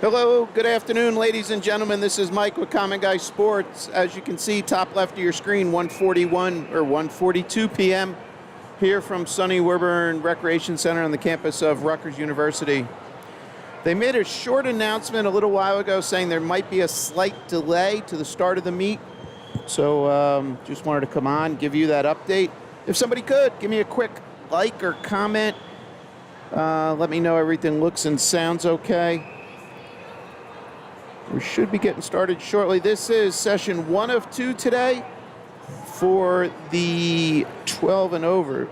Hello, good afternoon, ladies and gentlemen. This is Mike with Common Guy Sports. As you can see, top left of your screen, 1:41 or 1:42 p.m. here from sunny Woburn Recreation Center on the campus of Rutgers University. They made a short announcement a little while ago saying there might be a slight delay to the start of the meet. So just wanted to come on, give you that update. If somebody could, give me a quick like or comment. Let me know everything looks and sounds okay. We should be getting started shortly. This is session 1 of 2 today for the 12 and over.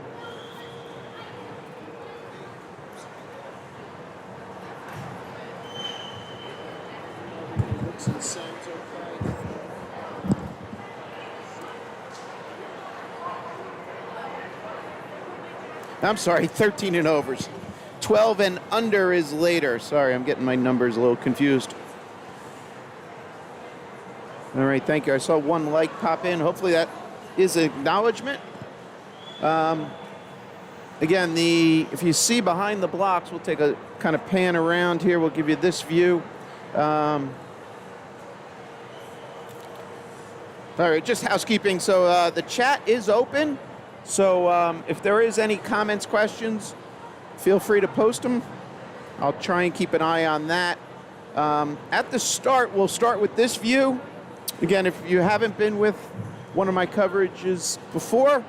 Looks and sounds okay. I'm sorry, 13 and overs. 12 and under is later. Sorry, I'm getting my numbers a little confused. All right, thank you. I saw one like pop in. Hopefully that is an acknowledgement. Again, if you see behind the blocks, we'll take a kind of pan around here. We'll give you this view. All right, just housekeeping. So the chat is open. So if there is any comments, questions, feel free to post them. I'll try and keep an eye on that. At the start, we'll start with this view. Again, if you haven't been with one of my coverages before,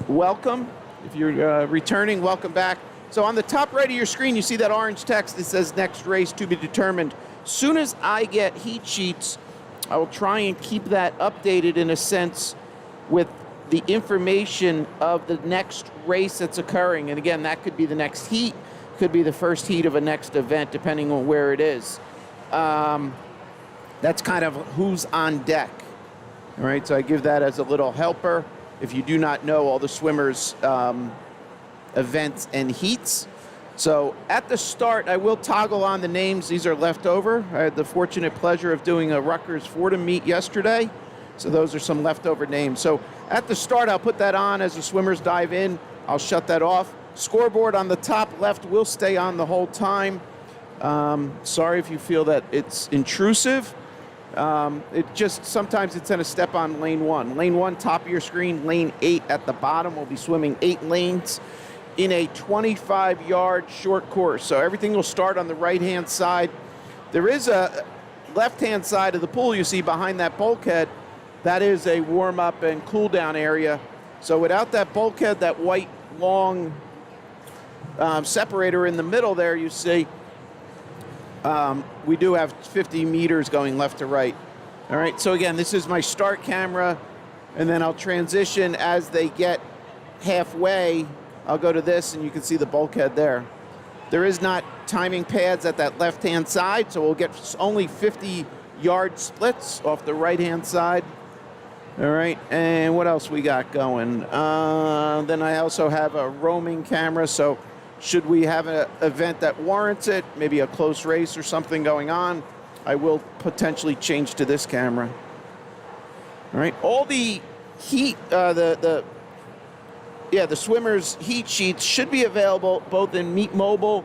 welcome. If you're returning, welcome back. So on the top right of your screen, you see that orange text that says next race to be determined. Soon as I get heat sheets, I will try and keep that updated in a sense with the information of the next race that's occurring. And again, that could be the next heat, could be the first heat of a next event, depending on where it is. That's kind of who's on deck. All right, so I give that as a little helper. If you do not know all the swimmers' events and heats. So at the start, I will toggle on the names. These are left over. I had the fortunate pleasure of doing a Rutgers Fordham meet yesterday. So those are some leftover names. So at the start, I'll put that on as the swimmers dive in. I'll shut that off. Scoreboard on the top left will stay on the whole time. Sorry if you feel that it's intrusive. Sometimes it's in a step on lane 1. Lane 1, top of your screen. Lane 8 at the bottom. We'll be swimming 8 lanes in a 25-yard short course. So everything will start on the right-hand side. There is a left-hand side of the pool you see behind that bulkhead. That is a warm-up and cool-down area. So without that bulkhead, that white, long separator in the middle there you see, we do have 50 meters going left to right. All right, so again, this is my start camera, and then I'll transition as they get halfway. I'll go to this, and you can see the bulkhead there. There is not timing pads at that left-hand side, so we'll get only 50-yard splits off the right-hand side. All right, and what else we got going? Then I also have a roaming camera, so should we have an event that warrants it, maybe a close race or something going on, I will potentially change to this camera. All right, all the heat, the swimmers' heat sheets should be available both in Meet Mobile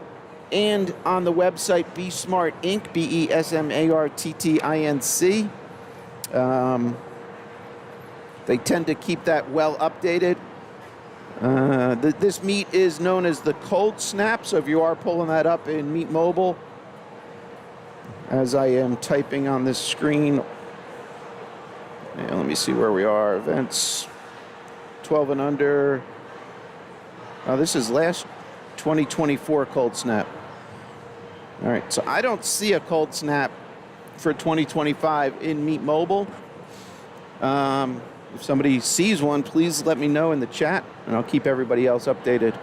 and on the website BeSmart Inc., BeSmartTinc. They tend to keep that well updated. This meet is known as the cold snap, so if you are pulling that up in Meet Mobile, as I am typing on this screen, let me see where we are. Events 12 and under. This is last 2024 cold snap. All right, so I don't see a cold snap for 2025 in Meet Mobile. If somebody sees one, please let me know in the chat, and I'll keep everybody else updated.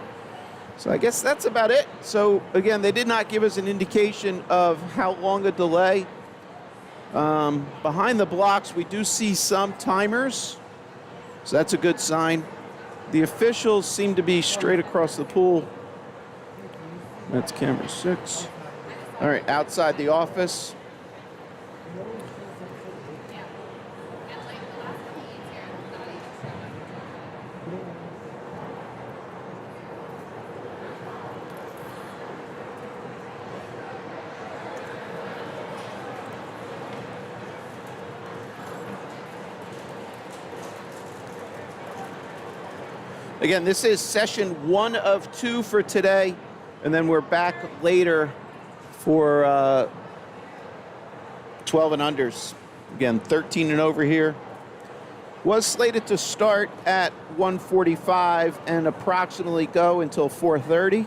So I guess that's about it. So again, they did not give us an indication of how long a delay. Behind the blocks, we do see some timers, so that's a good sign. The officials seem to be straight across the pool. That's camera 6. All right, outside the office. Again, this is session 1 of 2 for today, and then we're back later for 12 and unders. Again, 13 and over here. Was slated to start at 1:45 and approximately go until 4:30.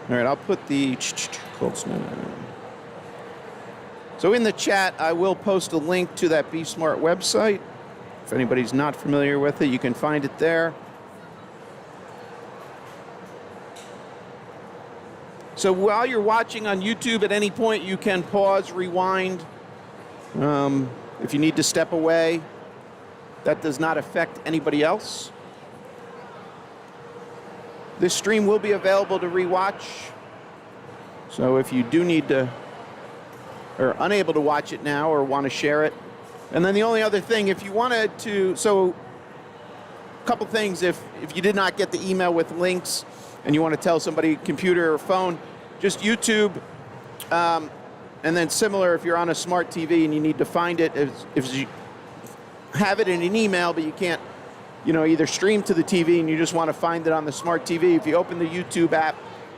All right, I'll put the cold snow. So in the chat, I will post a link to that Be Smart website. If anybody's not familiar with it, you can find it there. So while you're watching on YouTube, at any point you can pause, rewind. If you need to step away, that does not affect anybody else. This stream will be available to rewatch. So if you do need to, or unable to watch it now or want to share it. And then the only other thing, if you wanted to, so a couple things, if you did not get the email with links and you want to tell somebody, computer or phone, just YouTube. And then similar, if you're on a smart TV and you need to find it, if you have it in an email, but you can't, either stream to the TV and you just want to find it on the smart TV, if you open the YouTube app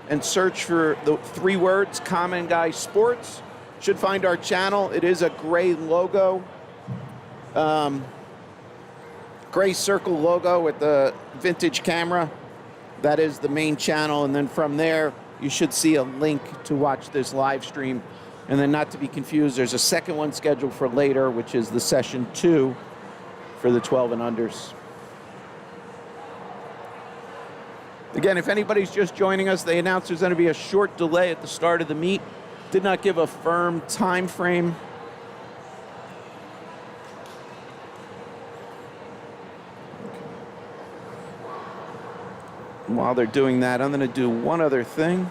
and search for the 3 words, Common Guy Sports, should find our channel. It is a gray logo, gray circle logo with the vintage camera. That is the main channel, and then from there, you should see a link to watch this live stream. And then not to be confused, there's a second one scheduled for later, which is the session 2 for the 12 and unders. Again, if anybody's just joining us, they announced there's going to be a short delay at the start of the meet. Did not give a firm time frame. While they're doing that, I'm going to do one other thing.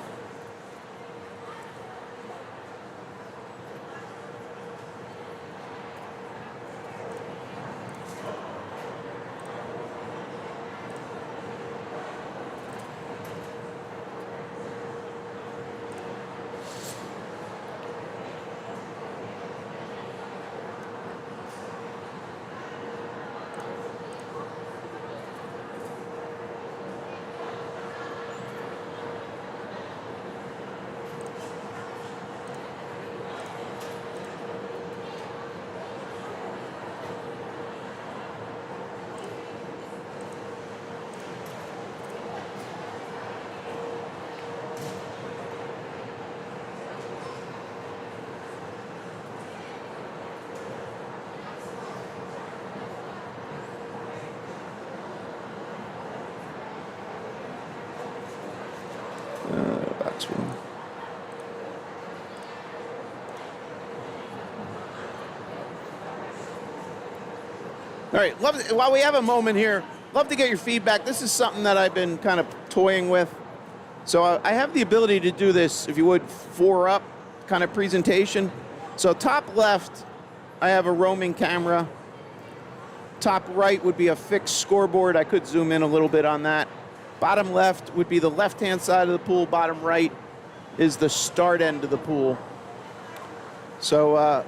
All right, while we have a moment here, love to get your feedback. This is something that I've been kind of toying with. So I have the ability to do this, if you would, 4-up kind of presentation. So top left, I have a roaming camera. Top right would be a fixed scoreboard. I could zoom in a little bit on that. Bottom left would be the left-hand side of the pool. Bottom right is the start end of the pool. So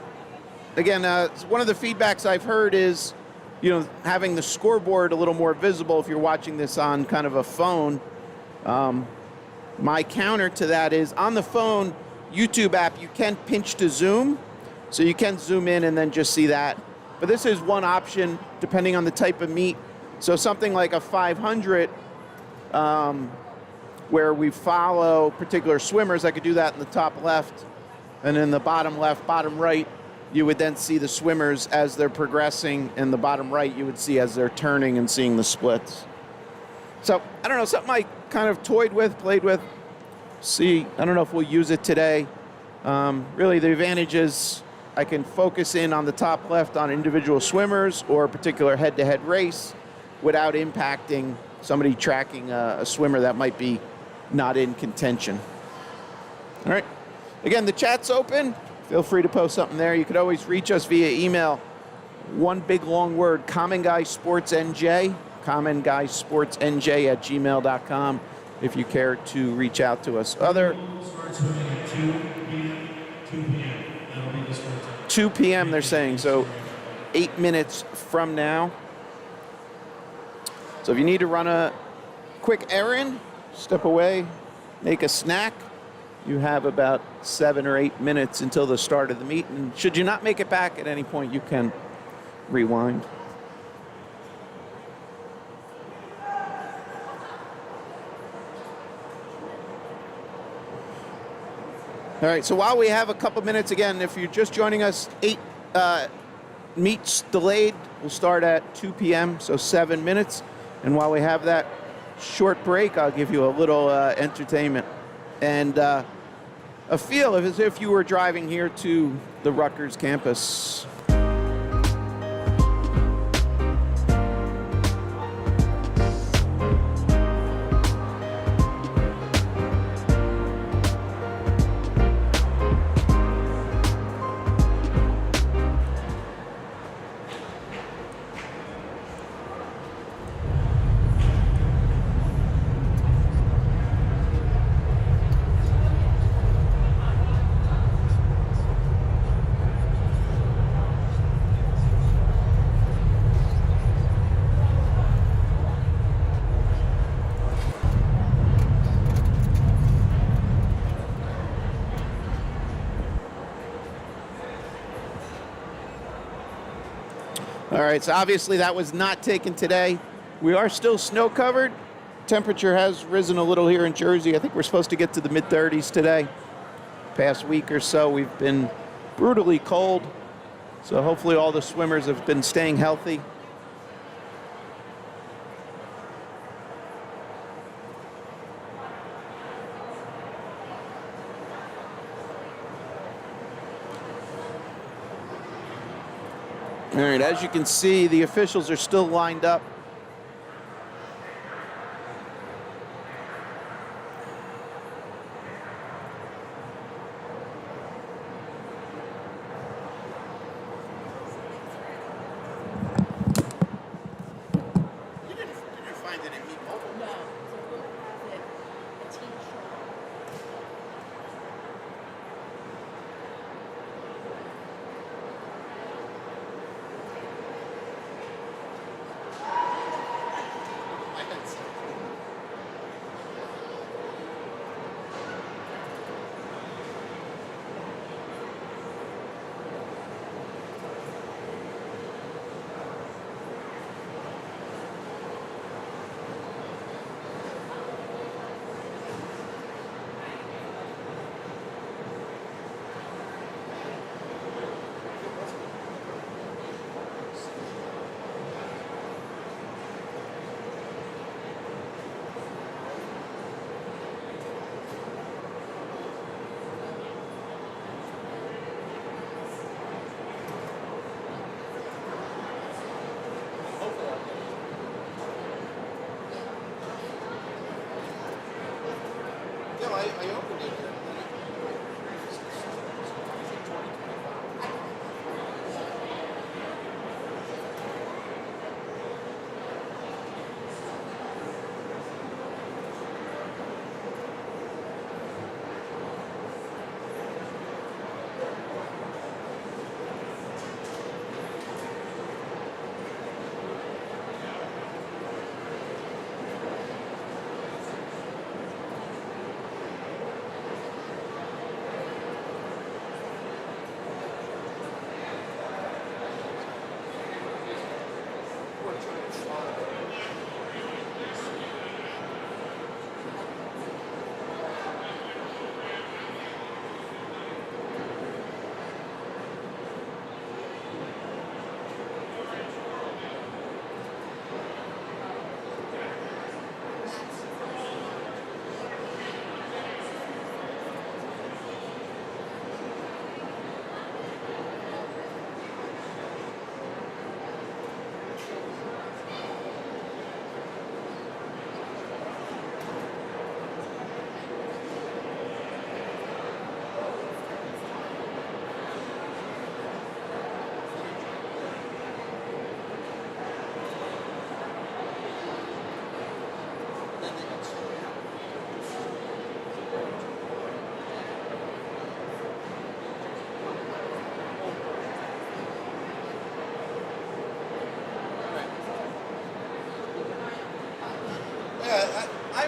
again, one of the feedbacks I've heard is, having the scoreboard a little more visible if you're watching this on kind of a phone. My counter to that is, on the phone YouTube app, you can pinch to zoom, so you can zoom in and then just see that. But this is one option depending on the type of meet. So something like a 500, where we follow particular swimmers, I could do that in the top left, and in the bottom left, bottom right, you would then see the swimmers as they're progressing. In the bottom right, you would see as they're turning and seeing the splits. So, I don't know, something I kind of toyed with, played with. See, I don't know if we'll use it today. Really, the advantage is I can focus in on the top left on individual swimmers or a particular head-to-head race without impacting somebody tracking a swimmer that might be not in contention. All right. Again, the chat's open. Feel free to post something there. You could always reach us via email, one big long word, Common Guy Sports NJ, Common Guy Sports NJ at gmail.com if you care to reach out to us. Start swimming at 2 p.m. 2 p.m. That'll be the start time. 2 p.m. they're saying, so 8 minutes from now. So if you need to run a quick errand, step away, make a snack, you have about 7 or 8 minutes until the start of the meet. And should you not make it back at any point, you can rewind. All right, so while we have a couple minutes, again, if you're just joining us, 8 meets delayed. We'll start at 2 p.m., so 7 minutes. And while we have that short break, I'll give you a little entertainment and a feel as if you were driving here to the Rutgers campus. All right, so obviously that was not taken today. We are still snow covered. Temperature has risen a little here in Jersey. I think we're supposed to get to the mid-30s today. Past week or so, we've been brutally cold. So hopefully all the swimmers have been staying healthy. All right, as you can see, the officials are still lined up.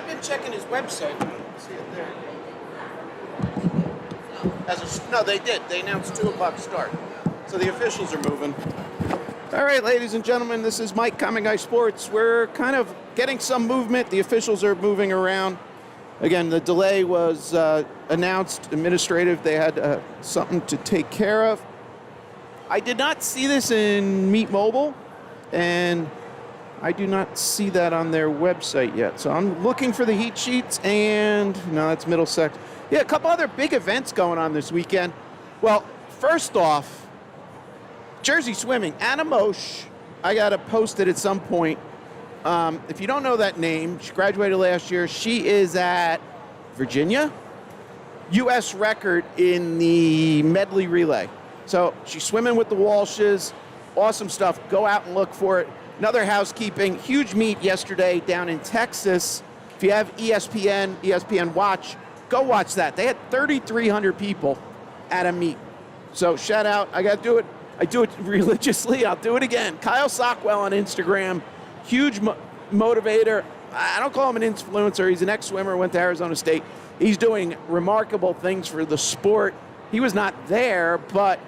been checking his website. I don't see it there. No, they did. They announced 2 o'clock start. So the officials are moving. All right, ladies and gentlemen, this is Mike, Common Guy Sports. We're kind of getting some movement. The officials are moving around. Again, the delay was announced, administrative. They had something to take care of. I did not see this in Meet Mobile, and I do not see that on their website yet. So I'm looking for the heat sheets, and no, that's Middlesex. Yeah, a couple other big events going on this weekend. Well, first off, Jersey swimming. Anna Mosch, I got to post it at some point. If you don't know that name, she graduated last year. She is at Virginia. U.S. record in the medley relay. So she's swimming with the Walshes. Awesome stuff. Go out and look for it. Another housekeeping. Huge meet yesterday down in Texas. If you have ESPN Watch, go watch that. They had 3,300 people at a meet. So shout out. I got to do it. I do it religiously. I'll do it again. Kyle Sockwell on Instagram. Huge motivator. I don't call him an influencer. He's an ex-swimmer, went to Arizona State. He's doing remarkable things for the sport. He was not there, but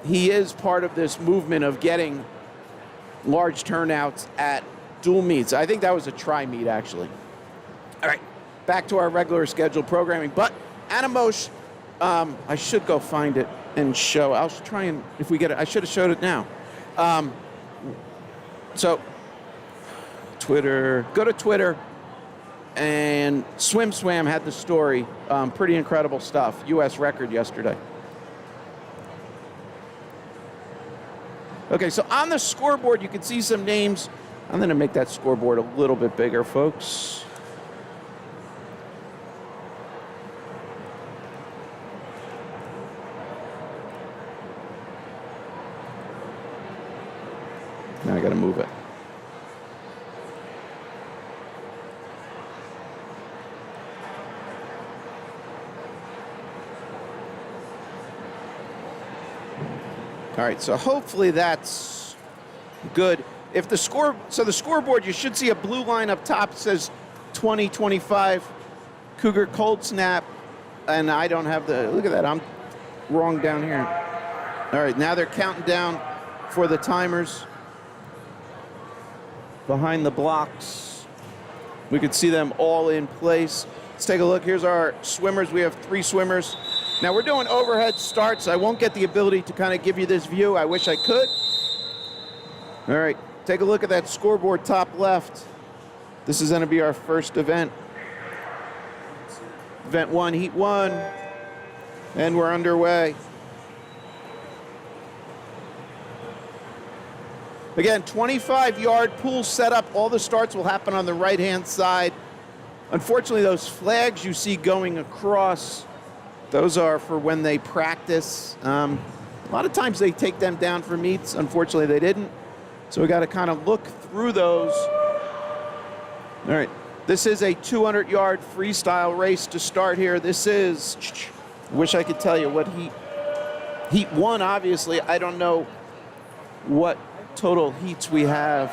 he is part of this movement of getting large turnouts at dual meets. I think that was a tri-meet, actually. All right, back to our regular scheduled programming. But Anna Mosch, I should go find it and show. I'll try and, if we get it, I should have showed it now. So, Twitter, go to Twitter, and Swam had the story. Pretty incredible stuff. U.S. record yesterday. Okay, so on the scoreboard, you can see some names. I'm going to make that scoreboard a little bit bigger, folks. Now I got to move it. All right, so hopefully that's good. If the scoreboard, you should see a blue line up top that says 2025 Cougar cold snap, and I don't have the, look at that, I'm wrong down here. All right, now they're counting down for the timers. Behind the blocks, we can see them all in place. Let's take a look. Here's our swimmers. We have 3 swimmers. Now we're doing overhead starts. I won't get the ability to kind of give you this view. I wish I could. All right, take a look at that scoreboard top left. This is going to be our first event. Event 1, heat 1, and we're underway. Again, 25-yard pool setup. All the starts will happen on the right-hand side. Unfortunately, those flags you see going across, those are for when they practice. A lot of times they take them down for meets. Unfortunately, they didn't. So we got to kind of look through those. All right, this is a 200-yard freestyle race to start here. This is, wish I could tell you what heat 1, obviously. I don't know what total heats we have.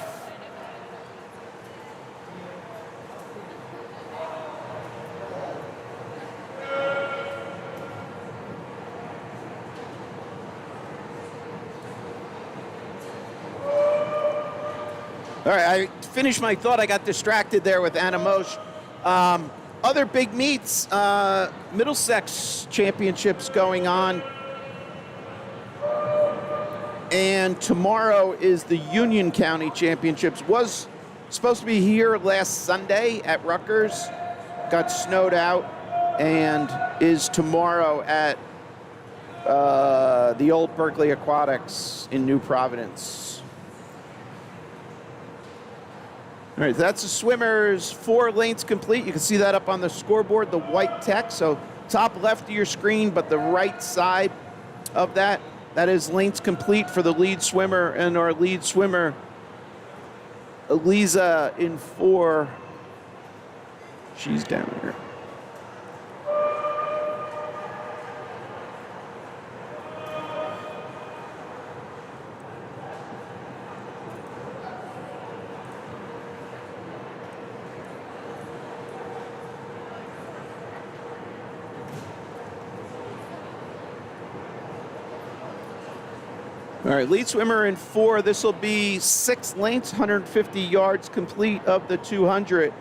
All right, I finished my thought. I got distracted there with Anna Mosch. Other big meets, Middlesex Championships going on. And tomorrow is the Union County Championships. Was supposed to be here last Sunday at Rutgers. Got snowed out and is tomorrow at the old Berkeley Aquatics in New Providence. All right, that's the swimmers. 4 lanes complete. You can see that up on the scoreboard, the white text. So top left of your screen, but the right side of that. That is lanes complete for the lead swimmer, and our lead swimmer, Eliza, in 4. She's down here. All right, lead swimmer in 4. This will be 6 lengths, 150 yards complete of the 200.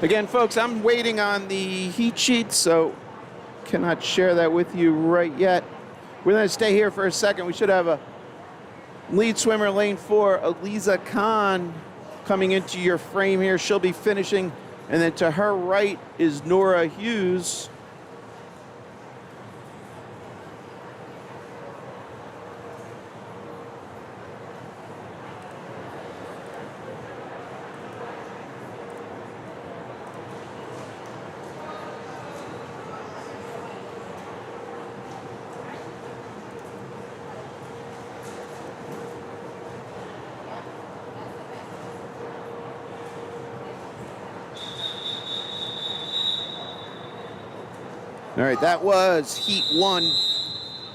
Again, folks, I'm waiting on the heat sheet, so cannot share that with you right yet. We're going to stay here for a second. We should have a lead swimmer, lane 4, Aliza Khan, coming into your frame here. She'll be finishing. And then to her right is Nora Hughes. All right, that was heat 1.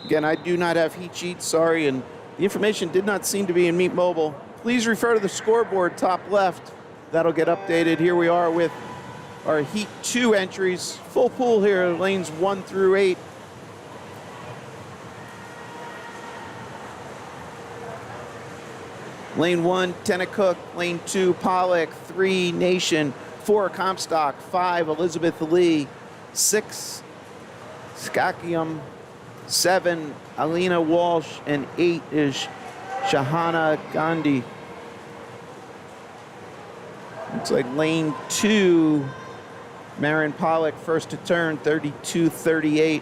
Again, I do not have heat sheets, sorry, and the information did not seem to be in Meet Mobile. Please refer to the scoreboard top left. That'll get updated. Here we are with our heat 2 entries. Full pool here, lanes 1 through 8. Lane 1, Tennecook. Lane 2, Pollock. 3, Nation. 4, Comstock. 5, Elizabeth Lee. 6, Skakium. 7, Alina Walsh. And 8 is Shahana Gandhi. Looks like lane 2, Marin Pollock, first to turn, 32.38.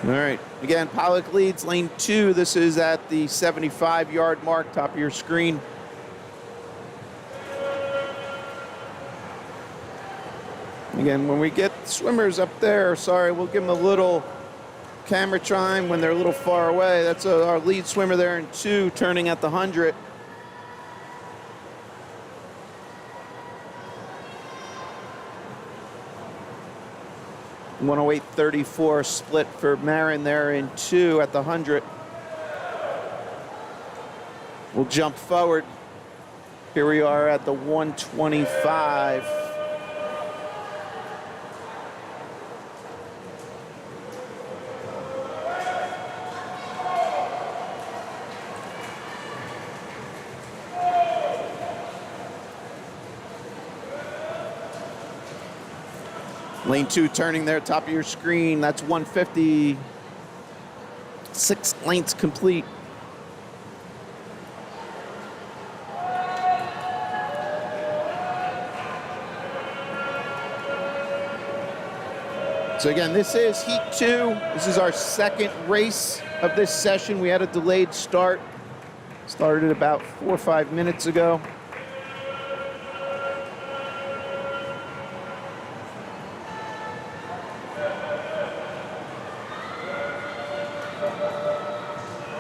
All right, again, Pollock leads lane 2. This is at the 75-yard mark, top of your screen. Again, when we get swimmers up there, sorry, we'll give them a little camera time when they're a little far away. That's our lead swimmer there in 2, turning at the 100. .108.34 split for Marin there in 2 at the 100. We'll jump forward. Here we are at the 125. Lane 2 turning there, top of your screen. That's 150. 6 lengths complete. So again, this is heat 2. This is our second race of this session. We had a delayed start. Started about 4 or 5 minutes ago.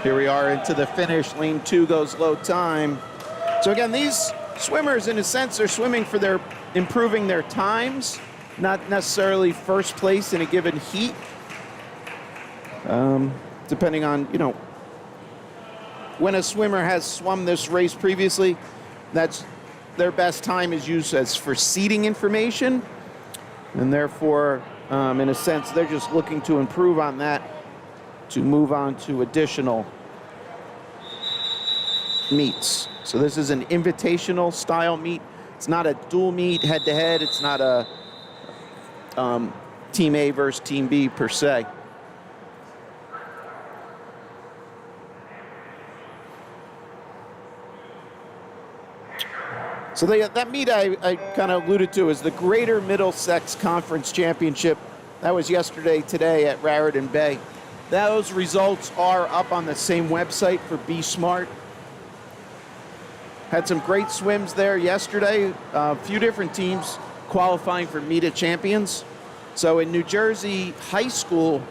Here we are into the finish. Lane 2 goes low time. So again, these swimmers, in a sense, are swimming for their improving their times, not necessarily first place in a given heat. Depending on, when a swimmer has swum this race previously, that's their best time is used as for seating information. And therefore, in a sense, they're just looking to improve on that to move on to additional meets. So this is an invitational style meet. It's not a dual meet head-to-head. It's not a Team A versus Team B per se. So that meet I kind of alluded to is the Greater Middlesex Conference Championship. That was yesterday, today at Raritan Bay. Those results are up on the same website for Be Smart. Had some great swims there yesterday. A few different teams qualifying for meet at champions. So in New Jersey high school,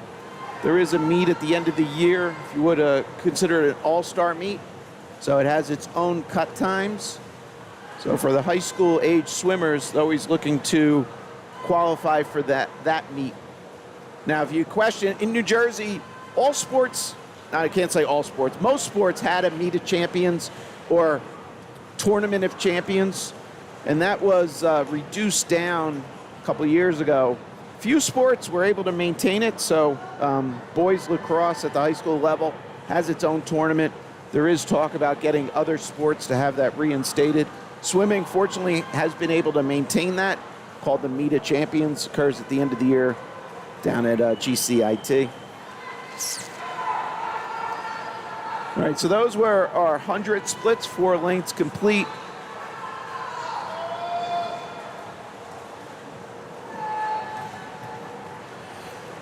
there is a meet at the end of the year, if you would consider it an all-star meet. So it has its own cut times. So for the high school age swimmers, they're always looking to qualify for that meet. Now, if you question, in New Jersey, all sports, I can't say all sports, most sports had a meet of champions or tournament of champions, and that was reduced down a couple of years ago. Few sports were able to maintain it, so boys lacrosse at the high school level has its own tournament. There is talk about getting other sports to have that reinstated. Swimming, fortunately, has been able to maintain that, called the Meet of Champions, occurs at the end of the year down at GCIT. All right, so those were our 100 splits, 4 lengths complete.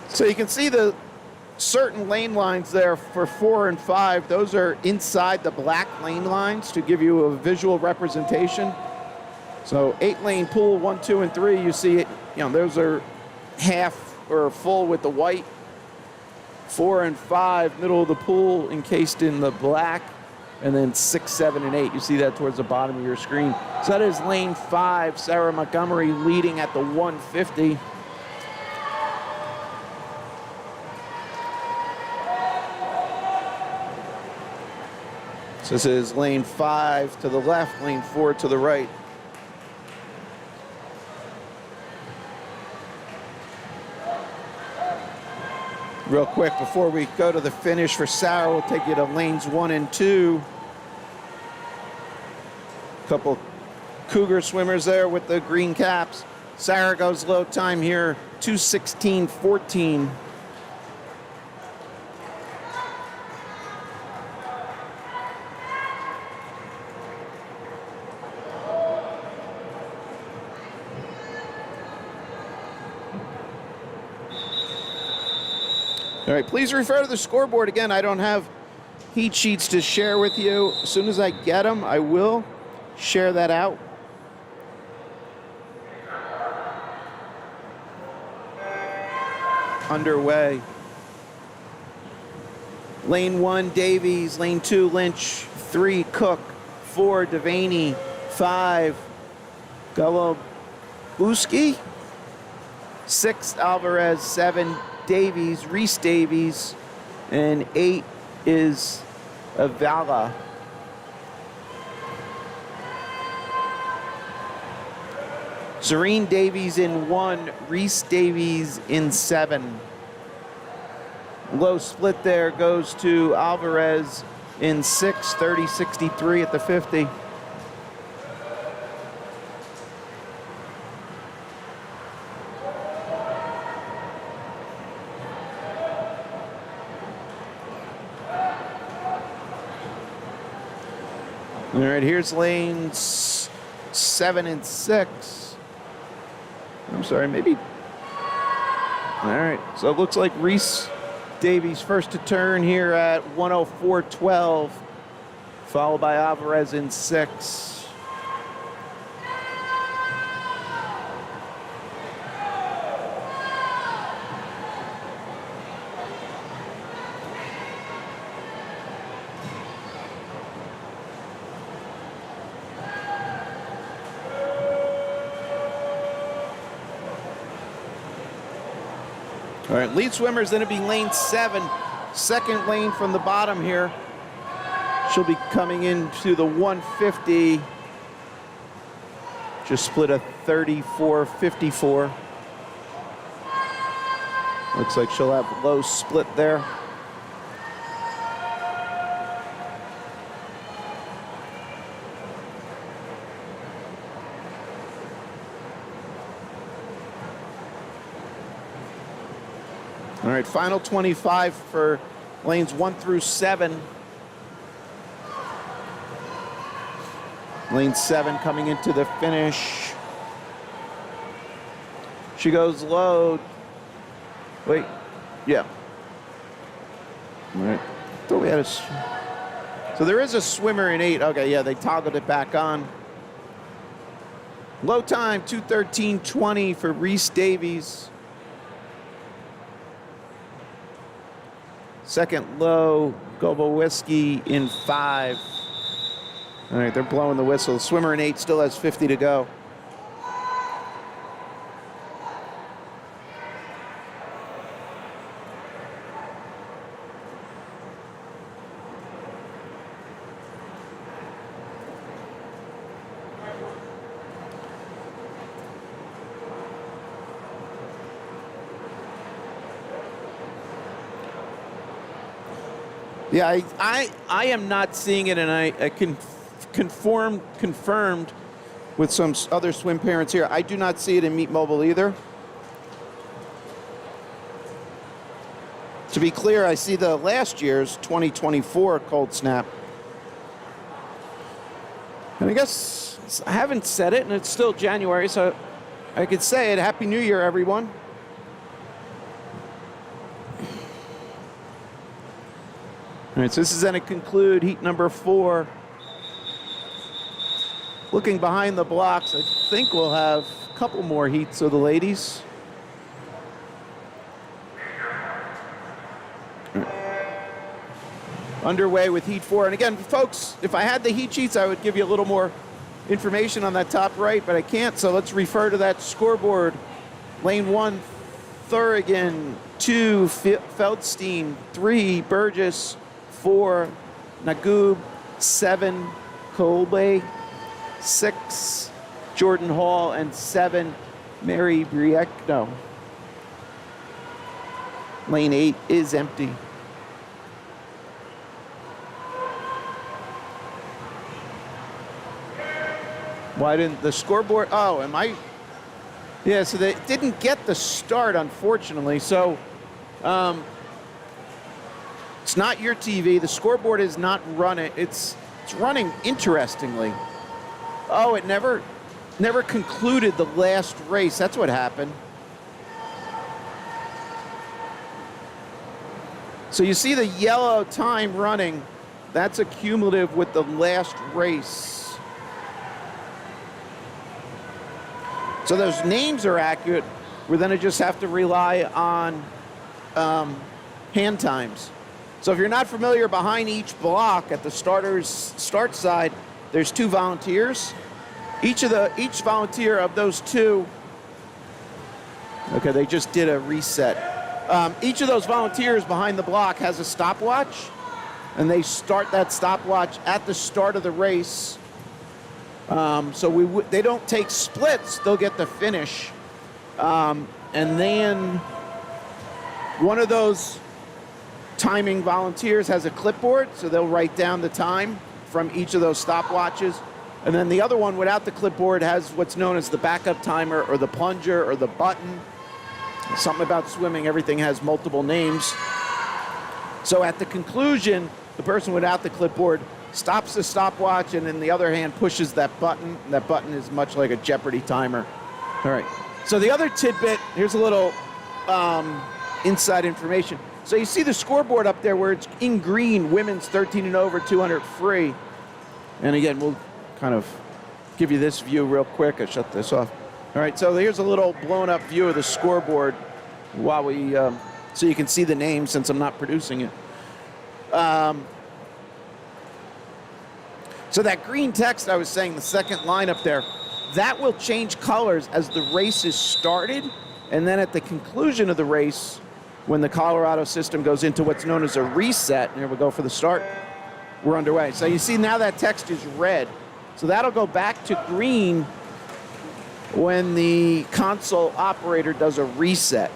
So you can see the certain lane lines there for 4 and 5. Those are inside the black lane lines to give you a visual representation. So 8-lane pool, 1, 2, and 3, you see it, those are half or full with the white. 4 and 5, middle of the pool, encased in the black, and then 6, 7, and 8. You see that towards the bottom of your screen. So that is lane 5, Sarah Montgomery leading at the 150. So this is lane 5 to the left, lane 4 to the right. Real quick, before we go to the finish for Sarah, we'll take you to lanes 1 and 2. Couple Cougar swimmers there with the green caps. Sarah goes low time here, 2:16.14. All right, please refer to the scoreboard. Again, I don't have heat sheets to share with you. As soon as I get them, I will share that out. Underway. Lane 1, Davies. Lane 2, Lynch. 3, Cook. 4, Devaney. 5, Golobuski. 6, Alvarez. 7, Davies, Reese Davies, and 8 is Avala. Serene Davies in 1, Reese Davies in 7. Low split there goes to Alvarez in 6, 30.63 at the 50. All right, here's lanes 7 and 6. I'm sorry, maybe. All right, so it looks like Reese Davies first to turn here at 104.12, followed by Alvarez in 6. All right, lead swimmer is going to be lane 7, second lane from the bottom here. She'll be coming into the 150. Just split a 34.54. Looks like she'll have low split there. All right, final 25 for lanes 1 through 7. Lane 7 coming into the finish. She goes low. Wait, yeah. All right, thought we had a, So there is a swimmer in 8. Okay, yeah, they toggled it back on. Low time, 2:13.20 for Reese Davies. Second low, Gobo Whiskey in 5. All right, they're blowing the whistle. The swimmer in 8 still has 50 to go. Yeah, I am not seeing it, and I can confirmed with some other swim parents here. I do not see it in Meet Mobile either. To be clear, I see the last year's 2024 cold snap. And I guess I haven't said it, and it's still January, so I could say it. Happy New Year, everyone. All right, so this is going to conclude heat number 4. Looking behind the blocks, I think we'll have a couple more heats of the ladies. Underway with heat 4. And again, folks, if I had the heat sheets, I would give you a little more information on that top right, but I can't, so let's refer to that scoreboard. Lane 1, Thurigan. 2, Feldstein. 3, Burgess. 4, Nagub. 7, Kolbe. 6, Jordan Hall. And 7, Mary Briek. No. Lane 8 is empty. Why didn't the scoreboard? Oh, am I? Yeah, so they didn't get the start, unfortunately. So it's not your TV. The scoreboard is not running. It's running interestingly. Oh, it never concluded the last race. That's what happened. So you see the yellow time running. That's a cumulative with the last race. So those names are accurate. We're going to just have to rely on hand times. So if you're not familiar, behind each block at the starter's start side, there's 2 volunteers. Each volunteer of those 2, okay, they just did a reset. Each of those volunteers behind the block has a stopwatch, and they start that stopwatch at the start of the race. So they don't take splits, they'll get the finish. And then one of those timing volunteers has a clipboard, so they'll write down the time from each of those stopwatches. And then the other one without the clipboard has what's known as the backup timer or the plunger or the button. Something about swimming, everything has multiple names. So at the conclusion, the person without the clipboard stops the stopwatch and in the other hand pushes that button. That button is much like a Jeopardy timer. All right. So the other tidbit, here's a little inside information. So you see the scoreboard up there where it's in green, women's 13 and over, 200 free. And again, we'll kind of give you this view real quick. I shut this off. All right, so here's a little blown up view of the scoreboard while we, so you can see the name since I'm not producing it. So that green text I was saying, the second line up there, that will change colors as the race is started. And then at the conclusion of the race, when the Colorado system goes into what's known as a reset, and here we go for the start, we're underway. So you see now that text is red. So that'll go back to green when the console operator does a reset.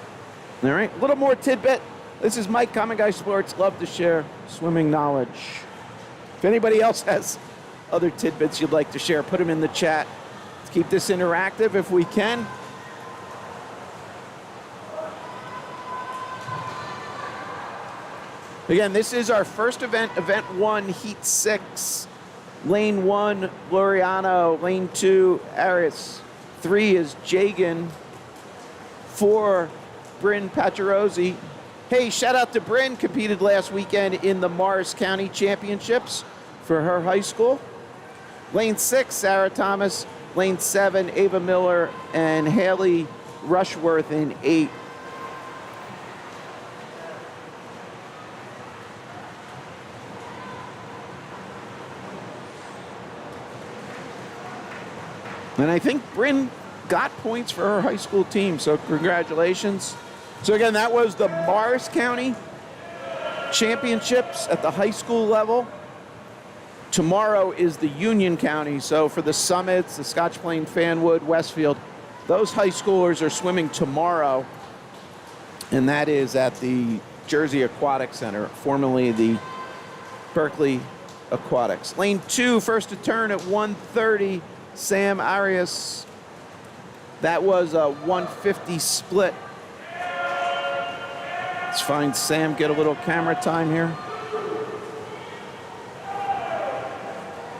All right, a little more tidbit. This is Mike, Common Guy Sports. Love to share swimming knowledge. If anybody else has other tidbits you'd like to share, put them in the chat. Let's keep this interactive if we can. Again, this is our first event, Event 1, Heat 6. Lane 1, Gloriano. Lane 2, Aris. 3 is Jagan. 4, Bryn Pacharosi. Hey, shout out to Bryn, competed last weekend in the Morris County Championships. for her high school. Lane 6, Sarah Thomas. Lane 7, Ava Miller and Haley Rushworth in 8. And I think Bryn got points for her high school team, so congratulations. So again, that was the Morris County Championships at the high school level. Tomorrow is the Union County, so for the Summits, the Scotch Plain, Fanwood, Westfield, those high schoolers are swimming tomorrow, and that is at the Jersey Aquatic Center, formerly the Berkeley Aquatics. Lane 2, first to turn at 1:30, Sam Arias. That was a 150 split. Let's find Sam, get a little camera time here.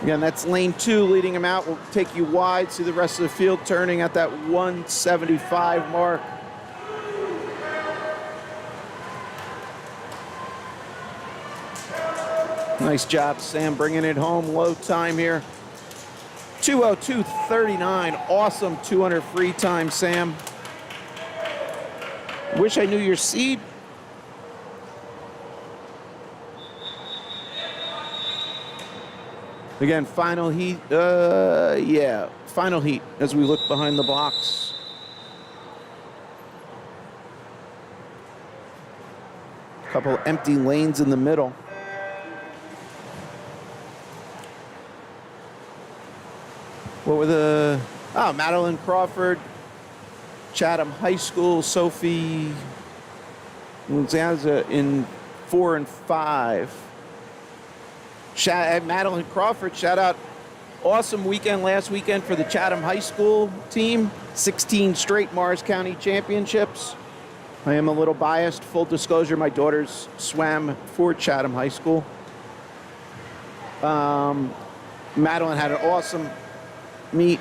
Again, that's lane 2 leading him out. We'll take you wide, see the rest of the field turning at that 175 mark. Nice job, Sam, bringing it home. Low time here. 2:02:39. Awesome 200 free time, Sam. Wish I knew your seed. Again, final heat. Final heat as we look behind the blocks. Couple empty lanes in the middle. What were the... Oh, Madeline Crawford, Chatham High School, Sophie Lunzanza in 4 and 5. Madeline Crawford, shout out. Awesome weekend last weekend for the Chatham High School team. 16 straight Morris County championships. I am a little biased. Full disclosure, my daughters swam for Chatham High School. Madeline had an awesome meet.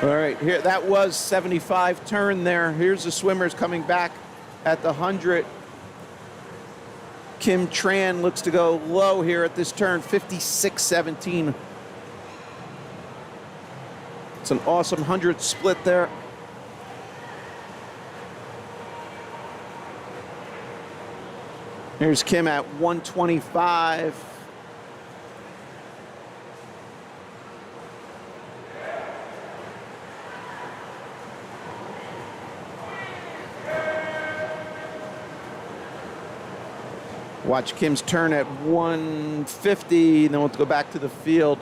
All right, here, that was 75 turn there. Here's the swimmers coming back at the 100. Kim Tran looks to go low here at this turn, 56.17. It's an awesome 100 split there. Here's Kim at 125. Watch Kim's turn at 150, and then we'll go back to the field.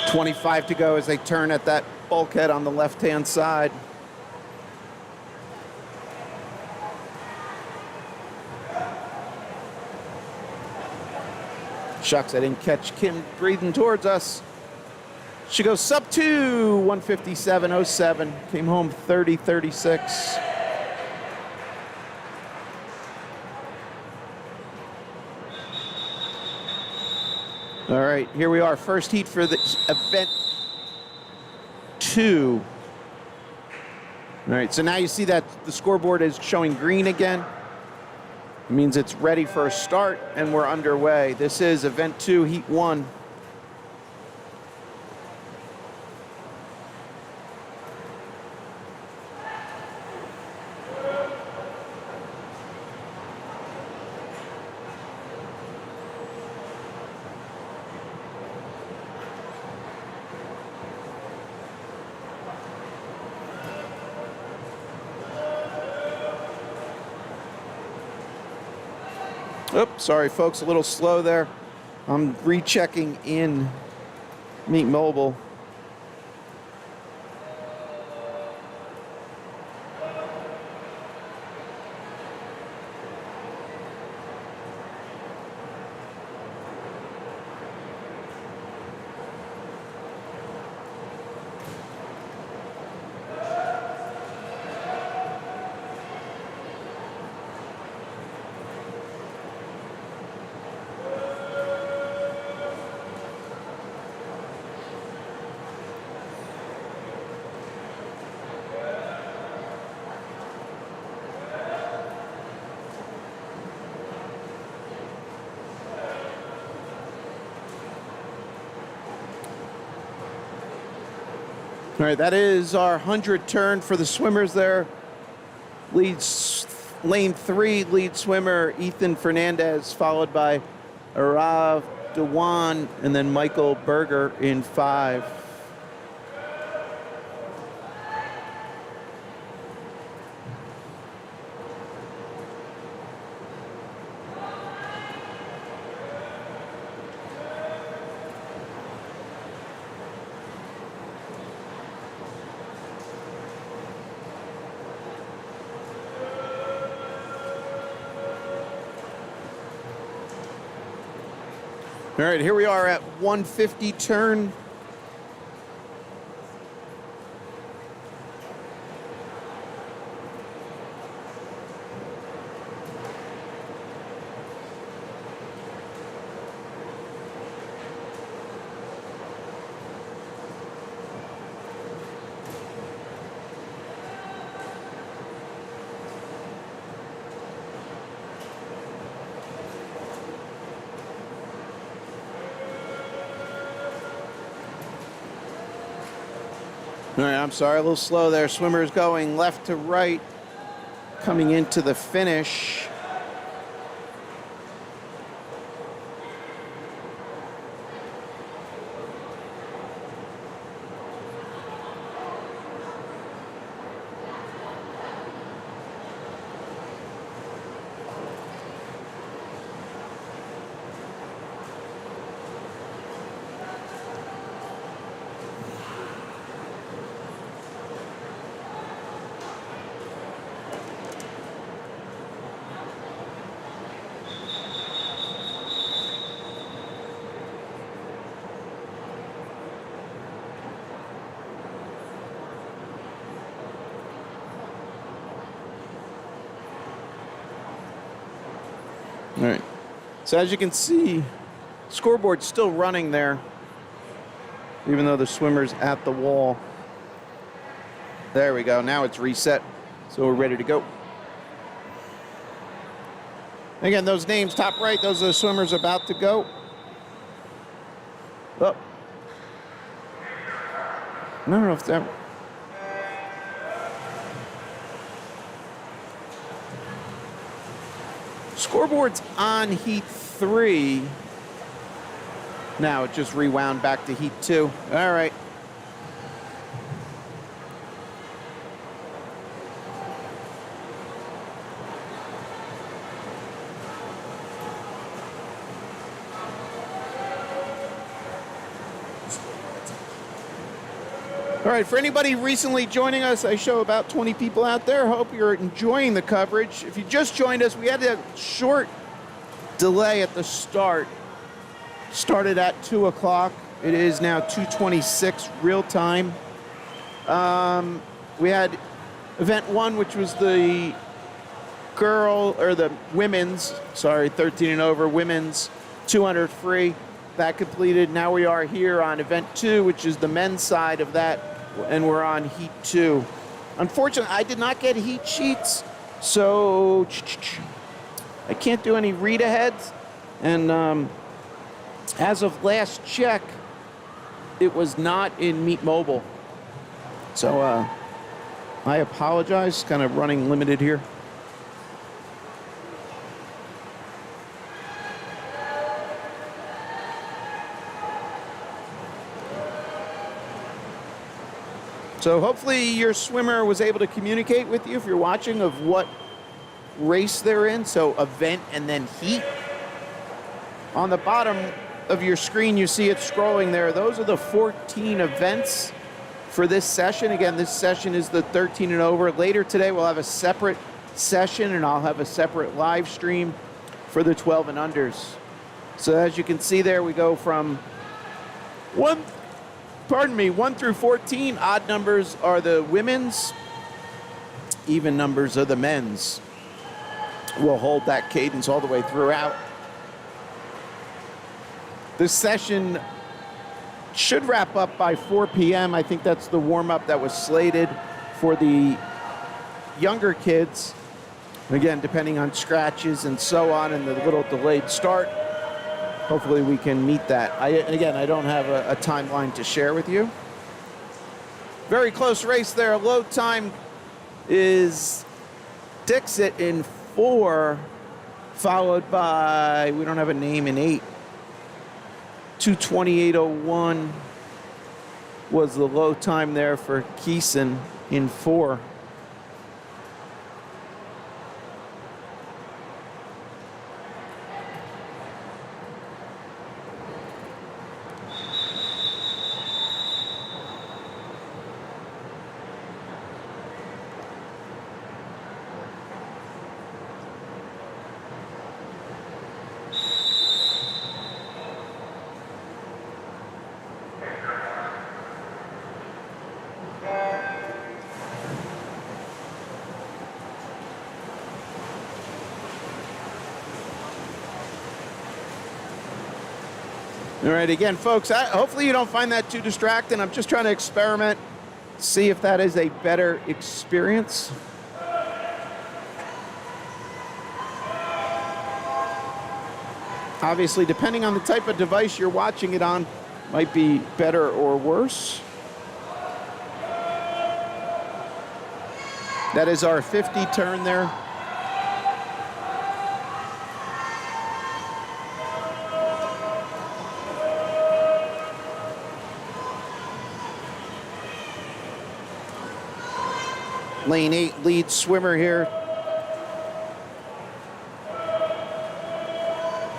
.25 to go as they turn at that bulkhead on the left-hand side. Shucks, I didn't catch Kim breathing towards us. She goes sub 2, 157.07. Came home 30.36. All right, here we are. First heat for the event 2. All right, so now you see that the scoreboard is showing green again. It means it's ready for a start, and we're underway. This is Event 2, Heat 1. Oops, sorry folks, a little slow there. I'm rechecking in Meet Mobile. All right, that is our 100 turn for the swimmers there. Lane 3, lead swimmer Ethan Fernandez, followed by Arav Dewan, and then Michael Berger in 5. All right, here we are at 150 turn. All right, I'm sorry, a little slow there. Swimmers going left to right, coming into the finish. All right. So as you can see, scoreboard's still running there, even though the swimmer's at the wall. There we go. Now it's reset. So we're ready to go. Again, those names, top right, those are the swimmers about to go. Oh. I don't know if that... Scoreboard's on heat 3. Now it just rewound back to heat 2. All right. All right, for anybody recently joining us, I show about 20 people out there. Hope you're enjoying the coverage. If you just joined us, we had a short delay at the start. Started at 2 o'clock. It is now 2:26 real time. We had event 1, which was the women's, 13 and over women's 200 free. That completed. Now we are here on event 2, which is the men's side of that, and we're on heat 2. Unfortunately, I did not get heat sheets, so I can't do any read aheads. And as of last check, it was not in Meet Mobile. So I apologize, kind of running limited here. So hopefully your swimmer was able to communicate with you if you're watching of what race they're in. So event and then heat. On the bottom of your screen, you see it scrolling there. Those are the 14 events for this session. Again, this session is the 13 and over. Later today, we'll have a separate session, and I'll have a separate live stream for the 12 and unders. So as you can see there, we go from 1 through 14. Odd numbers are the women's. Even numbers are the men's. We'll hold that cadence all the way throughout. This session should wrap up by 4 p.m. I think that's the warm-up that was slated for the younger kids. Again, depending on scratches and so on and the little delayed start, hopefully we can meet that. I don't have a timeline to share with you. Very close race there. Low time is Dixit in 4, followed by, we don't have a name, in 8. 2:28.01 was the low time there for Keeson in 4. All right, again, folks, hopefully you don't find that too distracting. I'm just trying to experiment, see if that is a better experience. Obviously, depending on the type of device you're watching it on, might be better or worse. That is our 50 turn there. Lane 8 lead swimmer here.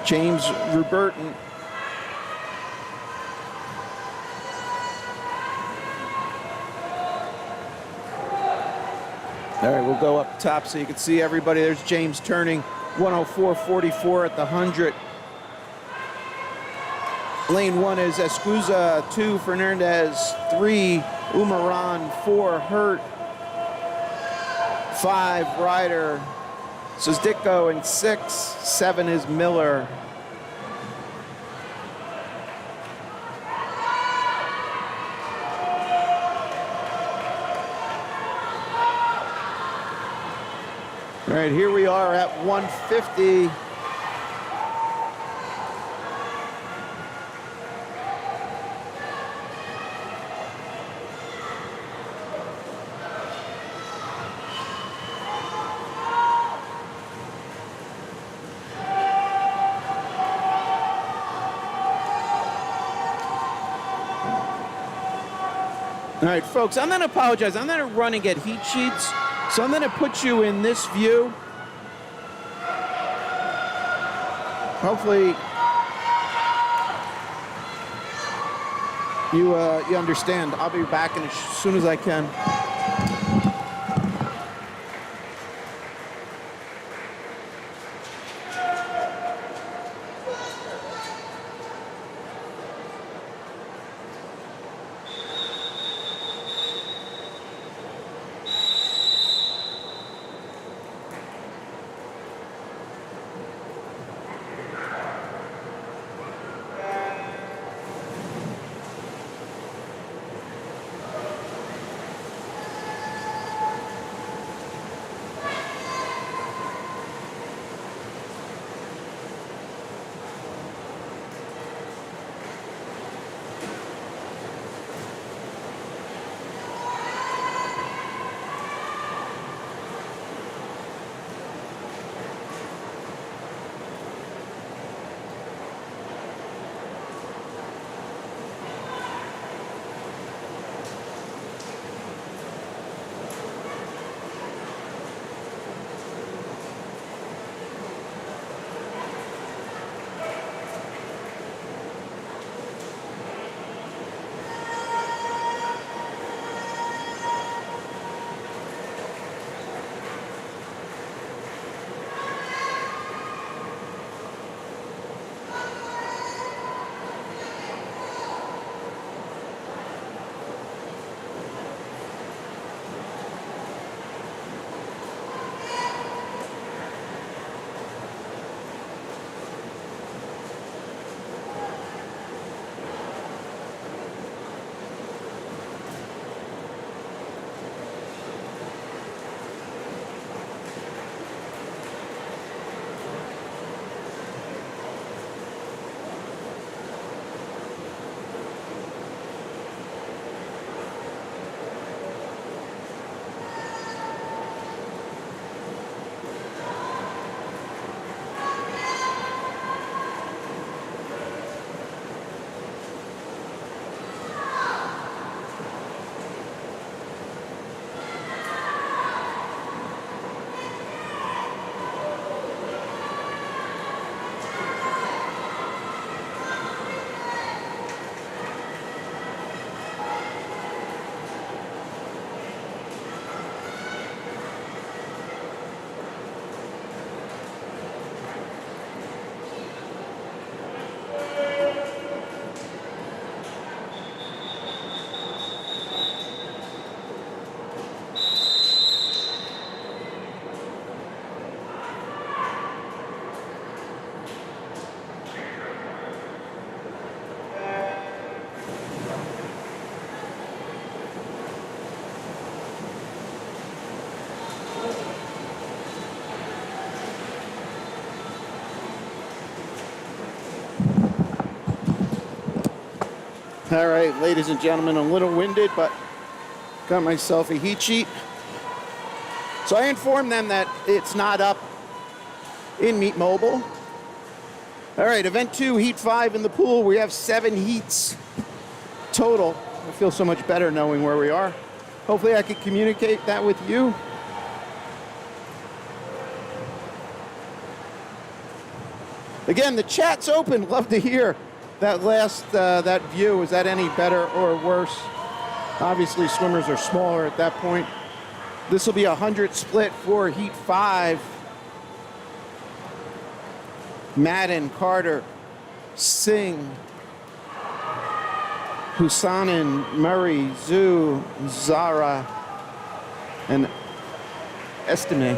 James Ruberton. All right, we'll go up top so you can see everybody. There's James turning 104.44 at the 100. Lane 1 is Escuza, 2 Fernandez, 3 Umaran, 4 Hurt, 5 Ryder, Suzdicko, and 6, 7 is Miller. All right, here we are at 150. All right, folks, I'm going to apologize. I'm going to run and get heat sheets. So I'm going to put you in this view. Hopefully you understand. I'll be back as soon as I can. All right, ladies and gentlemen, I'm a little winded, but got myself a heat sheet. So I informed them that it's not up in Meet Mobile. All right, event 2, heat 5 in the pool. We have 7 heats total. I feel so much better knowing where we are. Hopefully I can communicate that with you. Again, the chat's open. Love to hear that last, that view. Is that any better or worse? Obviously, swimmers are smaller at that point. This will be a 100 split for heat 5. Madden, Carter, Singh, Husanin, Murray, Zhu, Zara, and Estime.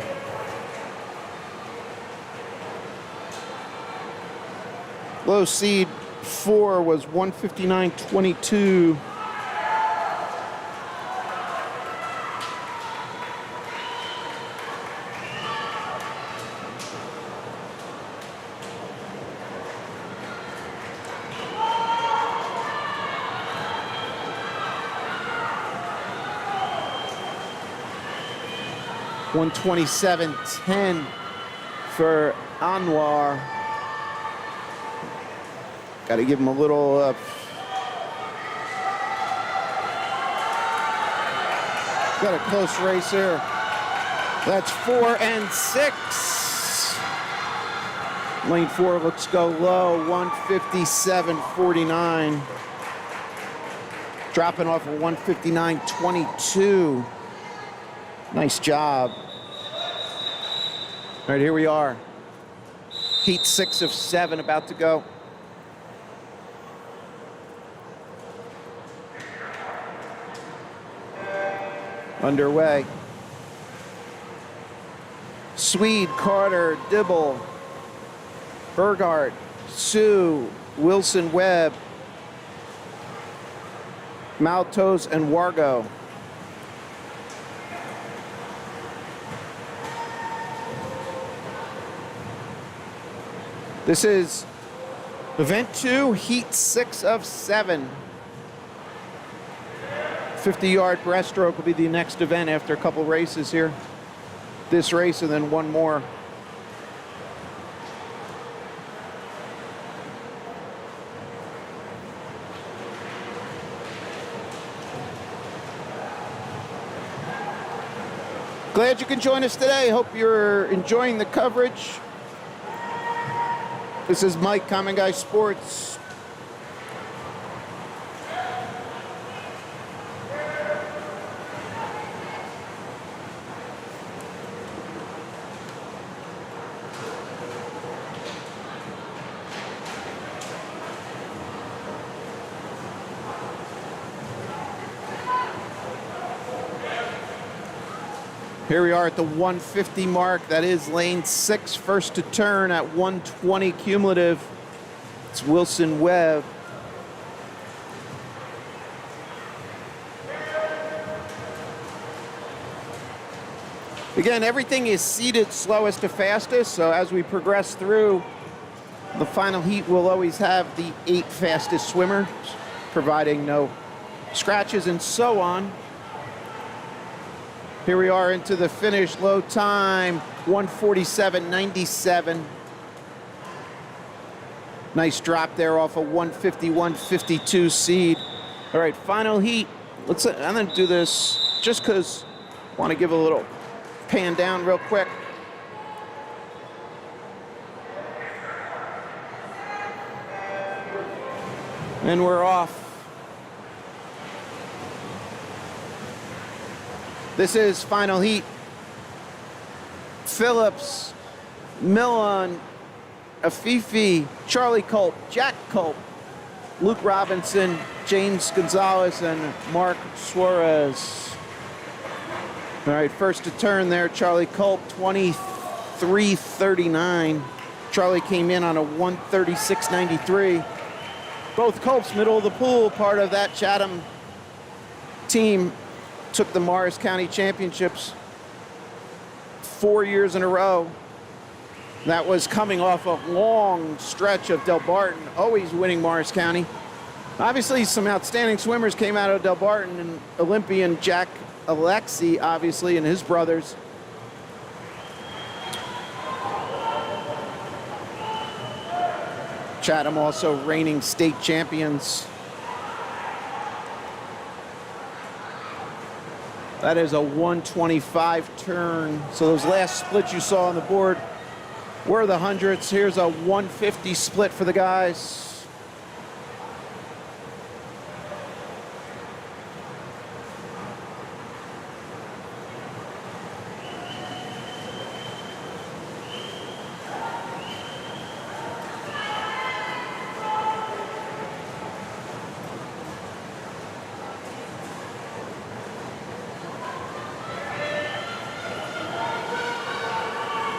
Low seed 4 was 159.22. $127.10 for Anwar. Got to give him a little got a close race here. That's 4 and 6. Lane 4 looks go low, 157.49. Dropping off a 159.22. Nice job. All right, here we are. Heat 6 of 7 about to go. Underway. Swede, Carter, Dibble, Berghardt, Sue, Wilson, Webb, Maltos, and Wargo. This is event 2, heat 6 of 7. 50-yard breaststroke will be the next event after a couple races here. This race and then one more. Glad you can join us today. Hope you're enjoying the coverage. This is Mike, Common Guy Sports. Here we are at the 150 mark. That is lane 6, first to turn at 120 cumulative. It's Wilson Webb. Again, everything is seated slowest to fastest, so as we progress through, the final heat will always have the 8 fastest swimmers, providing no scratches and so on. Here we are into the finish, low time, 147.97. Nice drop there off a 151.52 seed. All right, final heat. I'm gonna do this just because I want to give a little pan down real quick. And we're off. This is final heat. Phillips, Millen, Afifi, Charlie Culp, Jack Culp, Luke Robinson, James Gonzalez, and Mark Suarez. All right, first to turn there, Charlie Culp, 23.39. Charlie came in on a 136.93. Both Culps, middle of the pool, part of that Chatham team. Took the Morris County Championships 4 years in a row. That was coming off a long stretch of Del Barton, always winning Morris County. Obviously, some outstanding swimmers came out of Del Barton, and Olympian Jack Alexi, obviously, and his brothers. Chatham also reigning state champions. That is a 125 turn. So those last splits you saw on the board were the hundreds. Here's a 150 split for the guys.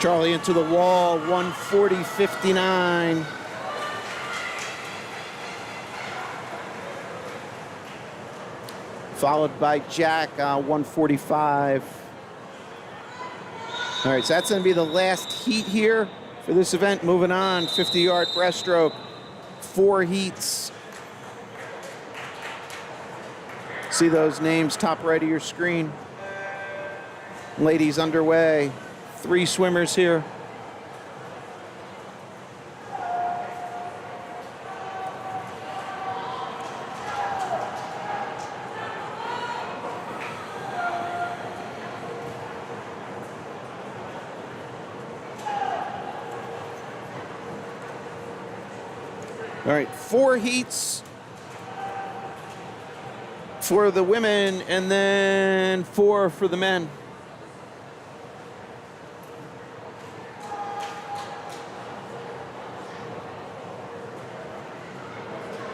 Charlie into the wall, 140.59. Followed by Jack, 145. All right, so that's going to be the last heat here for this event. Moving on, 50-yard breaststroke, 4 heats. See those names top right of your screen. Ladies underway. 3 swimmers here. All right, 4 heats for the women and then 4 for the men.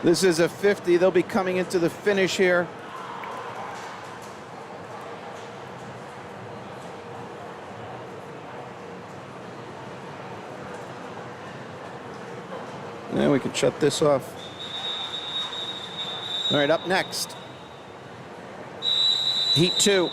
This is a 50. They'll be coming into the finish here. And we can shut this off. All right, up next, Heat 2.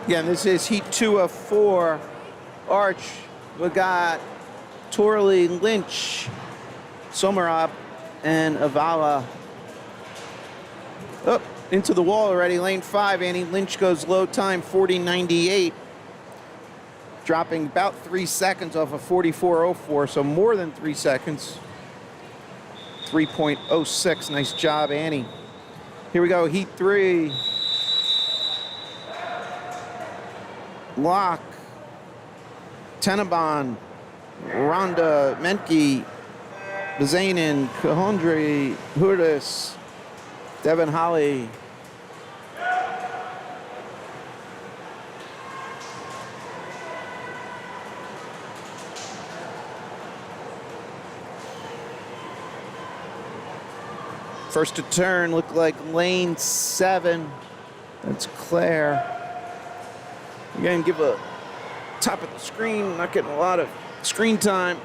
Again, this is Heat 2 of 4. Arch, we got Torley, Lynch, Somerab, and Avala. Up into the wall already, lane 5. Annie Lynch goes low time, 40.98. Dropping about 3 seconds off of 44.04, so more than 3 seconds. 3.06, nice job, Annie. Here we go, Heat 3. Locke, Tenenbaum, Rhonda, Menke, Bazanin, Kahondri, Hurdis, Devin Holly. First to turn looked like lane 7. That's Claire. Again, give a top of the screen, not getting a lot of screen time.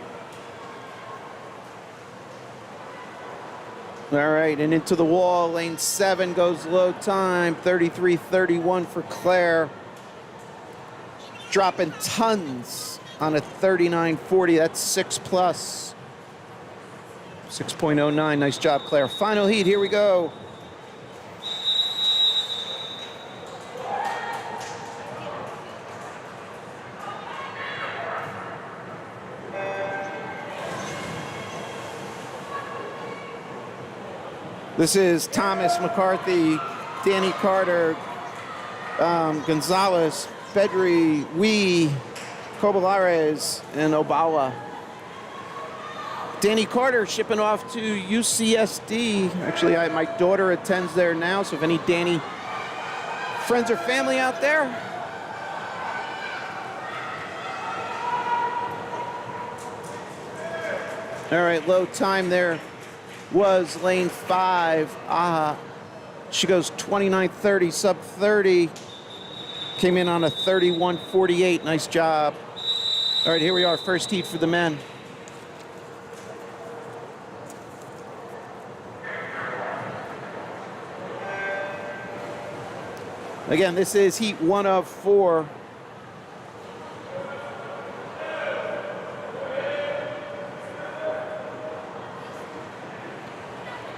All right, and into the wall, lane 7 goes low time, 33.31 for Claire. Dropping tons on a 39.40, that's 6 plus. 6.09, nice job, Claire. Final heat, here we go. This is Thomas McCarthy, Danny Carter, Gonzalez, Bedry, Wee, Cobalares, and Obawa. Danny Carter shipping off to UCSD. Actually, my daughter attends there now, so if any Danny friends or family out there, All right, low time there was lane 5. She goes 29:30, sub 30. Came in on a 31:48. Nice job. All right, here we are, first heat for the men. Again, this is heat 1 of 4.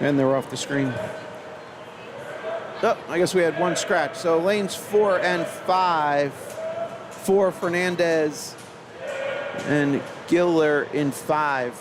And they're off the screen. Oh, I guess we had one scratch. So lanes 4 and 5 for Fernandez and Giller in 5.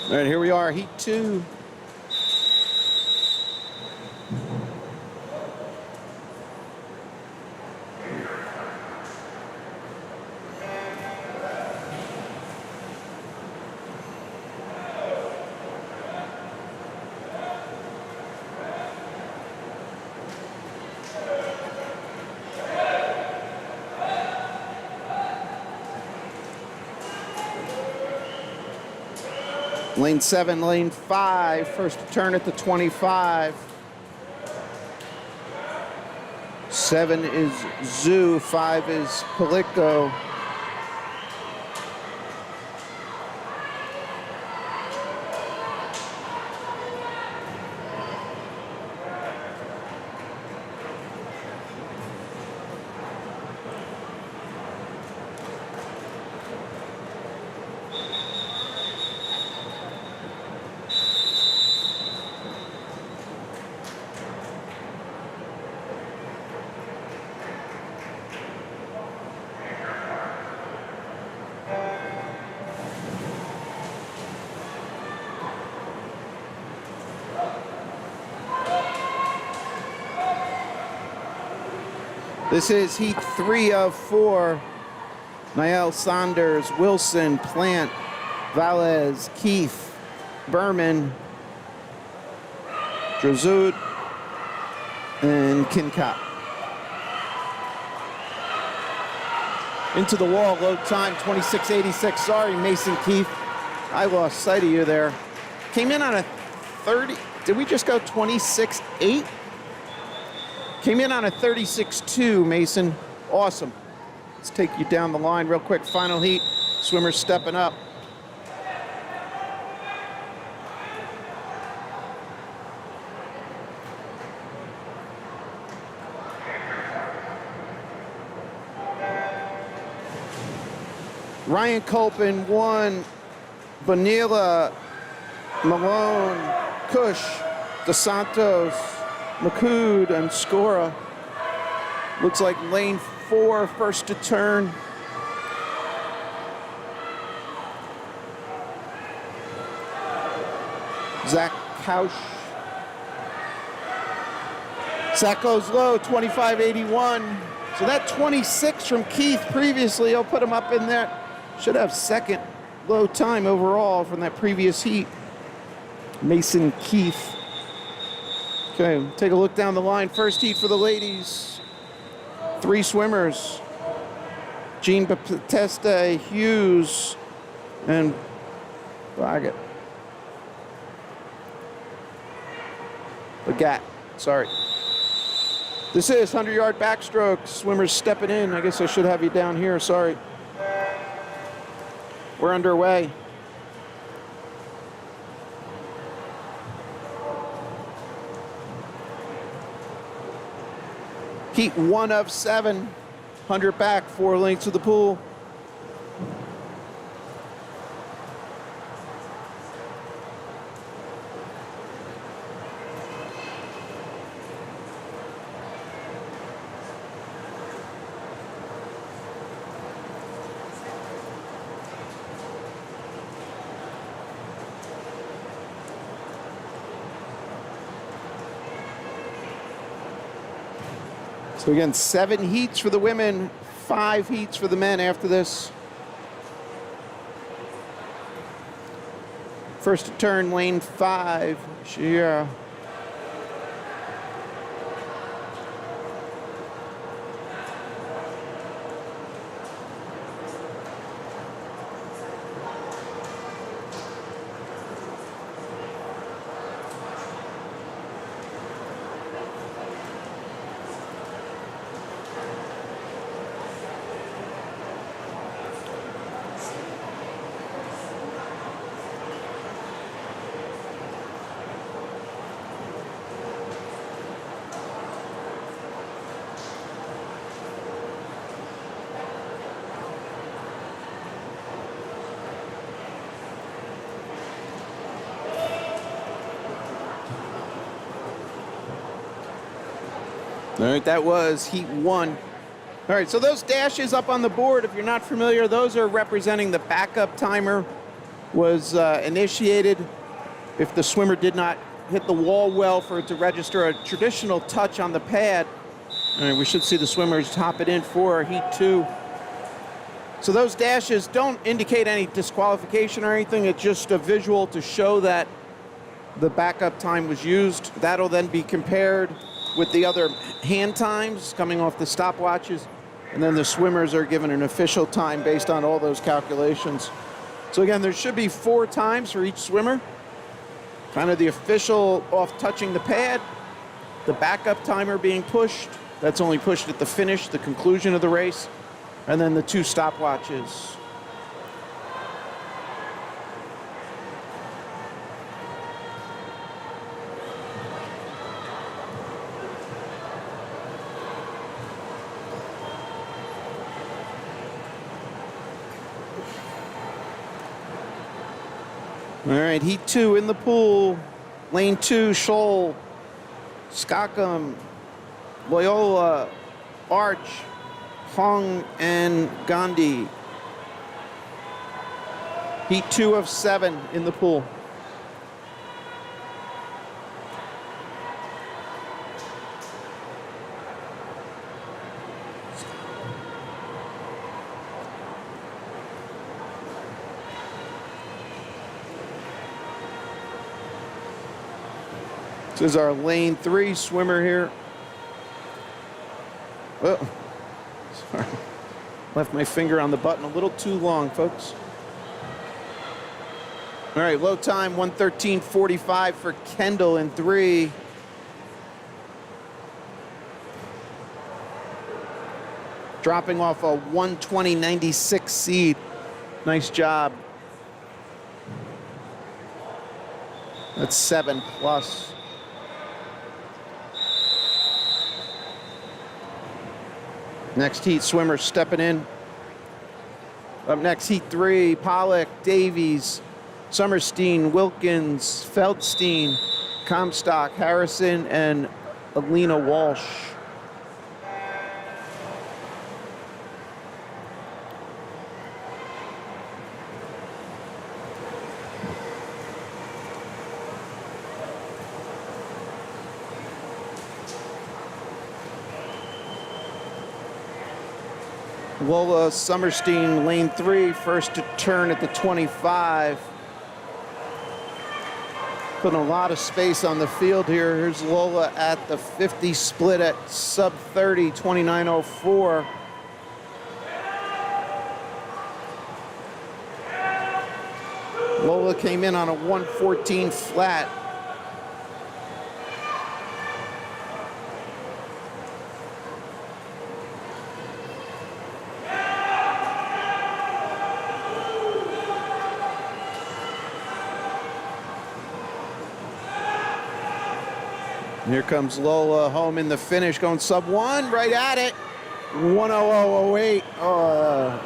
All right, here we are, heat 2. Lane 7, lane 5, first turn at the 25. 7 is Zoo, 5 is Palicko. This is heat 3 of 4. Niall, Saunders, Wilson, Plant, Valles, Keith, Berman, Drazud, and Kincott. Into the wall, low time, 26:86. Sorry, Mason Keith. I lost sight of you there. Came in on a 30. Did we just go 26.8? Came in on a 36.2, Mason. Awesome. Let's take you down the line real quick. Final heat. Swimmers stepping up. Ryan Colpin won. Vanilla, Malone, Cush, DeSantos, McCood, and Scora. Looks like lane 4, first to turn. Zach Kausch. Zach goes low, 25.81. So that 26 from Keith previously, I'll put him up in there. Should have second low time overall from that previous heat. Mason Keith. Okay, take a look down the line. First heat for the ladies. 3 swimmers. Jean Baptista, Hughes, and Bagat. Sorry. This is 100-yard backstroke. Swimmers stepping in. I guess I should have you down here. Sorry. We're underway. Heat 1 of 7. 100 back, 4 lengths of the pool. So again, 7 heats for the women, 5 heats for the men after this. First to turn, lane 5, Shira. All right, that was heat 1. All right, so those dashes up on the board, if you're not familiar, those are representing the backup timer was initiated if the swimmer did not hit the wall well for it to register a traditional touch on the pad. All right, we should see the swimmers hop it in for heat 2. So those dashes don't indicate any disqualification or anything. It's just a visual to show that the backup time was used. That'll then be compared with the other hand times coming off the stopwatches, and then the swimmers are given an official time based on all those calculations. So again, there should be 4 times for each swimmer. Kind of the official off touching the pad, the backup timer being pushed, that's only pushed at the finish, the conclusion of the race, and then the 2 stopwatches. All right, heat 2 in the pool. Lane 2, Scholl, Skockum, Loyola, Arch, Hong, and Gandhi. Heat 2 of 7 in the pool. This is our lane 3 swimmer here. Oh, sorry. Left my finger on the button a little too long, folks. All right, low time, 1:13.45 for Kendall in 3. Dropping off a 1:20.96 seed. Nice job. That's 7 plus. Next heat, swimmer stepping in. Up next, heat 3, Pollock, Davies, Summerstein, Wilkins, Feldstein, Comstock, Harrison, and Alina Walsh. Lola Summerstein, lane 3, first to turn at the 25. Putting a lot of space on the field here. Here's Lola at the 50 split at sub 30, 29.04. Lola came in on a 1:14 flat. Here comes Lola home in the finish, going sub 1, right at it. 1:00.08. Oh,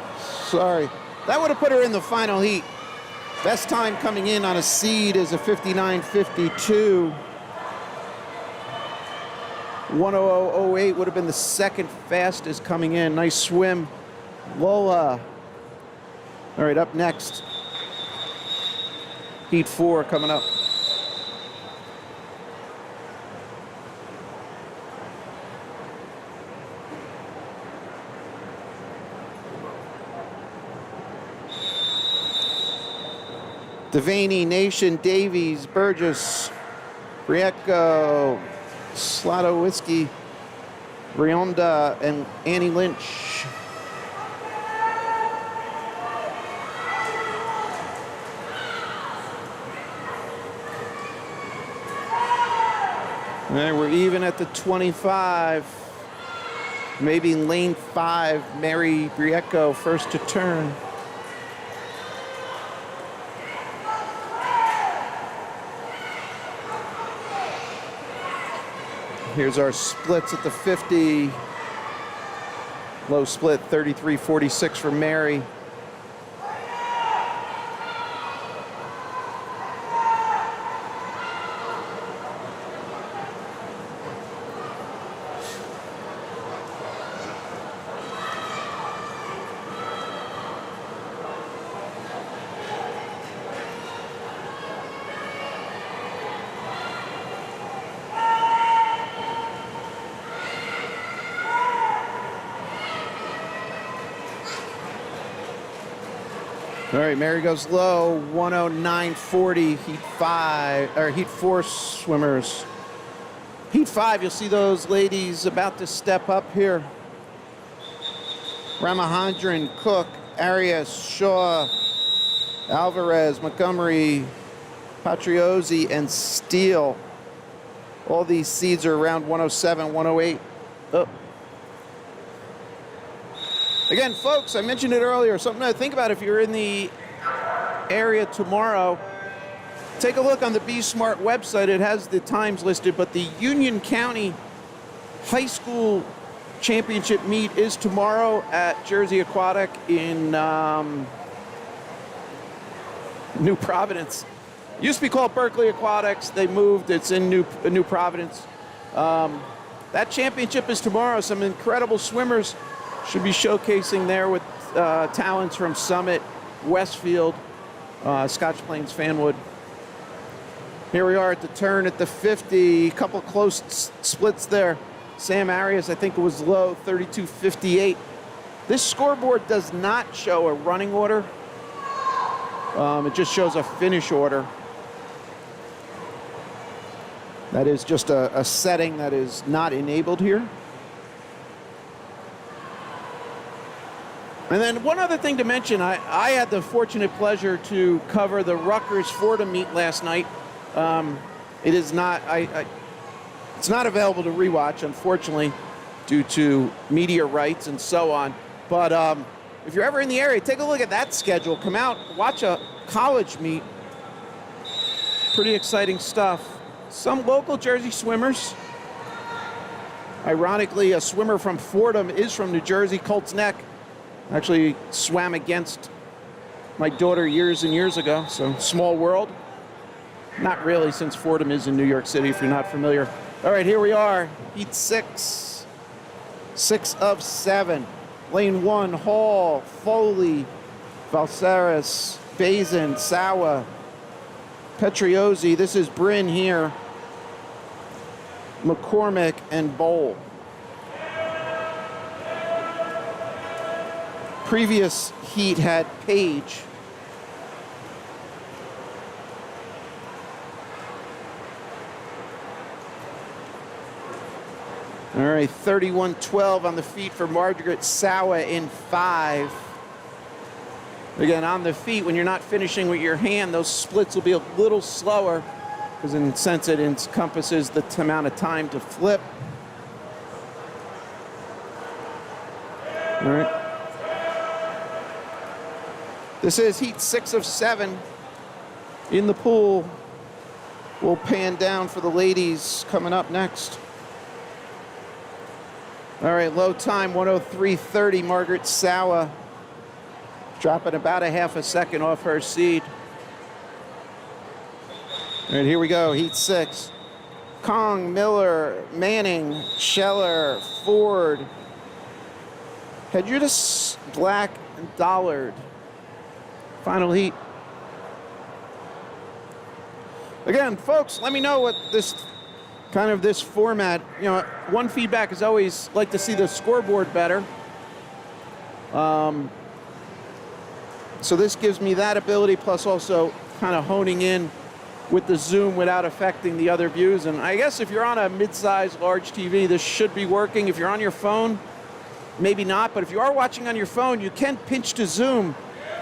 sorry. That would have put her in the final heat. Best time coming in on a seed is a 59.52. 1:00.08 would have been the second fastest coming in. Nice swim, Lola. All right, up next, heat 4 coming up. Devaney, Nation, Davies, Burgess, Briecko, Slatowitzki, Rionda, and Annie Lynch. And we're even at the 25. Maybe lane 5, Mary Briecko, first to turn. Here's our splits at the 50. Low split, 33.46 for Mary. All right, Mary goes low, 109.40, heat 4 swimmers. Heat 5, you'll see those ladies about to step up here. Ramahandran, Cook, Arias, Shaw, Alvarez, Montgomery, Patriozzi, and Steele. All these seeds are around 107, 108. Oh. Again, folks, I mentioned it earlier, something to think about if you're in the area tomorrow. Take a look on the Be Smart website. It has the times listed, but the Union County High School Championship meet is tomorrow at Jersey Aquatic in New Providence. Used to be called Berkeley Aquatics. They moved. It's in New Providence. That championship is tomorrow. Some incredible swimmers should be showcasing there with talents from Summit, Westfield, Scotch Plains, Fanwood. Here we are at the turn at the 50. Couple close splits there. Sam Arias, I think it was low, 32.58. This scoreboard does not show a running order. It just shows a finish order. That is just a setting that is not enabled here. And then one other thing to mention, I had the fortunate pleasure to cover the Rutgers-Fordham meet last night. It is not, it's not available to rewatch, unfortunately, due to media rights and so on. But if you're ever in the area, take a look at that schedule. Come out, watch a college meet. Pretty exciting stuff. Some local Jersey swimmers. Ironically, a swimmer from Fordham is from New Jersey, Colts Neck. Actually swam against my daughter years and years ago, so small world. Not really, since Fordham is in New York City, if you're not familiar. All right, here we are, heat 6. 6 of 7. Lane 1, Hall, Foley, Valseris, Bazin, Sawa, Petriozzi. This is Bryn here. McCormick and Bowl. Previous heat had Page. All right, 31.12 on the feet for Margaret Sawa in 5. Again, on the feet, when you're not finishing with your hand, those splits will be a little slower because in a sense it encompasses the amount of time to flip. All right. This is heat 6 of 7 in the pool. We'll pan down for the ladies coming up next. All right, low time, 103.30. Margaret Sawa dropping about a half a second off her seed. All right, here we go, heat 6. Kong, Miller, Manning, Scheller, Ford, Hedjudis, Black, and Dollard. Final heat. Again, folks, let me know what this format, one feedback is always like to see the scoreboard better. So this gives me that ability, plus also kind of honing in with the zoom without affecting the other views. And I guess if you're on a mid-size, large TV, this should be working. If you're on your phone, maybe not. But if you are watching on your phone, you can pinch to zoom.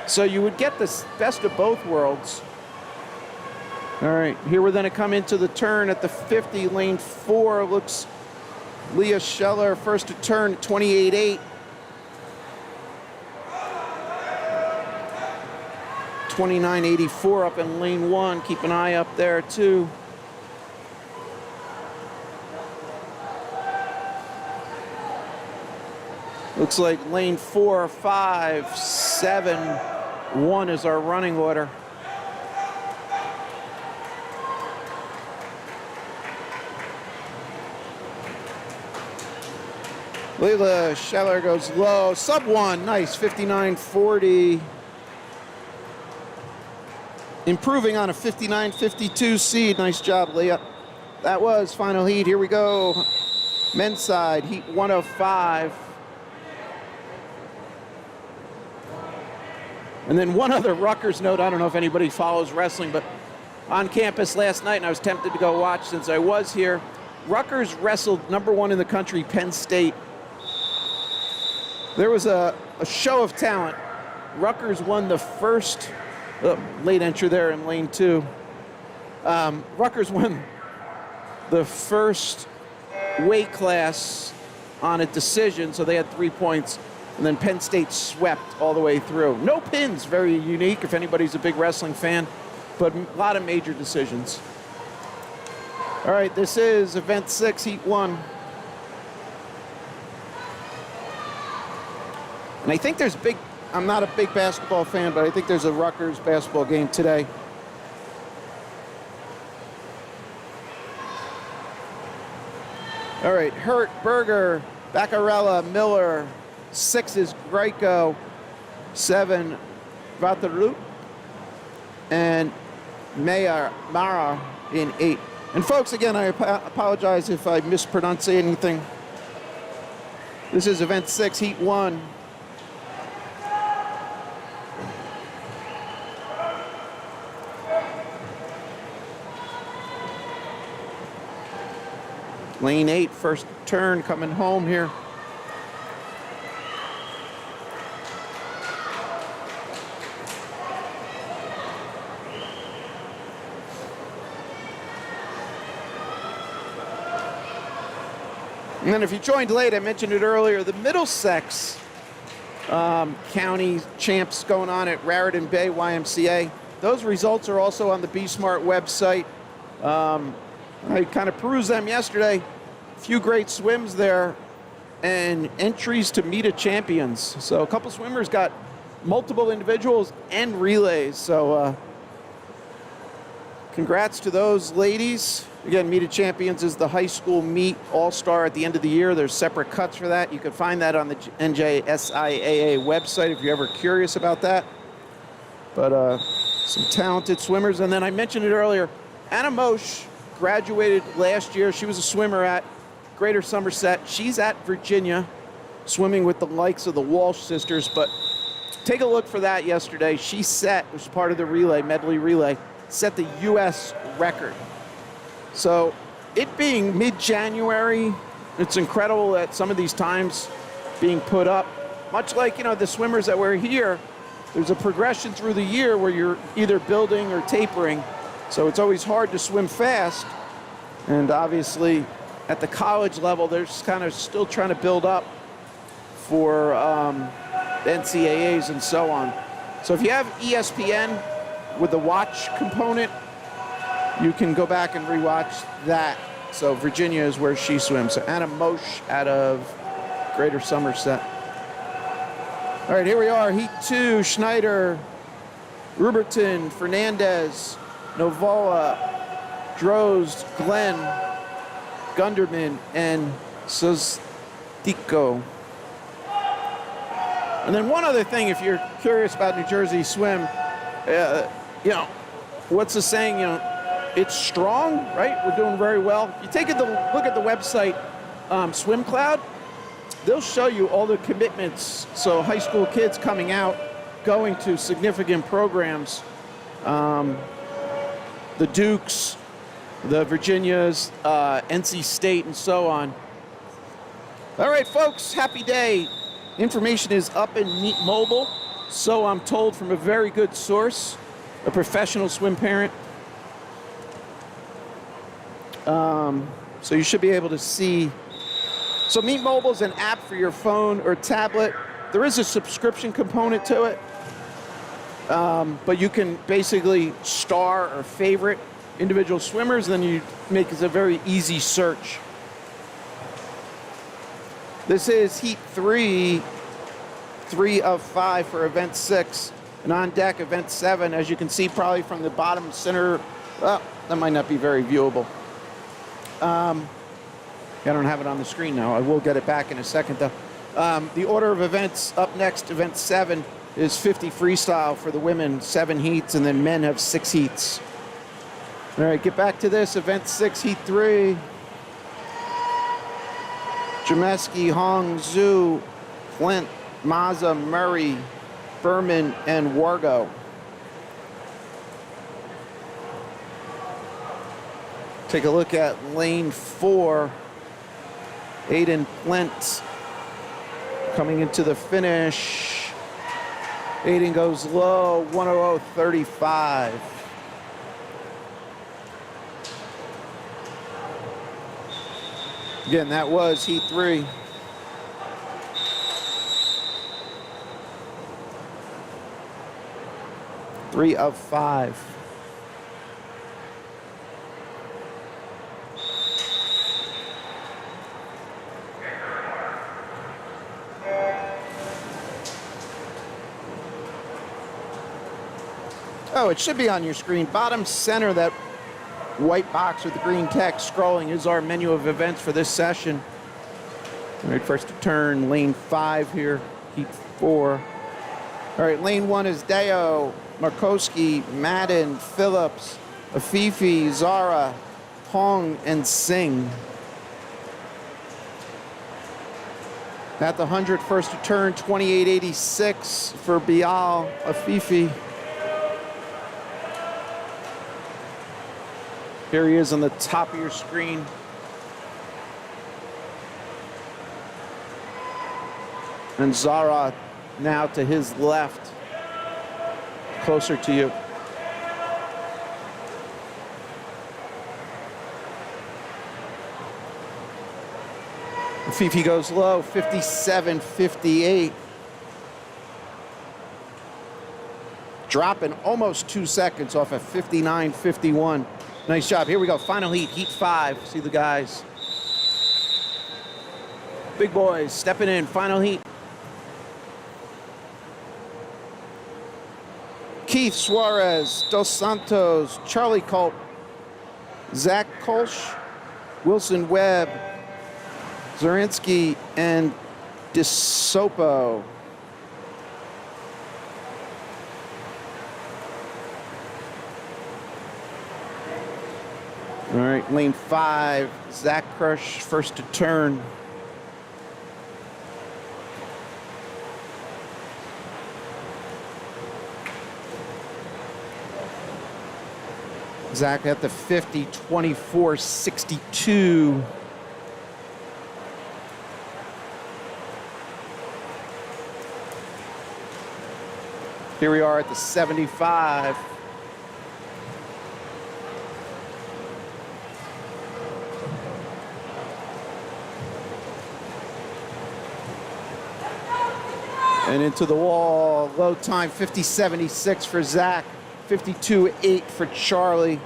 So you would get the best of both worlds. All right, here we're going to come into the turn at the 50, lane 4. Looks Leah Scheller first to turn at 28.8. 29.84 up in lane 1. Keep an eye up there too. Looks like lane 4, 5, 7, 1 is our running order. Leila Scheller goes low, sub 1, nice, 59.40. Improving on a 59.52 seed. Nice job, Leah. That was final heat. Here we go. Men's side, heat 105. And then one other Rutgers note. I don't know if anybody follows wrestling, but on campus last night, and I was tempted to go watch since I was here, Rutgers wrestled #1 in the country, Penn State. There was a show of talent. Rutgers won the first late entry there in lane 2. Rutgers won the first weight class on a decision, so they had 3 points, and then Penn State swept all the way through. No pins, very unique if anybody's a big wrestling fan, but a lot of major decisions. All right, this is event 6, heat 1. And I think there's I'm not a big basketball fan, but I think there's a Rutgers basketball game today. All right, Hurt, Berger, Baccarella, Miller. 6 is Greco. 7, Vaterloop. And Mara in 8. And folks, again, I apologize if I mispronounce anything. This is event 6, heat 1. Lane 8, first turn, coming home here. And then if you joined late, I mentioned it earlier, the Middlesex County champs going on at Raritan Bay YMCA. Those results are also on the Be Smart website. I kind of perused them yesterday. A few great swims there and entries to meet a champions. So a couple swimmers got multiple individuals and relays. So congrats to those ladies. Again, Meet a Champions is the high school meet all-star at the end of the year. There's separate cuts for that. You can find that on the NJSIAA website if you're ever curious about that. But some talented swimmers. And then I mentioned it earlier, Anna Moshe graduated last year. She was a swimmer at Greater Somerset. She's at Virginia, swimming with the likes of the Walsh sisters. But take a look for that yesterday. She set, which was part of the relay, medley relay, set the U.S. record. So it being mid-January, it's incredible that some of these times being put up. Much like, the swimmers that were here, there's a progression through the year where you're either building or tapering. So it's always hard to swim fast. And obviously, at the college level, they're just kind of still trying to build up for the NCAAs and so on. So if you have ESPN with the watch component, you can go back and rewatch that. So Virginia is where she swims. So Anna Moshe out of Greater Somerset. All right, here we are, heat 2, Schneider, Ruberton, Fernandez, Novoa, Drozd, Glenn, Gunderman, and Sostico. And then one other thing, if you're curious about New Jersey swim, what's the saying, it's strong, right? We're doing very well. If you take a look at the website, Swim Cloud, they'll show you all the commitments. So high school kids coming out, going to significant programs. the Dukes, the Virginias, NC State, and so on. All right, folks, happy day. Information is up in Meet Mobile, so I'm told from a very good source, a professional swim parent. So you should be able to see. So Meet Mobile is an app for your phone or tablet. There is a subscription component to it, but you can basically star or favorite individual swimmers, and then you make it a very easy search. This is Heat 3, 3 of 5 for Event 6. And on deck, Event 7, as you can see probably from the bottom center, well, that might not be very viewable. I don't have it on the screen now. I will get it back in a second, though. The order of events up next, Event 7, is 50 freestyle for the women, 7 heats, and then men have 6 heats. All right, get back to this. Event 6, Heat 3. Jameski, Hong, Zhu, Flint, Mazza, Murray, Berman, and Wargo. Take a look at lane 4. Aiden Flint coming into the finish. Aiden goes low, 1:00:35. Again, that was Heat 3. Three of 5. Oh, it should be on your screen. Bottom center, that white box with the green text scrolling is our menu of events for this session. All right, first to turn, lane 5 here, Heat 4. All right, lane 1 is Deo, Markowski, Madden, Phillips, Afifi, Zara, Hong, and Singh. At the 100, first to turn, 28.86 for Bial, Afifi. Here he is on the top of your screen. And Zara now to his left, closer to you. Fifi goes low, 57.58. Dropping almost 2 seconds off of 59.51. Nice job. Here we go. Final heat, Heat 5. See the guys. Big boys stepping in. Final heat. Keith Suarez, Dos Santos, Charlie Culp, Zach Kolsch, Wilson Webb, Zorinsky, and DeSopo. All right, lane 5, Zach Crush, first to turn. Zach at the 50, 24.62. Here we are at the 75. And into the wall, low time, 50.76 for Zach, 52.8 for Charlie.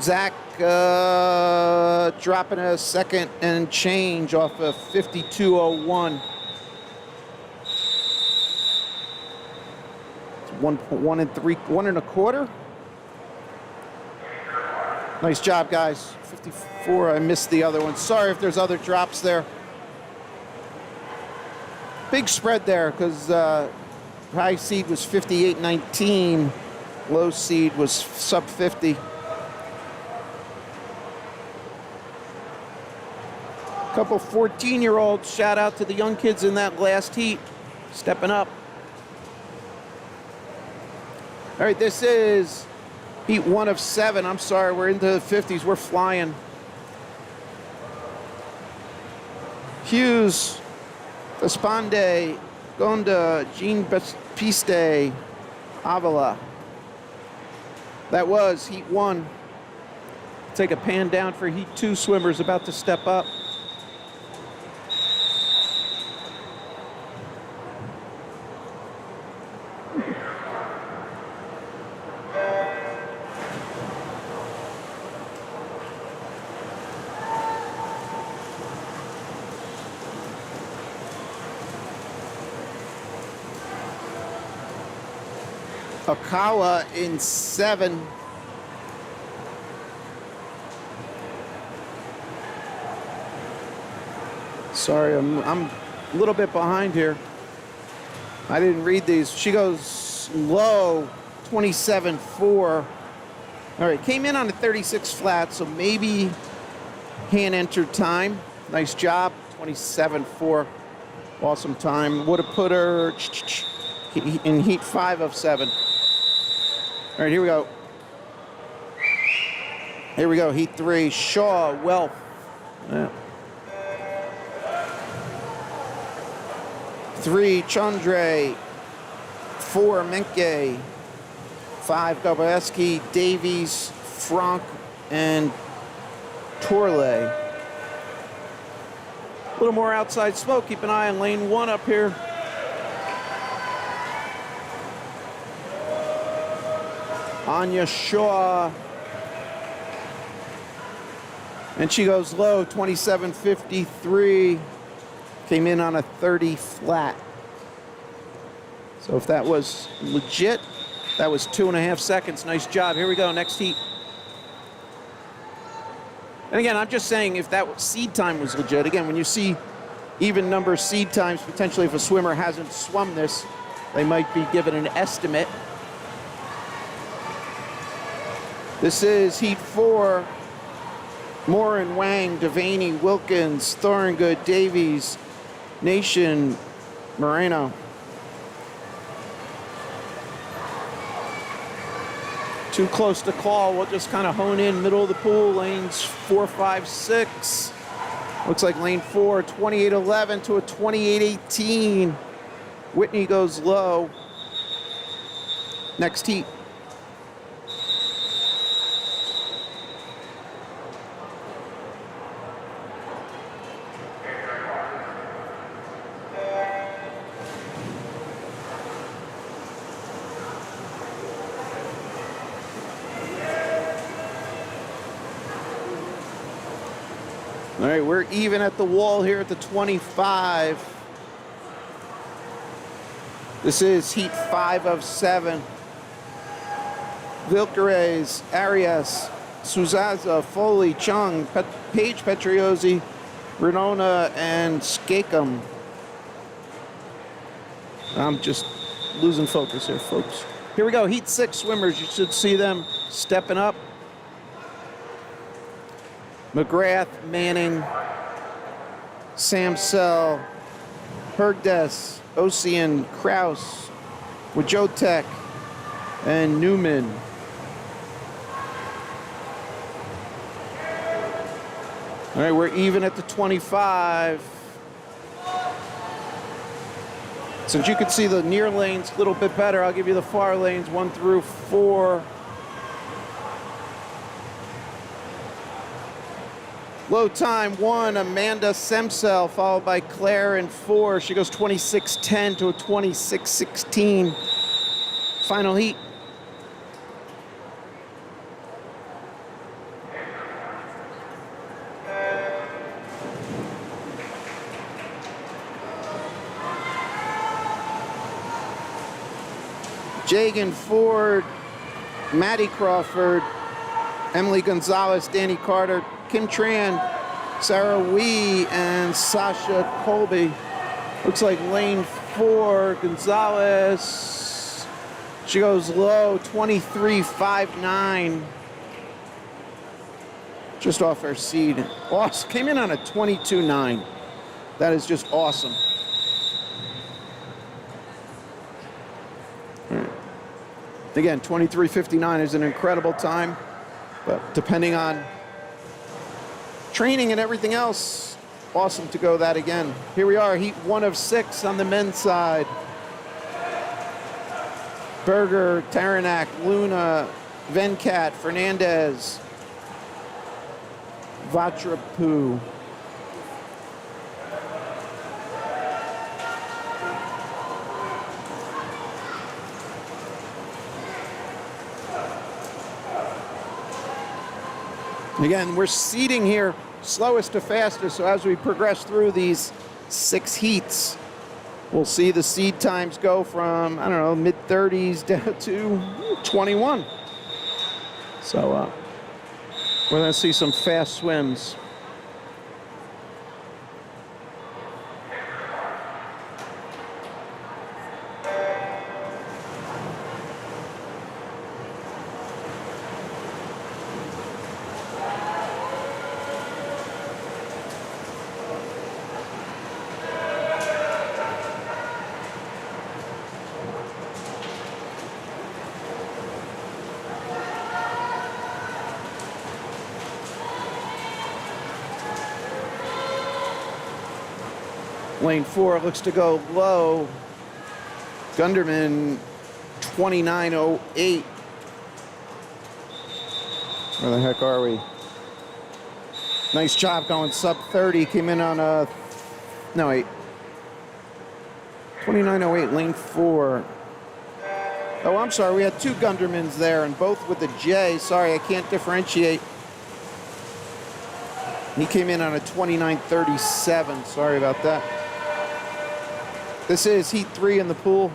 Zach dropping a second and change off of 52.01. It's 1.25. Nice job, guys. 54, I missed the other one. Sorry if there's other drops there. Big spread there because high seed was 58.19, low seed was sub 50. Couple 14-year-olds, shout out to the young kids in that last heat, stepping up. All right, this is heat 1 of 7. I'm sorry, we're into the 50s. We're flying. Hughes, Despande, Gonda, Jean Piste, Avila. That was heat 1. Take a pan down for heat 2 swimmers about to step up. Akawa in 7. Sorry, I'm a little bit behind here. I didn't read these. She goes low, 27.4. All right, came in on a 36 flat, so maybe hand entered time. Nice job, 27.4. Awesome time. Would have put her in heat 5 of 7. All right, here we go. Here we go, heat 3. Shaw, Welf. Yeah. 3, Chandre. 4, Menke. 5, Gabareski, Davies, Franck, and Tourlay. A little more outside smoke. Keep an eye on lane 1 up here. Anya Shaw. And she goes low, 27.53. Came in on a 30 flat. So if that was legit, that was 2.5 seconds. Nice job. Here we go, next heat. And again, I'm just saying if that seed time was legit, again, when you see even number seed times, potentially if a swimmer hasn't swum this, they might be given an estimate. This is heat 4. Morin, Wang, Devaney, Wilkins, Thorngood, Davies, Nation, Moreno. Too close to call. We'll just kind of hone in middle of the pool. Lanes 4, 5, 6. Looks like lane 4, 28.11 to a 28.18. Whitney goes low. Next heat. All right, we're even at the wall here at the 25. This is heat 5 of 7. Vilcares, Arias, Suzaza, Foley, Chung, Paige Petriozzi, Renona, and Skakum. I'm just losing focus here, folks. Here we go, heat 6 swimmers. You should see them stepping up. McGrath, Manning, Samsel, Hergdes, Ocean, Kraus, Wajotek, and Newman. All right, we're even at the 25. Since you can see the near lanes a little bit better, I'll give you the far lanes 1 through 4. Low time 1, Amanda Semsel, followed by Claire in 4. She goes 26.10 to a 26.16. Final heat. Jagan Ford, Maddie Crawford, Emily Gonzalez, Danny Carter, Kim Tran, Sarah Wee, and Sasha Colby. Looks like lane 4, Gonzalez. She goes low, 23.59. Just off her seed. Awesome. Came in on a 22.9. That is just awesome. All right. Again, 23:59 is an incredible time, but depending on training and everything else, awesome to go that again. Here we are, heat 1 of 6 on the men's side. Berger, Taranak, Luna, Venkat, Fernandez, Vatrapu. Again, we're seeding here slowest to fastest, so as we progress through these 6 heats, we'll see the seed times go from, I don't know, mid-30s down to 21. So we're going to see some fast swims. Lane 4 looks to go low. Gunderman, 29:08. Where the heck are we? Nice job going sub 30. Came in on a, no wait. 29:08, lane 4. Oh, I'm sorry, we had 2 Gundermans there, and both with a J. Sorry, I can't differentiate. He came in on a 29:37. Sorry about that. This is heat 3 in the pool.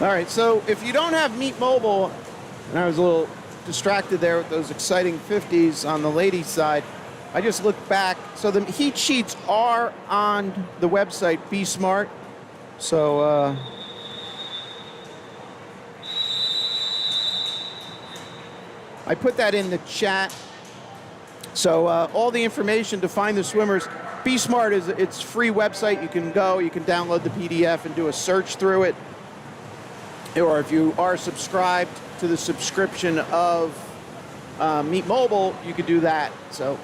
All right, so if you don't have Meet Mobile, and I was a little distracted there with those exciting 50s on the ladies' side, I just looked back. So the heat sheets are on the website, Be Smart. So I put that in the chat. So all the information to find the swimmers, Be Smart is it's free website. You can go, you can download the PDF and do a search through it. Or if you are subscribed to the subscription of Meet Mobile, you could do that. So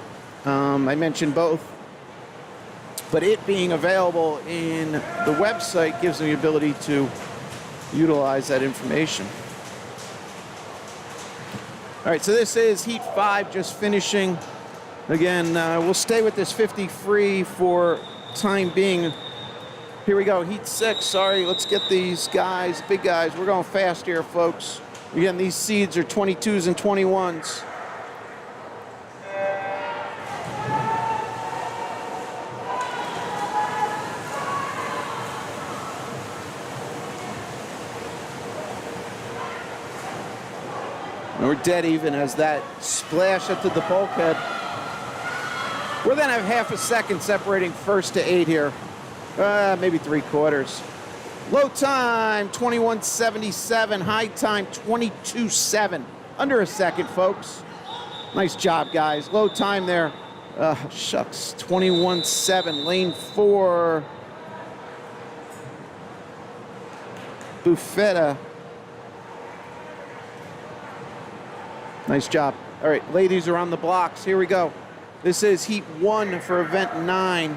I mentioned both. But it being available in the website gives them the ability to utilize that information. All right, so this is Heat 5 just finishing. Again, we'll stay with this 50 free for time being. Here we go, Heat 6. Sorry, let's get these guys, big guys. We're going fast here, folks. Again, these seeds are 22s and 21s. And we're dead even as that splash up to the bulkhead. We're then have half a second separating first to 8 here. Maybe 3/4. Low time, 21:77. High time, 22:07. Under a second, folks. Nice job, guys. Low time there. Shucks, 21:07. Lane 4. Buffetta. Nice job. All right, ladies are on the blocks. Here we go. This is Heat 1 for event 9.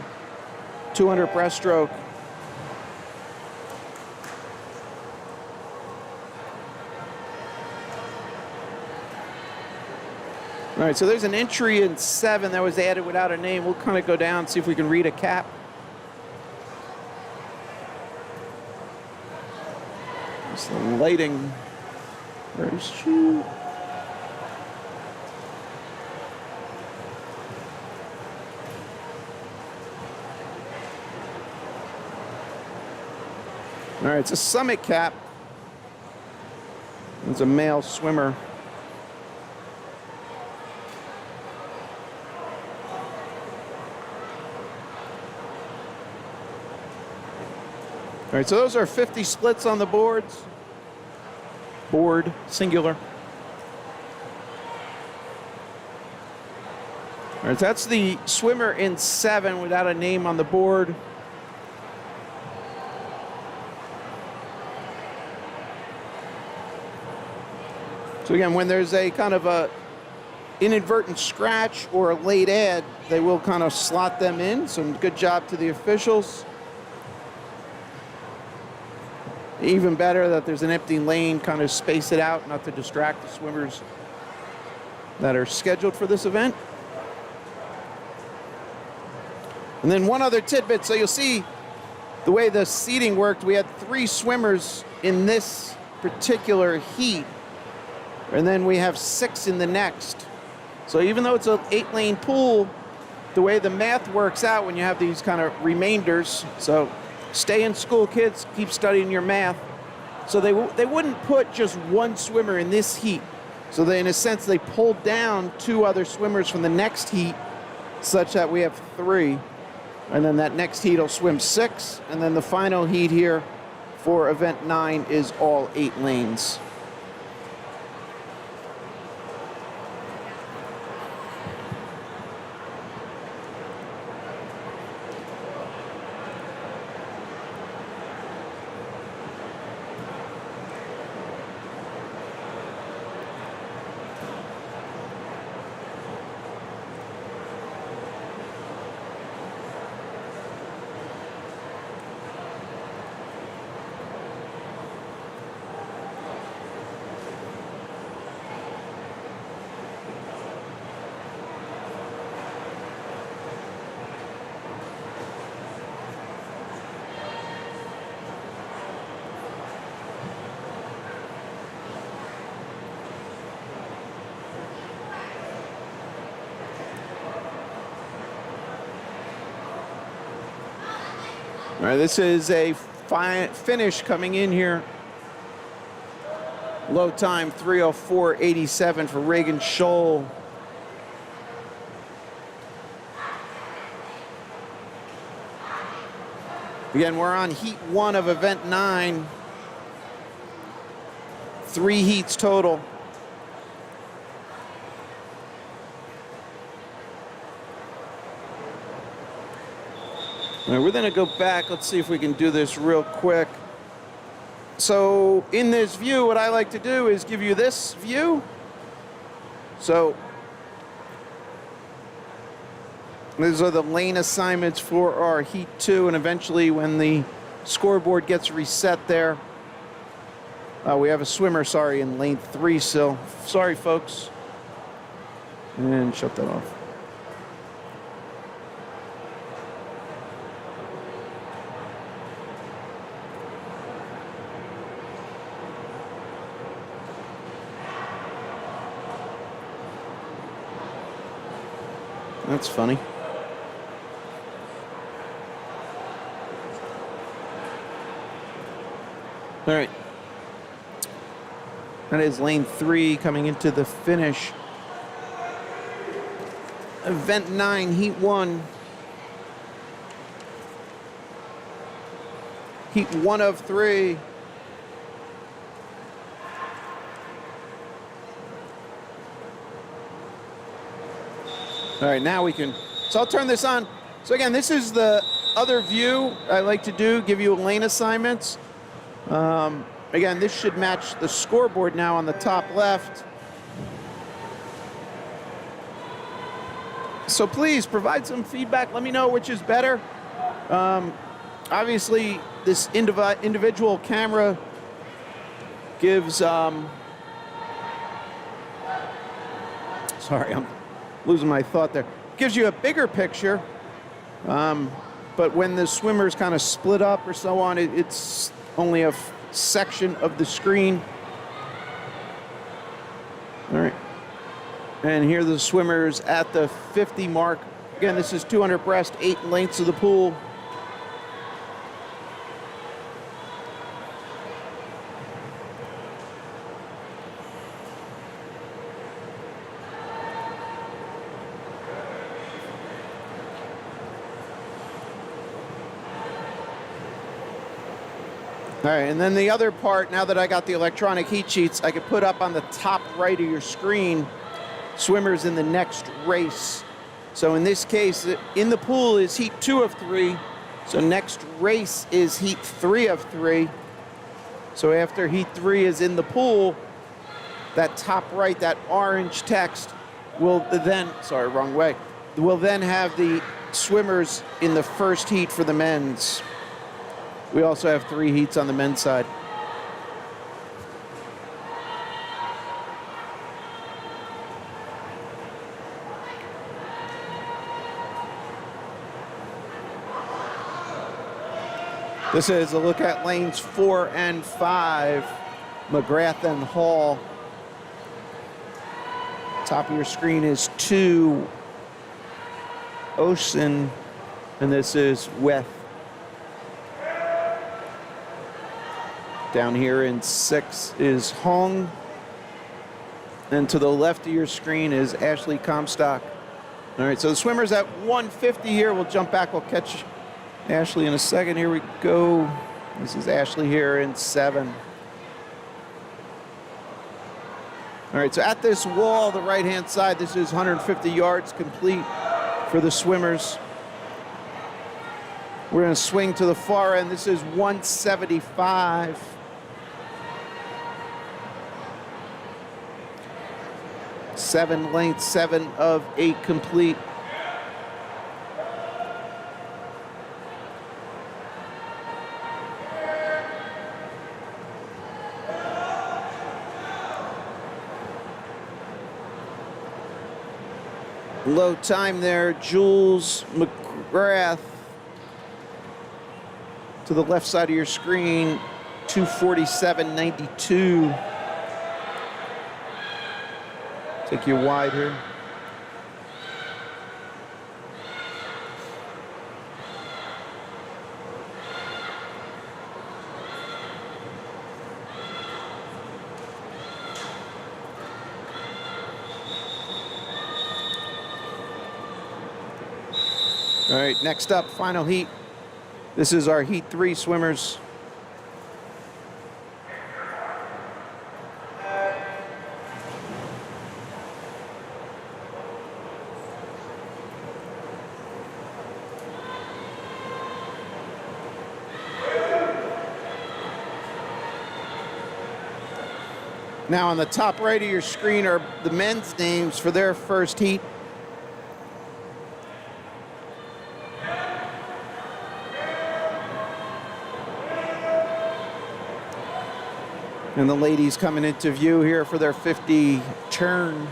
200 breaststroke. All right, so there's an entry in 7 that was added without a name. We'll kind of go down, see if we can read a cap. Just the lighting. Where's she? All right, it's a summit cap. It's a male swimmer. All right, so those are 50 splits on the boards. Board, singular. All right, so that's the swimmer in 7 without a name on the board. So again, when there's a kind of a inadvertent scratch or a late ad, they will kind of slot them in. So good job to the officials. Even better that there's an empty lane, kind of space it out, not to distract the swimmers that are scheduled for this event. And then one other tidbit, so you'll see the way the seating worked. We had 3 swimmers in this particular heat, and then we have 6 in the next. So even though it's an 8-lane pool, the way the math works out when you have these kind of remainders, so stay in school, kids, keep studying your math. So they wouldn't put just one swimmer in this heat. So they, in a sense, they pulled down 2 other swimmers from the next heat such that we have 3. And then that next heat will swim 6. And then the final heat here for event 9 is all 8 lanes. All right, this is a finish coming in here. Low time 3:04.87 for Reagan Scholl. Again, we're on heat 1 of event 9. 3 heats total. All right, we're going to go back. Let's see if we can do this real quick. So in this view, what I like to do is give you this view. So these are the lane assignments for our heat 2, and eventually when the scoreboard gets reset there, we have a swimmer, sorry, in lane 3 still. Sorry, folks. And shut that off. That's funny. All right. That is lane 3 coming into the finish. Event 9, heat 1. Heat 1 of 3. All right, now we can, so I'll turn this on. So again, this is the other view I like to do, give you lane assignments. Again, this should match the scoreboard now on the top left. So please provide some feedback. Let me know which is better. Obviously, this individual camera gives, sorry, I'm losing my thought there. Gives you a bigger picture, but when the swimmers kind of split up or so on, it's only a section of the screen. All right. And here are the swimmers at the 50 mark. Again, this is 200 breast, 8 lengths of the pool. All right, and then the other part, now that I got the electronic heat sheets, I could put up on the top right of your screen swimmers in the next race. So in this case, in the pool is heat 2 of 3. So next race is heat 3 of 3. So after heat 3 is in the pool, that top right, that orange text will then, sorry, wrong way, will then have the swimmers in the first heat for the men's. We also have 3 heats on the men's side. This is a look at lanes 4 and 5, McGrath and Hall. Top of your screen is 2, Ocean, and this is Weth. Down here in 6 is Hong. And to the left of your screen is Ashley Comstock. All right, so the swimmers at 150 here. We'll jump back. We'll catch Ashley in a second. Here we go. This is Ashley here in 7. All right, so at this wall, the right-hand side, this is 150 yards complete for the swimmers. We're going to swing to the far end. This is 175. Seven lengths, 7 of 8 complete. Low time there, Jules McGrath. To the left side of your screen, 2:47.92. Take you wide here. All right, next up, final heat. This is our heat 3 swimmers. Now on the top right of your screen are the men's names for their first heat. And the ladies coming into view here for their 50 turn.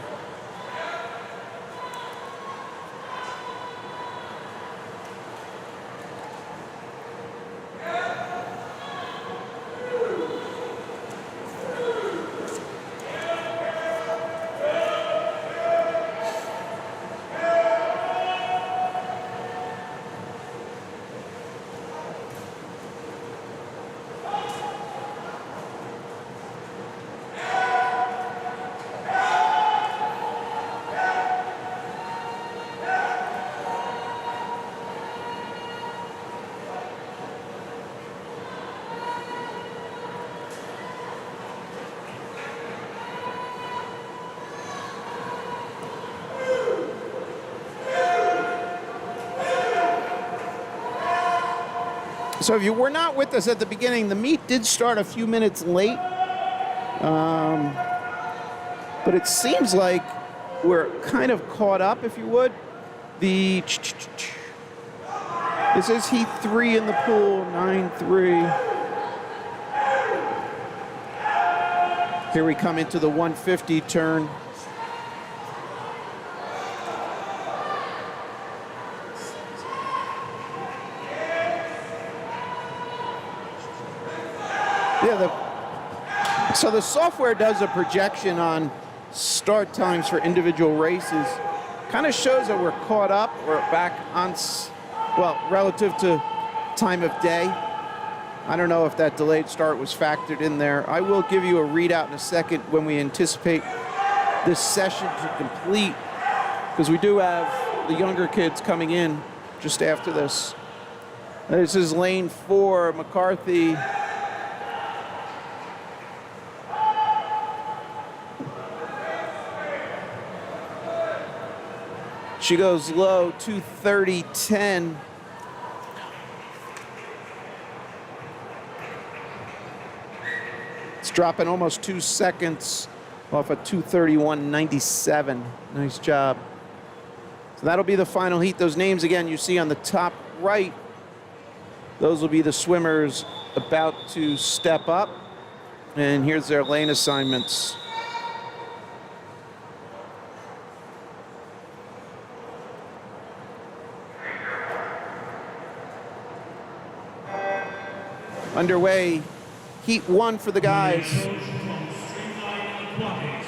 So if you were not with us at the beginning, the meet did start a few minutes late. But it seems like we're kind of caught up, if you would. This is heat 3 in the pool, 9-3. Here we come into the 150 turn. Yeah, so the software does a projection on start times for individual races. Kind of shows that we're caught up or back on, well, relative to time of day. I don't know if that delayed start was factored in there. I will give you a readout in a second when we anticipate this session to complete, because we do have the younger kids coming in just after this. This is lane 4, McCarthy. She goes low, 2:30.10. It's dropping almost 2 seconds off a 2:31.97. Nice job. So that'll be the final heat. Those names again you see on the top right, those will be the swimmers about to step up. And here's their lane assignments. Underway, heat 1 for the guys. Coach from Streamline Aquatics,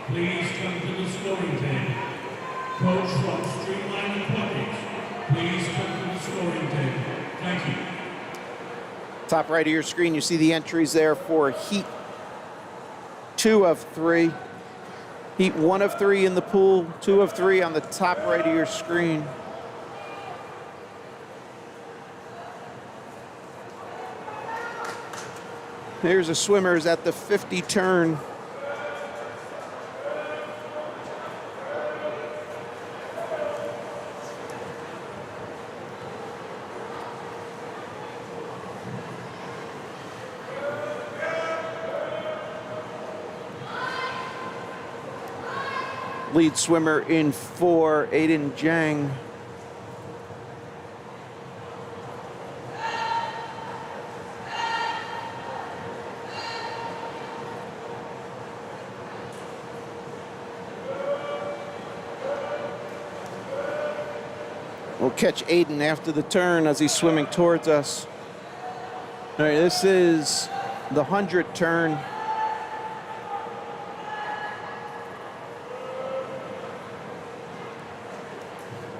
please come to the scoring table. Coach from Streamline Aquatics, please come to the scoring table. Thank you. Top right of your screen, you see the entries there for heat 2 of 3. Heat 1 of 3 in the pool, 2 of 3 on the top right of your screen. Here's the swimmers at the 50 turn. Lead swimmer in 4, Aiden Zhang. We'll catch Aiden after the turn as he's swimming towards us. All right, this is the 100 turn.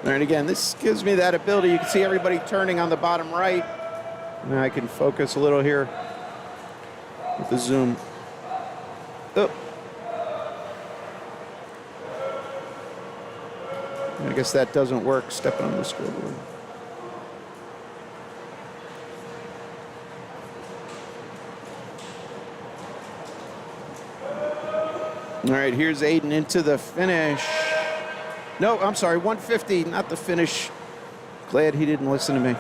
All right, again, this gives me that ability. You can see everybody turning on the bottom right. Now I can focus a little here with the zoom. Oh. I guess that doesn't work, stepping on the scoreboard. All right, here's Aiden into the finish. No, I'm sorry, 150, not the finish. Glad he didn't listen to me.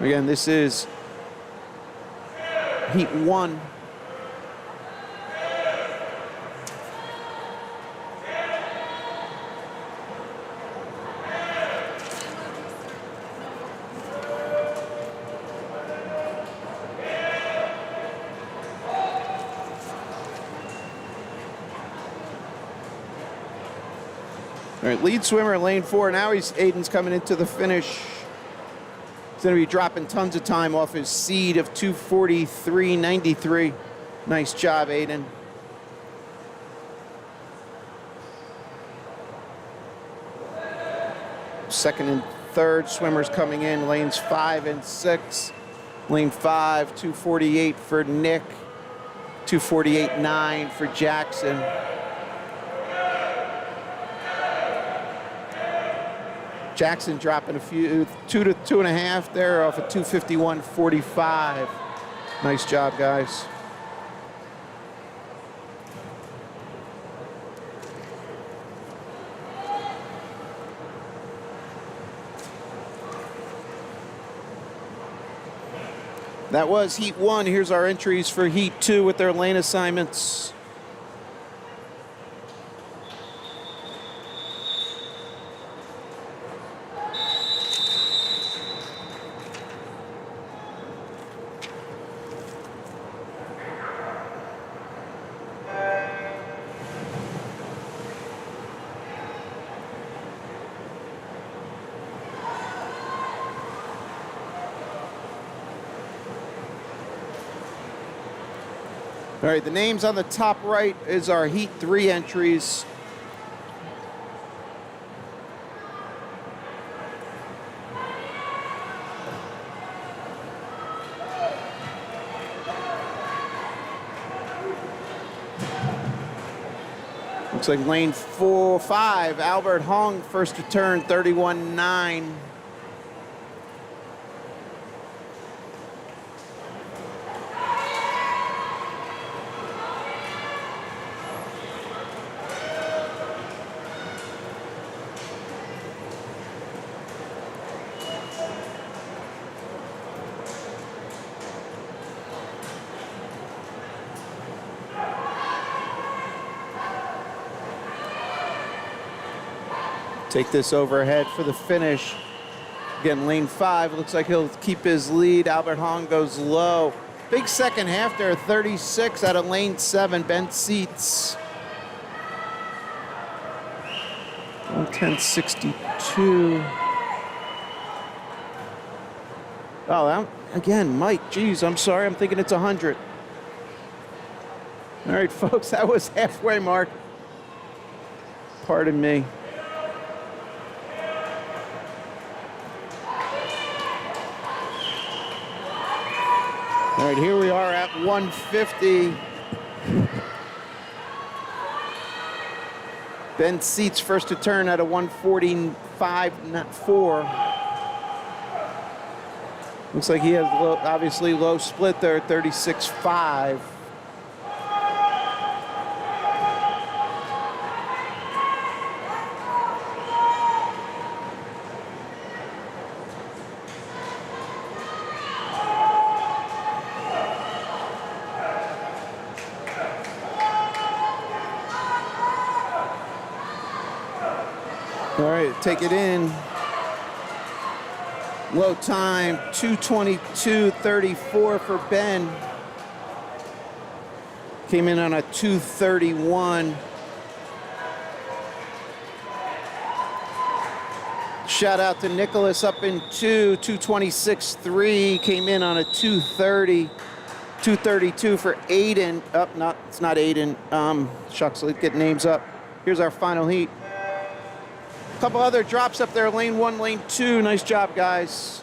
Again, this is heat 1. All right, lead swimmer, lane 4. Now Aiden's coming into the finish. He's going to be dropping tons of time off his seed of 2:43.93. Nice job, Aiden. Second and third swimmers coming in, lanes 5 and 6. Lane 5, 2:48 for Nick, 2:48.9 for Jackson. Jackson dropping a few, 2 to 2.5 there off of 2:51.45. Nice job, guys. That was heat 1. Here's our entries for heat 2 with their lane assignments. All right, the names on the top right is our Heat 3 entries. Looks like lane 5, Albert Hong, first to turn, 31.9. Take this overhead for the finish. Again, lane 5, looks like he'll keep his lead. Albert Hong goes low. Big second half there, 36 out of lane 7, bent seats. 110.62. Oh, again, Mike, geez, I'm sorry, I'm thinking it's 100. All right, folks, that was halfway mark. Pardon me. All right, here we are at 150. Ben Seats first to turn at a 145.4. Looks like he has obviously low split there, 36.5. All right, take it in. Low time, 2:22.34 for Ben. Came in on a 2:31. Shout out to Nicholas up in 2:26.3. Came in on a 2:30. 2:32 for Aiden. It's not Aiden. Shucks, let's get names up. Here's our final heat. A couple other drops up there, lane 1, lane 2. Nice job, guys.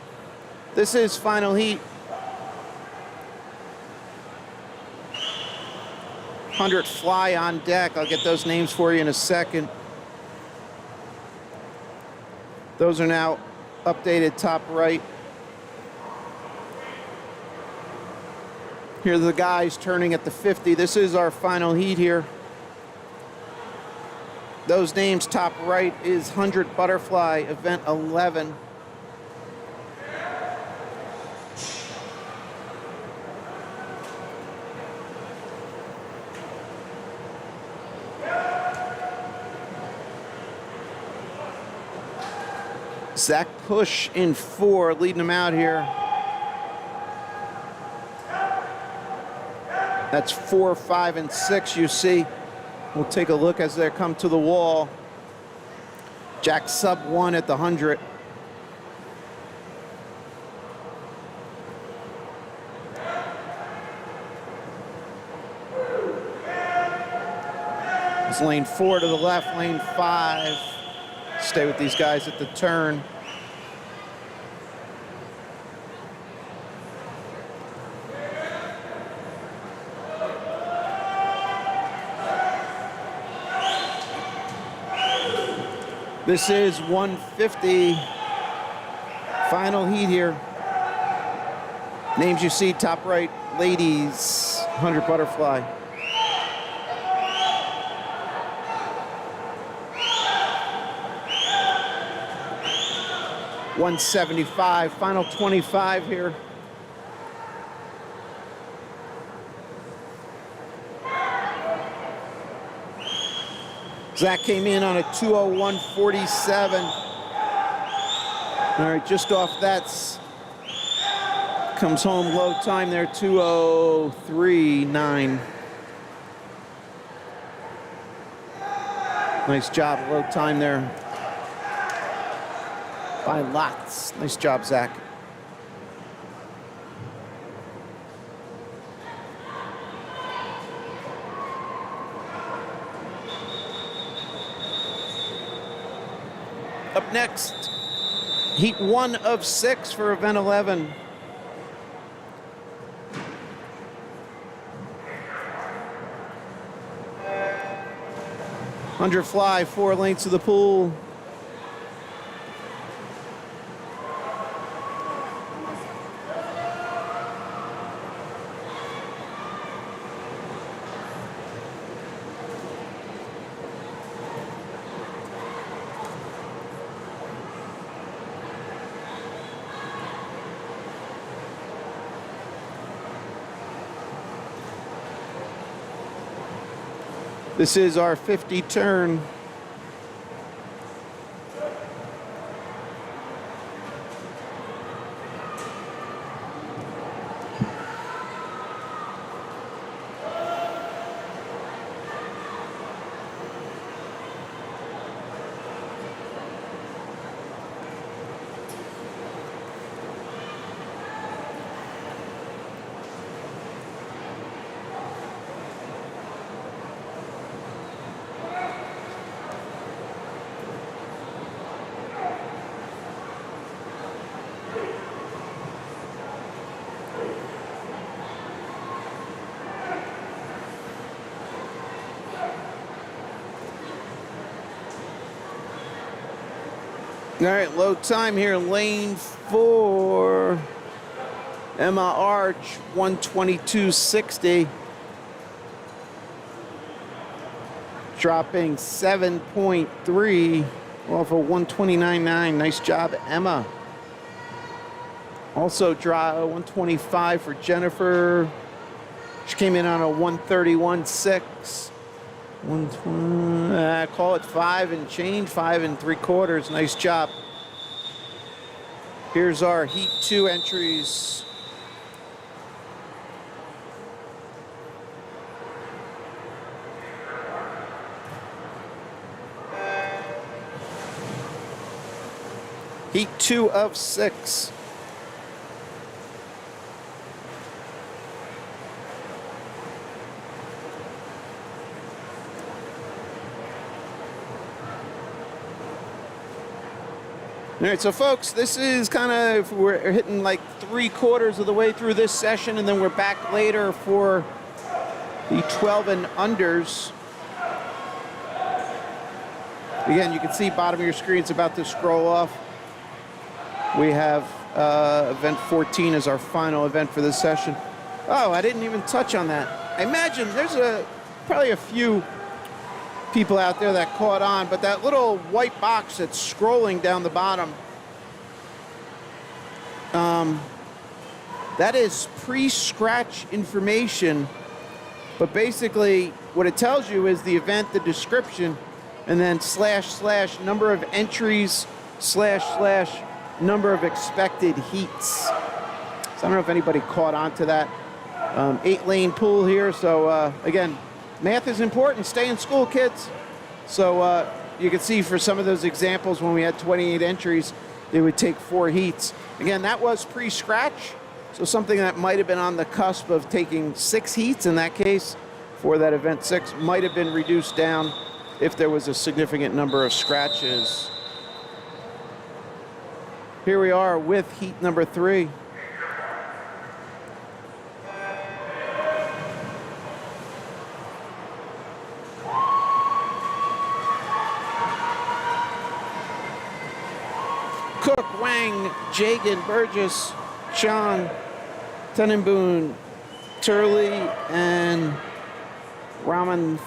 This is final heat. 100 fly on deck. I'll get those names for you in a second. Those are now updated top right. Here are the guys turning at the 50. This is our final heat here. Those names top right is 100 Butterfly, event 11. Zach Push in 4, leading them out here. That's 4, 5, and 6 you see. We'll take a look as they come to the wall. Jack sub 1 at the 100. It's lane 4 to the left, lane 5. Stay with these guys at the turn. This is 150. Final heat here. Names you see top right, ladies, 100 Butterfly. $175, final 25 here. Zach came in on a 2:01.47. All right, just off that, comes home low time there, 2:03.9. Nice job, low time there. By lots. Nice job, Zach. next. Heat 1 of 6 for event 11. Under fly, 4 lengths of the pool. This is our 50 turn. All right, low time here, lane 4. Emma Arch, 122.60. Dropping 7.3 off of 129.9. Nice job, Emma. Also, draw 125 for Jennifer. She came in on a 131.6. 120, call it 5 and change, 5 3/4. Nice job. Here's our Heat 2 entries. Heat 2 of 6. All right, so folks, this is kind of, we're hitting like 3/4 of the way through this session, and then we're back later for the 12 and unders. Again, you can see bottom of your screen, it's about to scroll off. We have event 14 as our final event for this session. Oh, I didn't even touch on that. I imagine there's probably a few people out there that caught on, but that little white box that's scrolling down the bottom, that is pre-scratch information, but basically what it tells you is the event, the description, and then // number of entries / number of expected heats. So I don't know if anybody caught on to that. 8-lane pool here, so again, math is important. Stay in school, kids. So you can see for some of those examples when we had 28 entries, it would take 4 heats. Again, that was pre-scratch, so something that might have been on the cusp of taking 6 heats in that case for that event 6 might have been reduced down if there was a significant number of scratches. Here we are with heat number 3. Cook, Wang, Jagan, Burgess, Chang, Tenenboom, Turley, and Ramanathan.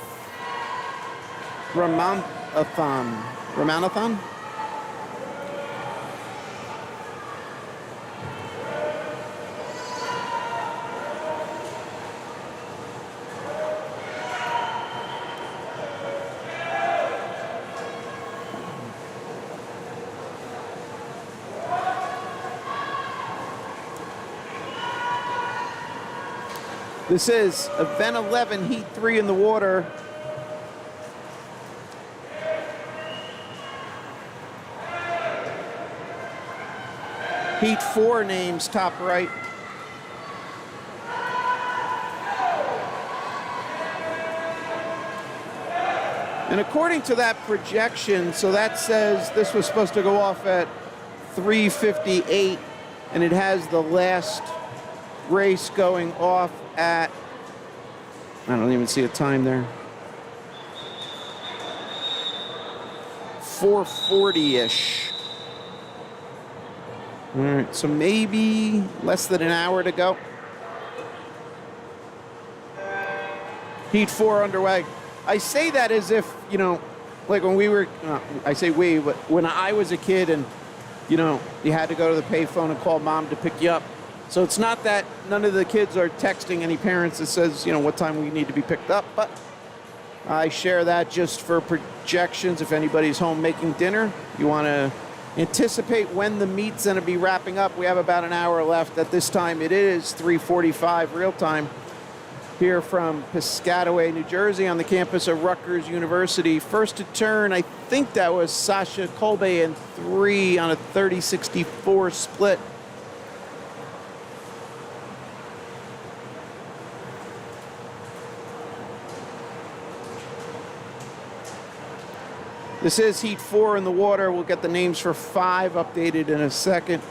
This is event 11, heat 3 in the water. Heat 4 names top right. And according to that projection, so that says this was supposed to go off at 3:58, and it has the last race going off at, I don't even see a time there, 4:40-ish. All right, so maybe less than an hour to go. Heat 4 underway. I say that as if, you know, like when we were, I say we, but when I was a kid and, you know, you had to go to the payphone and call mom to pick you up. So it's not that none of the kids are texting any parents that says, you know, what time we need to be picked up, but I share that just for projections. If anybody's home making dinner, you want to anticipate when the meet's going to be wrapping up. We have about an hour left. At this time, it is 3:45 real time here from Piscataway, New Jersey, on the campus of Rutgers University. First to turn, I think that was Sasha Kolbe in 3 on a 30-64 split. This is Heat 4 in the water. We'll get the names for 5 updated in a second.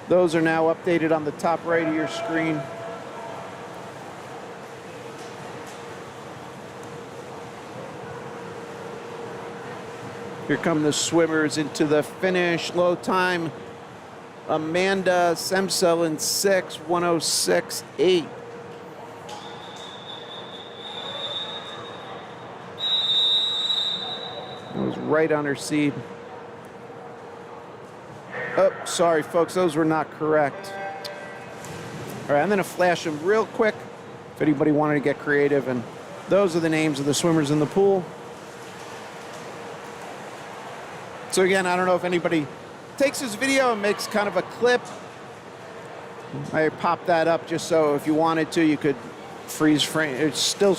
Those are now updated on the top right of your screen. Here come the swimmers into the finish. Low time, Amanda Semsel in 6, 106.8. That was right on her seed. Oh, sorry, folks, those were not correct. All right, I'm going to flash them real quick if anybody wanted to get creative. And those are the names of the swimmers in the pool. So again, I don't know if anybody takes this video and makes kind of a clip. I popped that up just so if you wanted to, you could freeze frame. It's still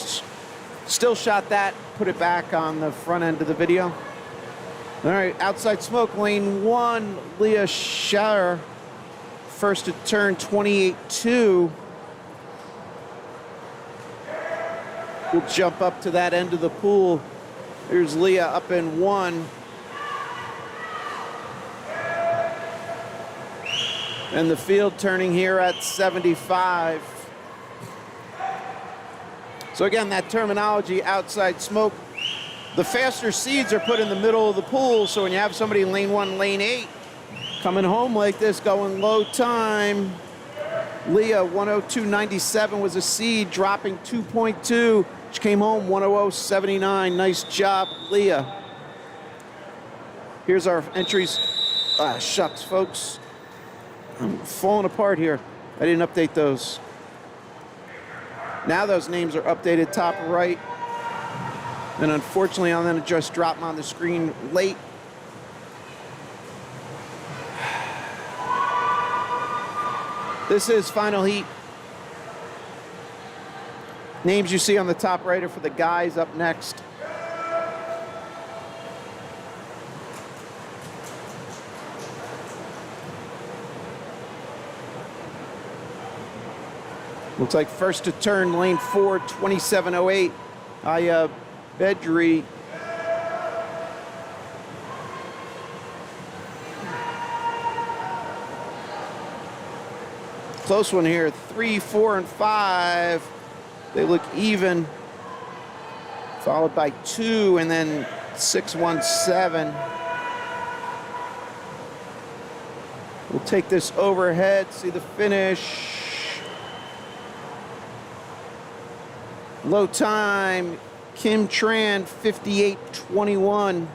shot that, put it back on the front end of the video. All right, outside smoke, lane 1, Leah Schauer, first to turn 28.2. We'll jump up to that end of the pool. There's Leah up in 1. And the field turning here at 75. So again, that terminology, outside smoke, the faster seeds are put in the middle of the pool, so when you have somebody in lane 1, lane 8, coming home like this, going low time, Leah, 102.97 was a seed, dropping 2.2. She came home 100.79. Nice job, Leah. Here's our entries. Ah, shucks, folks. I'm falling apart here. I didn't update those. Now those names are updated top right. And unfortunately, I'm going to just drop them on the screen late. This is final heat. Names you see on the top right are for the guys up next. Looks like first to turn, lane 4, 27.08. Aya Bedri. Close one here, 3, 4, and 5. They look even. Followed by 2, and then 6, 1, 7. We'll take this overhead, see the finish. Low time, Kim Tran, 58.21.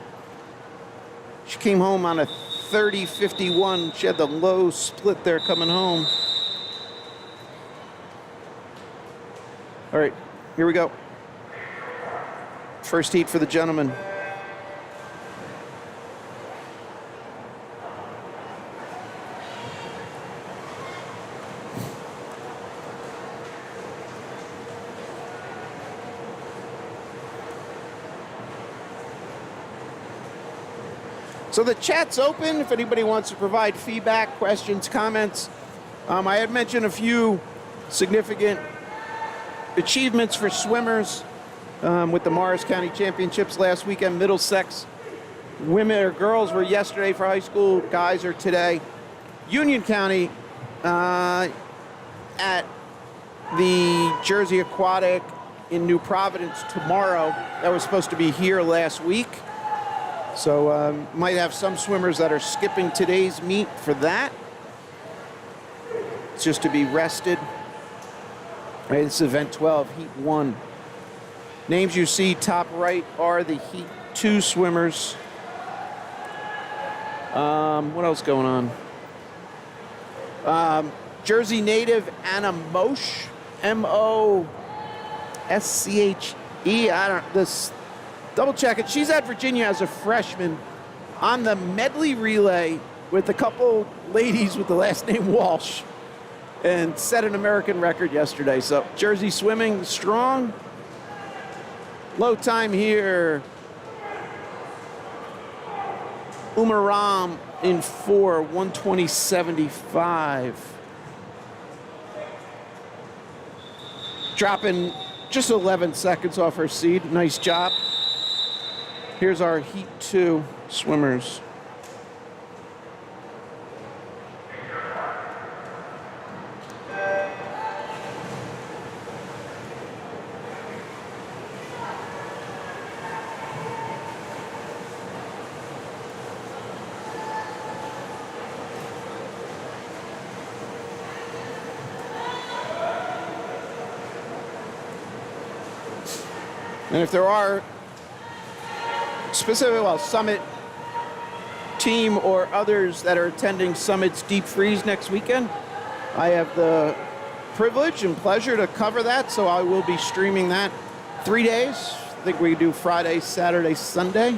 She came home on a 30.51. She had the low split there coming home. All right, here we go. First heat for the gentlemen. So the chat's open if anybody wants to provide feedback, questions, comments. I had mentioned a few significant achievements for swimmers. with the Morris County Championships last weekend. Middlesex women or girls were yesterday for high school. Guys are today. Union County at the Jersey Aquatic in New Providence tomorrow. That was supposed to be here last week. So might have some swimmers that are skipping today's meet for that. It's just to be rested. All right, this is event 12, heat 1. Names you see top right are the heat 2 swimmers. What else going on? Jersey native Anna Mosch, M-O-S-C-H-E. This double check it. She's at Virginia as a freshman on the medley relay with a couple ladies with the last name Walsh, and set an American record yesterday. So Jersey swimming strong. Low time here. Umaram in 4, 120.75. Dropping just 11 seconds off her seed. Nice job. Here's our heat 2 swimmers. And if there are specific, Summit team or others that are attending Summit's Deep Freeze next weekend, I have the privilege and pleasure to cover that, so I will be streaming that 3 days. I think we do Friday, Saturday, Sunday.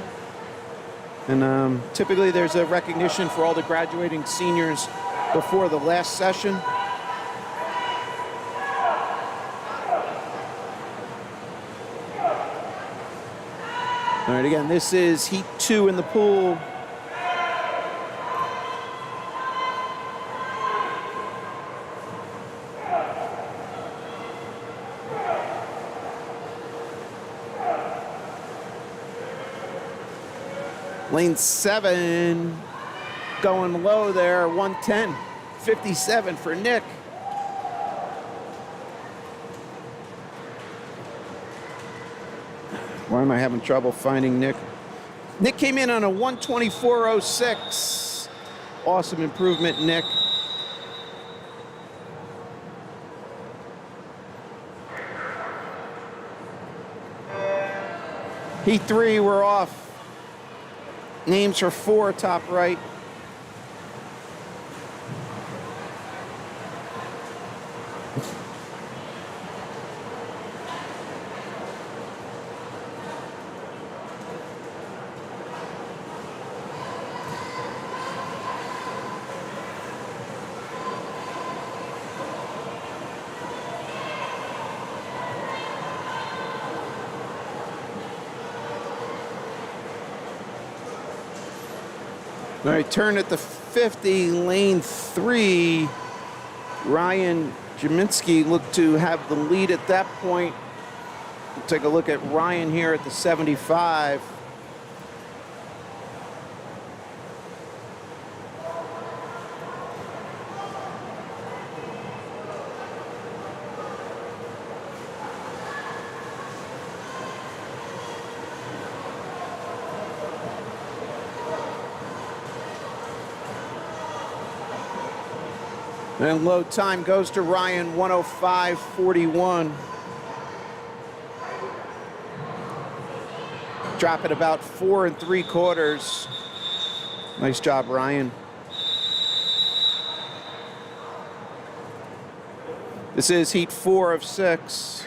And typically there's a recognition for all the graduating seniors before the last session. All right, again, this is heat 2 in the pool. Lane 7 going low there, 110.57 for Nick. Why am I having trouble finding Nick? Nick came in on a 124.06. Awesome improvement, Nick. Heat 3, we're off. Names for 4, top right. All right, turn at the 50, lane 3. Ryan Jaminski looked to have the lead at that point. We'll take a look at Ryan here at the 75. And low time goes to Ryan, 105.41. Drop at about 4 3/4. Nice job, Ryan. This is heat 4 of 6.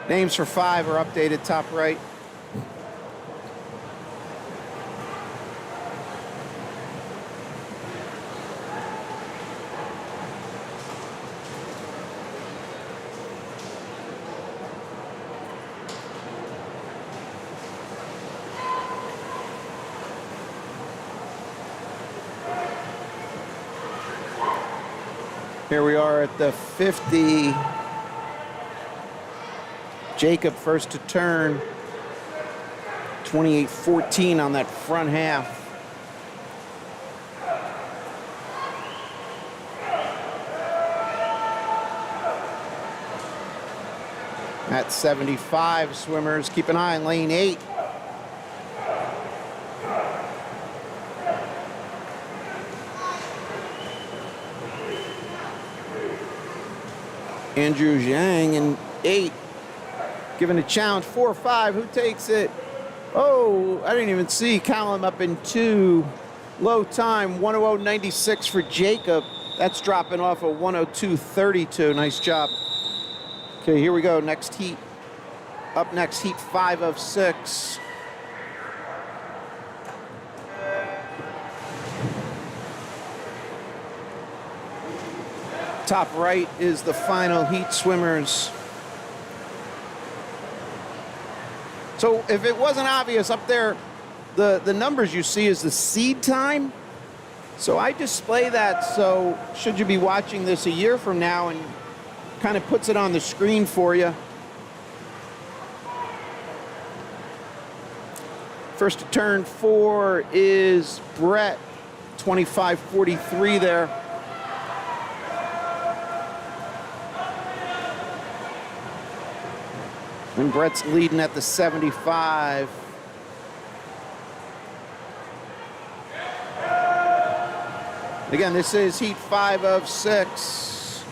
Names for 5 are updated top right. Here we are at the 50. Jacob first to turn. 28-14 on that front half. At 75, swimmers, keep an eye on lane 8. Andrew Zhang in 8. Given a challenge, 4-5, who takes it? Oh, I didn't even see Callum up in 2. Low time, 1:00.96 for Jacob. That's dropping off a 1:02.32. Nice job. Okay, here we go. Next heat. Up next, heat 5 of 6. Top right is the final heat, swimmers. So if it wasn't obvious up there, the numbers you see is the seed time. So I display that, so should you be watching this a year from now, and kind of puts it on the screen for you. First to turn 4 is Brett, 25.43 there. And Brett's leading at the 75. Again, this is heat 5 of 6.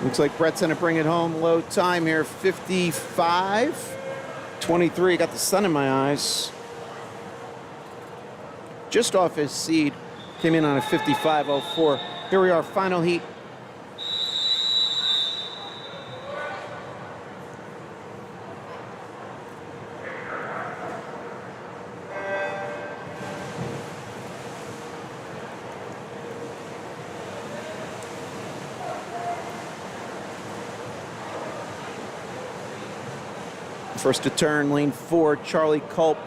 Looks like Brett's gonna bring it home. Low time here, 55.23. Got the sun in my eyes. Just off his seed. Came in on a 55.04. Here we are, final heat. First to turn, lane 4, Charlie Culp.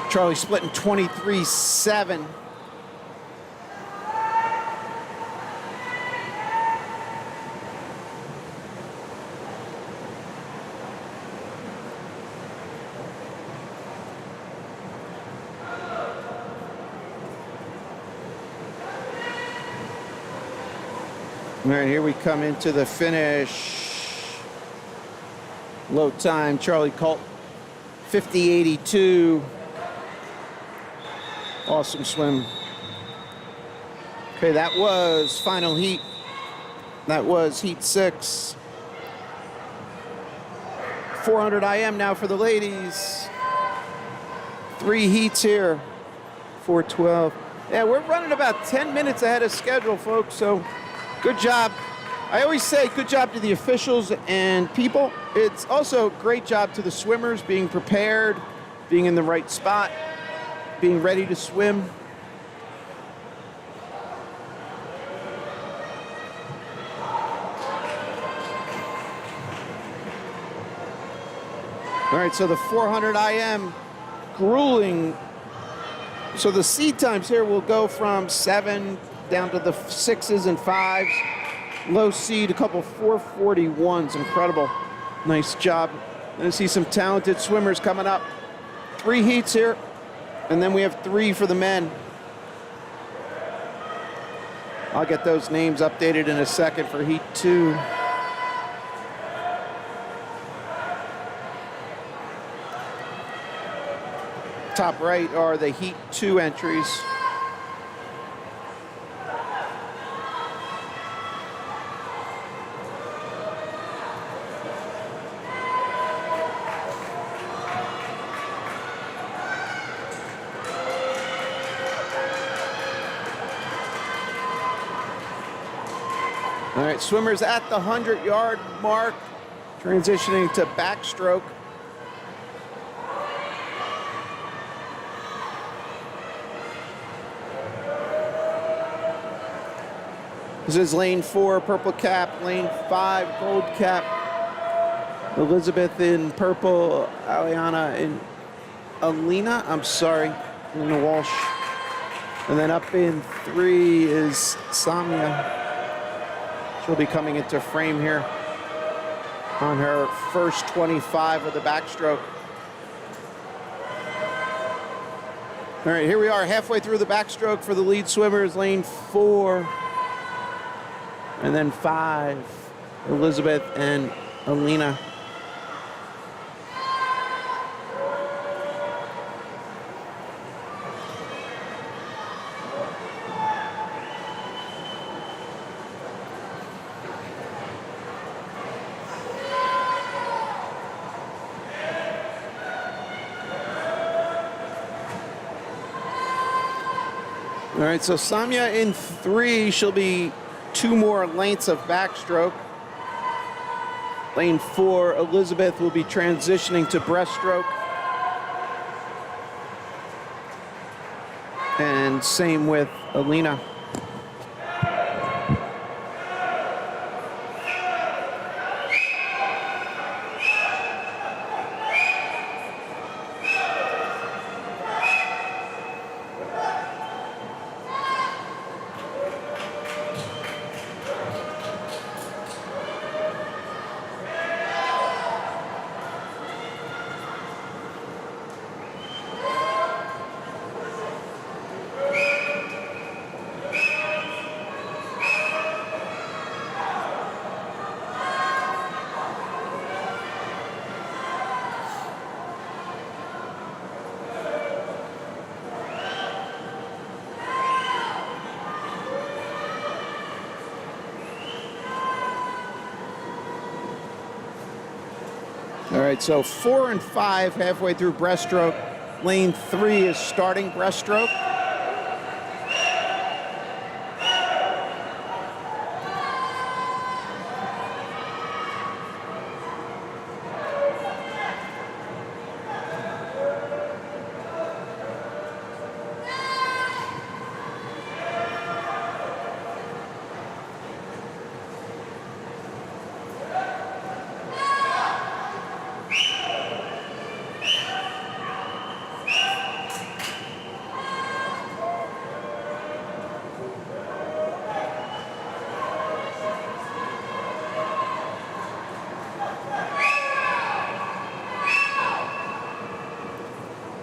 Charlie splitting 23.7. All right, here we come into the finish. Low time, Charlie Culp, 50.82. Awesome swim. Okay, that was final heat. That was heat 6. 400 IM now for the ladies. 3 heats here, 4:12. Yeah, we're running about 10 minutes ahead of schedule, folks, so good job. I always say good job to the officials and people. It's also great job to the swimmers, being prepared, being in the right spot, being ready to swim. All right, so the 400 IM, grueling. So the seed times here will go from 7 down to the 6s and 5s. Low seed, a couple 441s, incredible. Nice job. And I see some talented swimmers coming up. 3 heats here, and then we have 3 for the men. I'll get those names updated in a second for heat 2. Top right are the heat 2 entries. All right, swimmers at the 100-yard mark, transitioning to backstroke. This is lane 4, purple cap, lane 5, gold cap. Elizabeth in purple, Aliana in Alina, I'm sorry, Alina Walsh. And then up in 3 is Samya. She'll be coming into frame here on her first 25 of the backstroke. All right, here we are halfway through the backstroke for the lead swimmers, lane 4. And then 5, Elizabeth and Alina. All right, so Samya in 3, she'll be 2 more lengths of backstroke. Lane 4, Elizabeth will be transitioning to breaststroke. And same with Alina. All right, so 4 and 5 halfway through breaststroke. Lane 3 is starting breaststroke.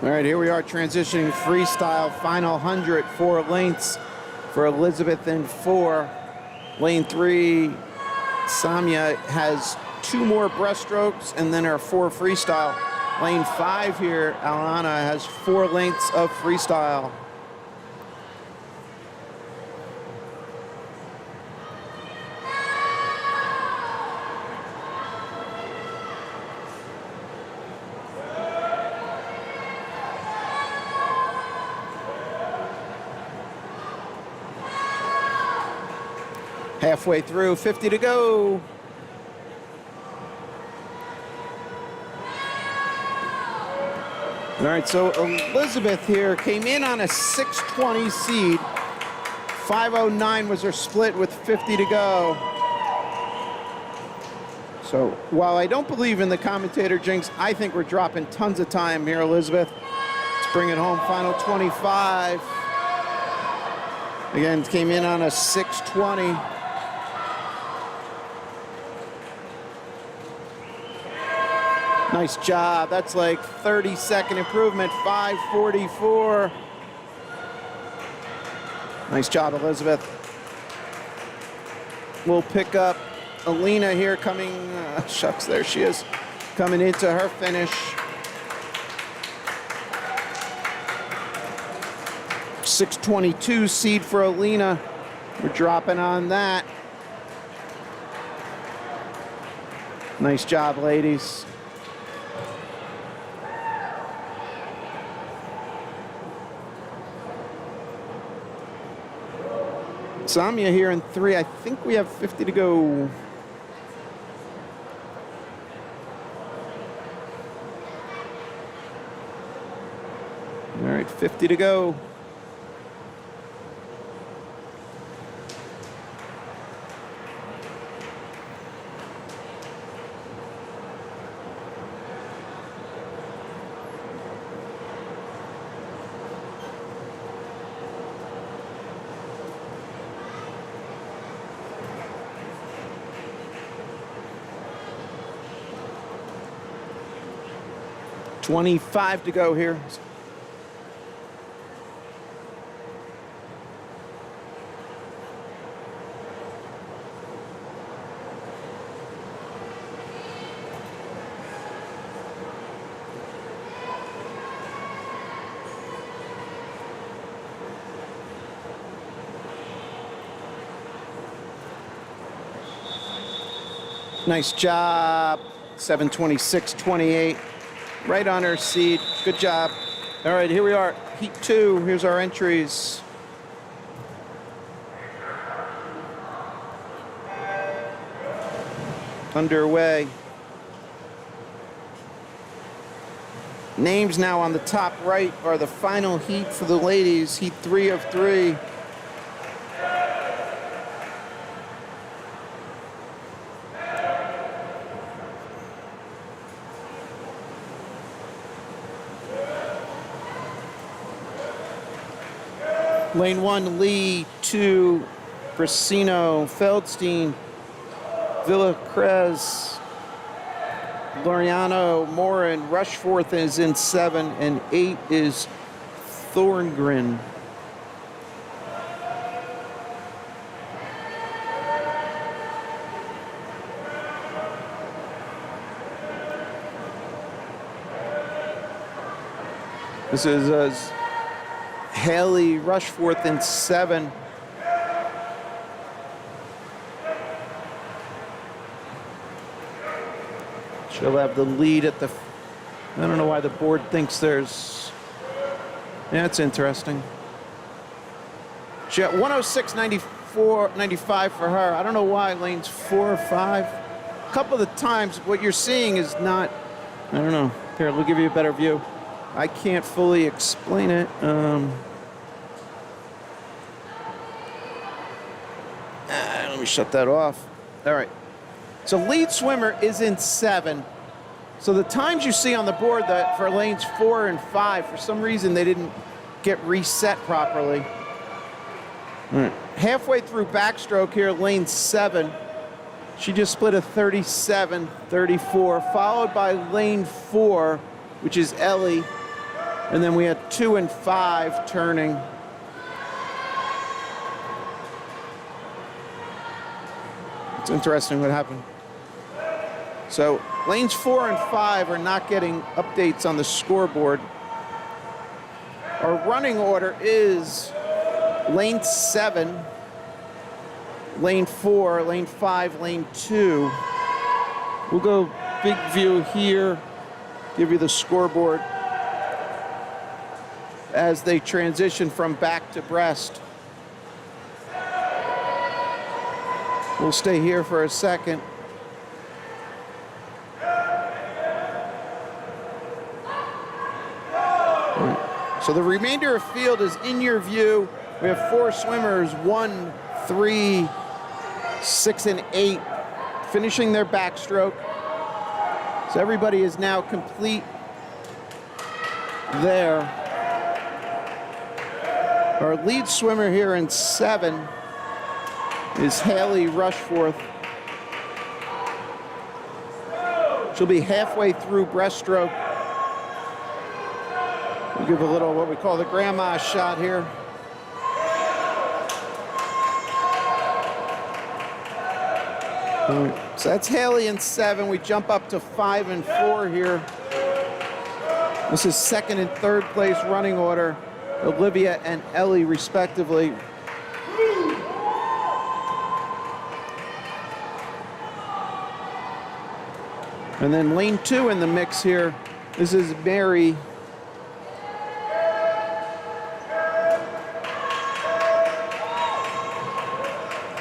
All right, here we are transitioning freestyle, final 100, 4 lengths for Elizabeth in 4. Lane 3, Samya has 2 more breaststrokes and then her 4 freestyle. Lane 5 here, Alana has 4 lengths of freestyle. Halfway through, 50 to go. All right, so Elizabeth here came in on a 620 seed. 509 was her split with 50 to go. So while I don't believe in the commentator jinx, I think we're dropping tons of time here, Elizabeth. Let's bring it home, final 25. Again, came in on a 620. Nice job. That's like 30-second improvement, 5:44. Nice job, Elizabeth. We'll pick up Alina here coming, shucks, there she is, coming into her finish. 622 seed for Alina. We're dropping on that. Nice job, ladies. Samya here in 3. I think we have 50 to go. All right, 50 to go. 25 to go here. Nice job. 7:26.28. Right on our seed. Good job. All right, here we are. Heat 2. Here's our entries. Underway. Names now on the top right are the final heat for the ladies. Heat 3 of 3. Lane 1, Lee. 2, Brasino, Feldstein, Villacrez, Loriano, Morin. Rushforth is in 7, and 8 is Thorngren. This is Haley Rushforth in 7. She'll have the lead at the... I don't know why the board thinks there's... Yeah, it's interesting. She got 106.95 for her. I don't know why lanes 4 or 5. A couple of the times what you're seeing is not... I don't know. Here, we'll give you a better view. I can't fully explain it. Let me shut that off. All right. So lead swimmer is in 7. So the times you see on the board that for lanes 4 and 5, for some reason they didn't get reset properly. All right. Halfway through backstroke here, lane 7. She just split a 37-34, followed by lane 4, which is Ellie. And then we had 2 and 5 turning. It's interesting what happened. So lanes 4 and 5 are not getting updates on the scoreboard. Our running order is lane 7, lane 4, lane 5, lane 2. We'll go big view here, give you the scoreboard as they transition from back to breast. We'll stay here for a second. So the remainder of field is in your view. We have 4 swimmers, 1, 3, 6, and 8, finishing their backstroke. So everybody is now complete there. Our lead swimmer here in 7 is Haley Rushforth. She'll be halfway through breaststroke. We'll give a little what we call the grandma shot here. All right, so that's Haley in 7. We jump up to 5 and 4 here. This is 2nd and 3rd place running order. Olivia and Ellie respectively. And then lane 2 in the mix here. This is Mary.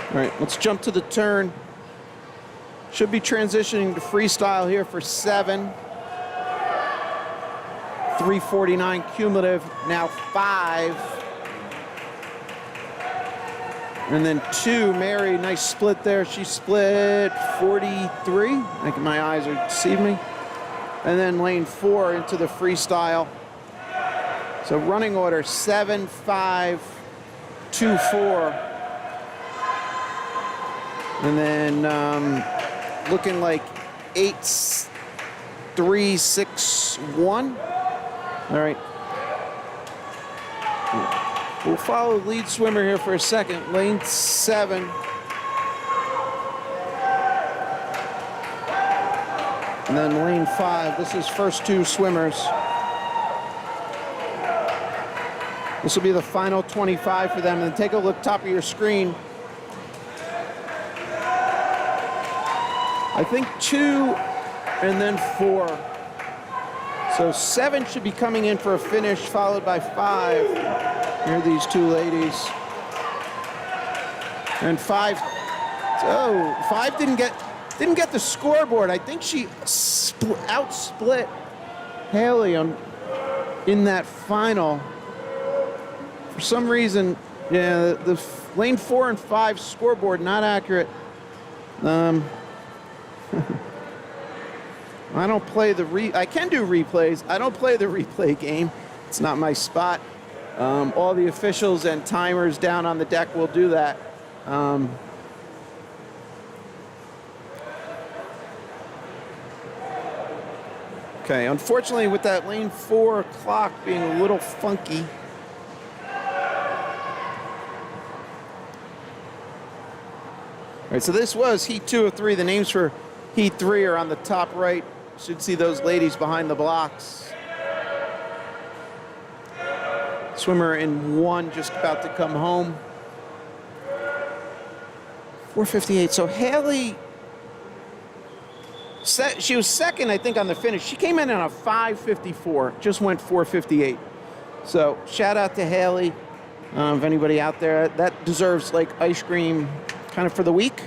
All right, let's jump to the turn. Should be transitioning to freestyle here for 7. 349 cumulative, now 5. And then 2, Mary, nice split there. She split 43. I think my eyes are deceiving me. And then lane 4 into the freestyle. So running order 7, 5, 2, 4. And then looking like 8, 3.61. All right. We'll follow the lead swimmer here for a second. Lane 7. And then lane 5. This is first 2 swimmers. This will be the final 25 for them. And take a look top of your screen. I think 2 and then 4. So 7 should be coming in for a finish, followed by 5. Here are these 2 ladies. And 5. Oh, 5 didn't get the scoreboard. I think she outsplit Haley in that final. For some reason, yeah, the lane 4 and 5 scoreboard not accurate. I don't play I can do replays. I don't play the replay game. It's not my spot. All the officials and timers down on the deck will do that. Okay, unfortunately with that lane 4 clock being a little funky. All right, so this was heat 2 of 3. The names for heat 3 are on the top right. Should see those ladies behind the blocks. Swimmer in 1 just about to come home. 4:58. So Haley, she was second, I think, on the finish. She came in on a 5:54, just went 4:58. So shout out to Haley. If anybody out there, that deserves like ice cream kind of for the week.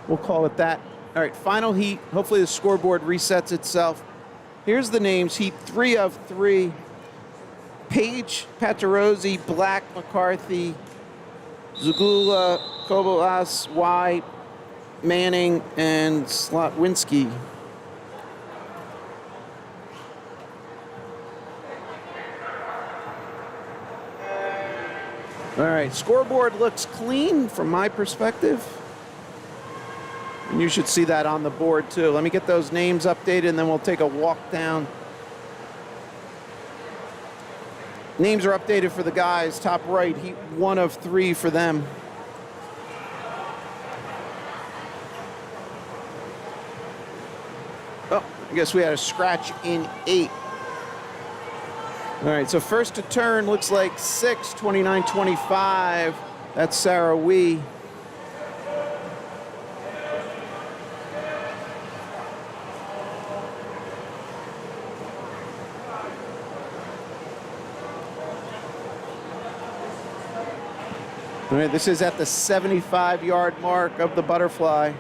We'll call it that. All right, final heat. Hopefully the scoreboard resets itself. Here's the names. Heat 3 of 3. Paige, Patarozzi, Black, McCarthy, Zagula, Kobalas, White, Manning, and Slotwinski. All right, scoreboard looks clean from my perspective. And you should see that on the board too. Let me get those names updated and then we'll take a walk down. Names are updated for the guys, top right, heat 1 of 3 for them. Oh, I guess we had a scratch in 8. All right, so first to turn looks like 6, 29.25. That's Sarah Wee. All right, this is at the 75-yard mark of the butterfly.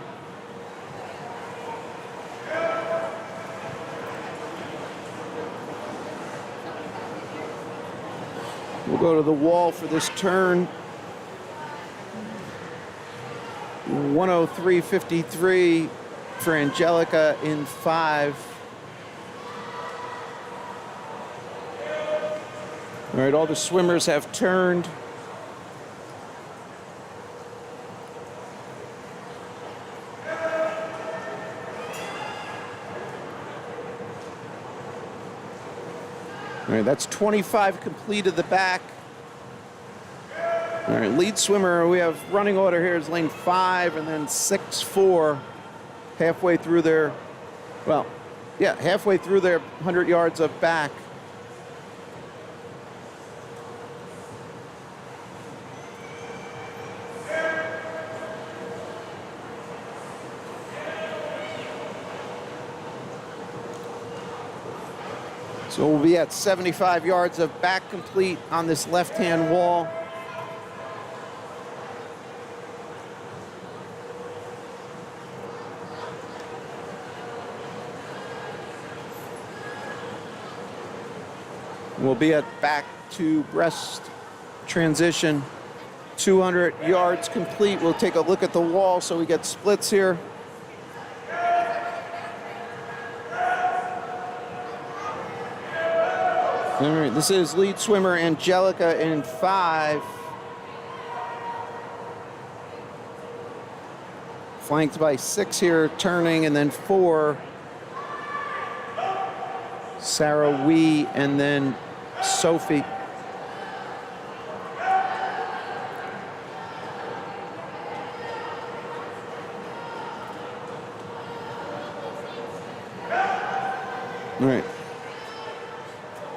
We'll go to the wall for this turn. 103.53 for Angelica in 5. All right, all the swimmers have turned. All right, that's 25 complete of the back. All right, lead swimmer, we have running order here is lane 5 and then 6-4 halfway through their, well, yeah, halfway through their 100 yards of back. So we'll be at 75 yards of back complete on this left-hand wall. We'll be at back to breast transition. 200 yards complete. We'll take a look at the wall so we get splits here. All right, this is lead swimmer Angelica in 5. Flanked by 6 here, turning, and then 4. Sarah Wee, and then Sophie. All right.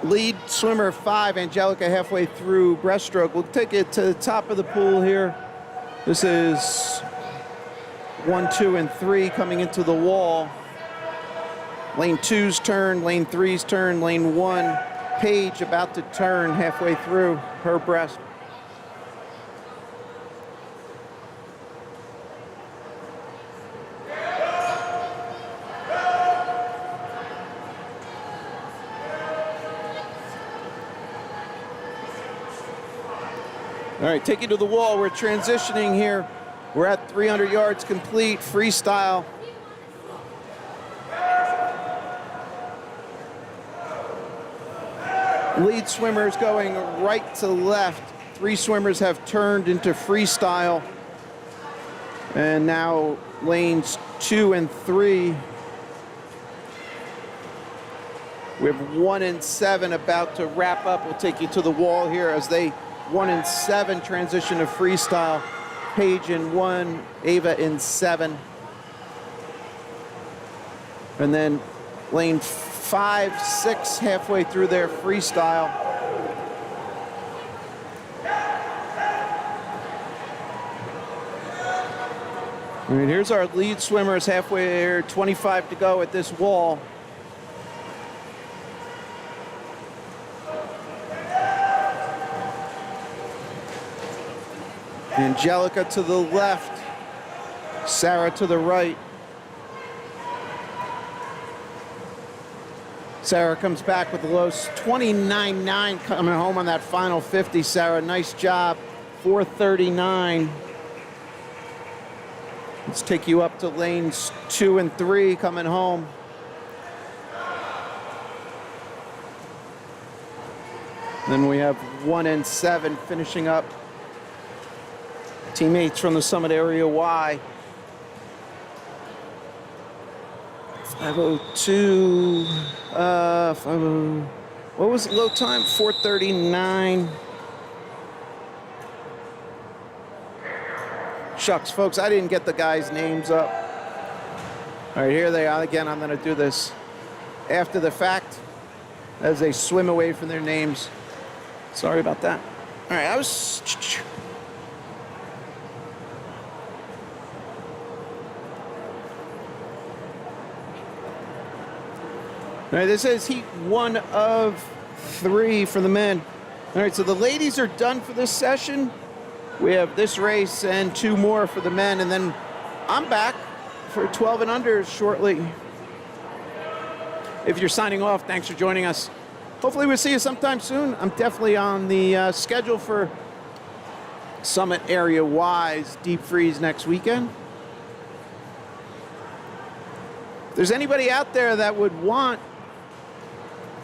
Lead swimmer 5, Angelica, halfway through breaststroke. We'll take it to the top of the pool here. This is 1, 2, and 3 coming into the wall. Lane 2's turn, lane 3's turn, lane 1. Paige about to turn halfway through her breast. All right, take you to the wall. We're transitioning here. We're at 300 yards complete, freestyle. Lead swimmers going right to left. 3 swimmers have turned into freestyle. And now lanes 2 and 3. We have 1 and 7 about to wrap up. We'll take you to the wall here as they 1 and 7 transition to freestyle. Paige in 1, Ava in 7. And then lane 5, 6 halfway through their freestyle. All right, here's our lead swimmers halfway there, 25 to go at this wall. Angelica to the left, Sarah to the right. Sarah comes back with the low 29.9 coming home on that final 50. Sarah, nice job, 4:39. Let's take you up to lanes 2 and 3 coming home. Then we have 1 and 7 finishing up. Teammates from the Summit Area Y. 5:02. 50. What was the low time? 4:39. Shucks, folks, I didn't get the guys' names up. All right, here they are again. I'm going to do this after the fact as they swim away from their names. Sorry about that. All right, All right, this is heat 1 of 3 for the men. All right, so the ladies are done for this session. We have this race and 2 more for the men, and then I'm back for 12 and under shortly. If you're signing off, thanks for joining us. Hopefully we'll see you sometime soon. I'm definitely on the schedule for Summit Area Y's Deep Freeze next weekend. If there's anybody out there that would want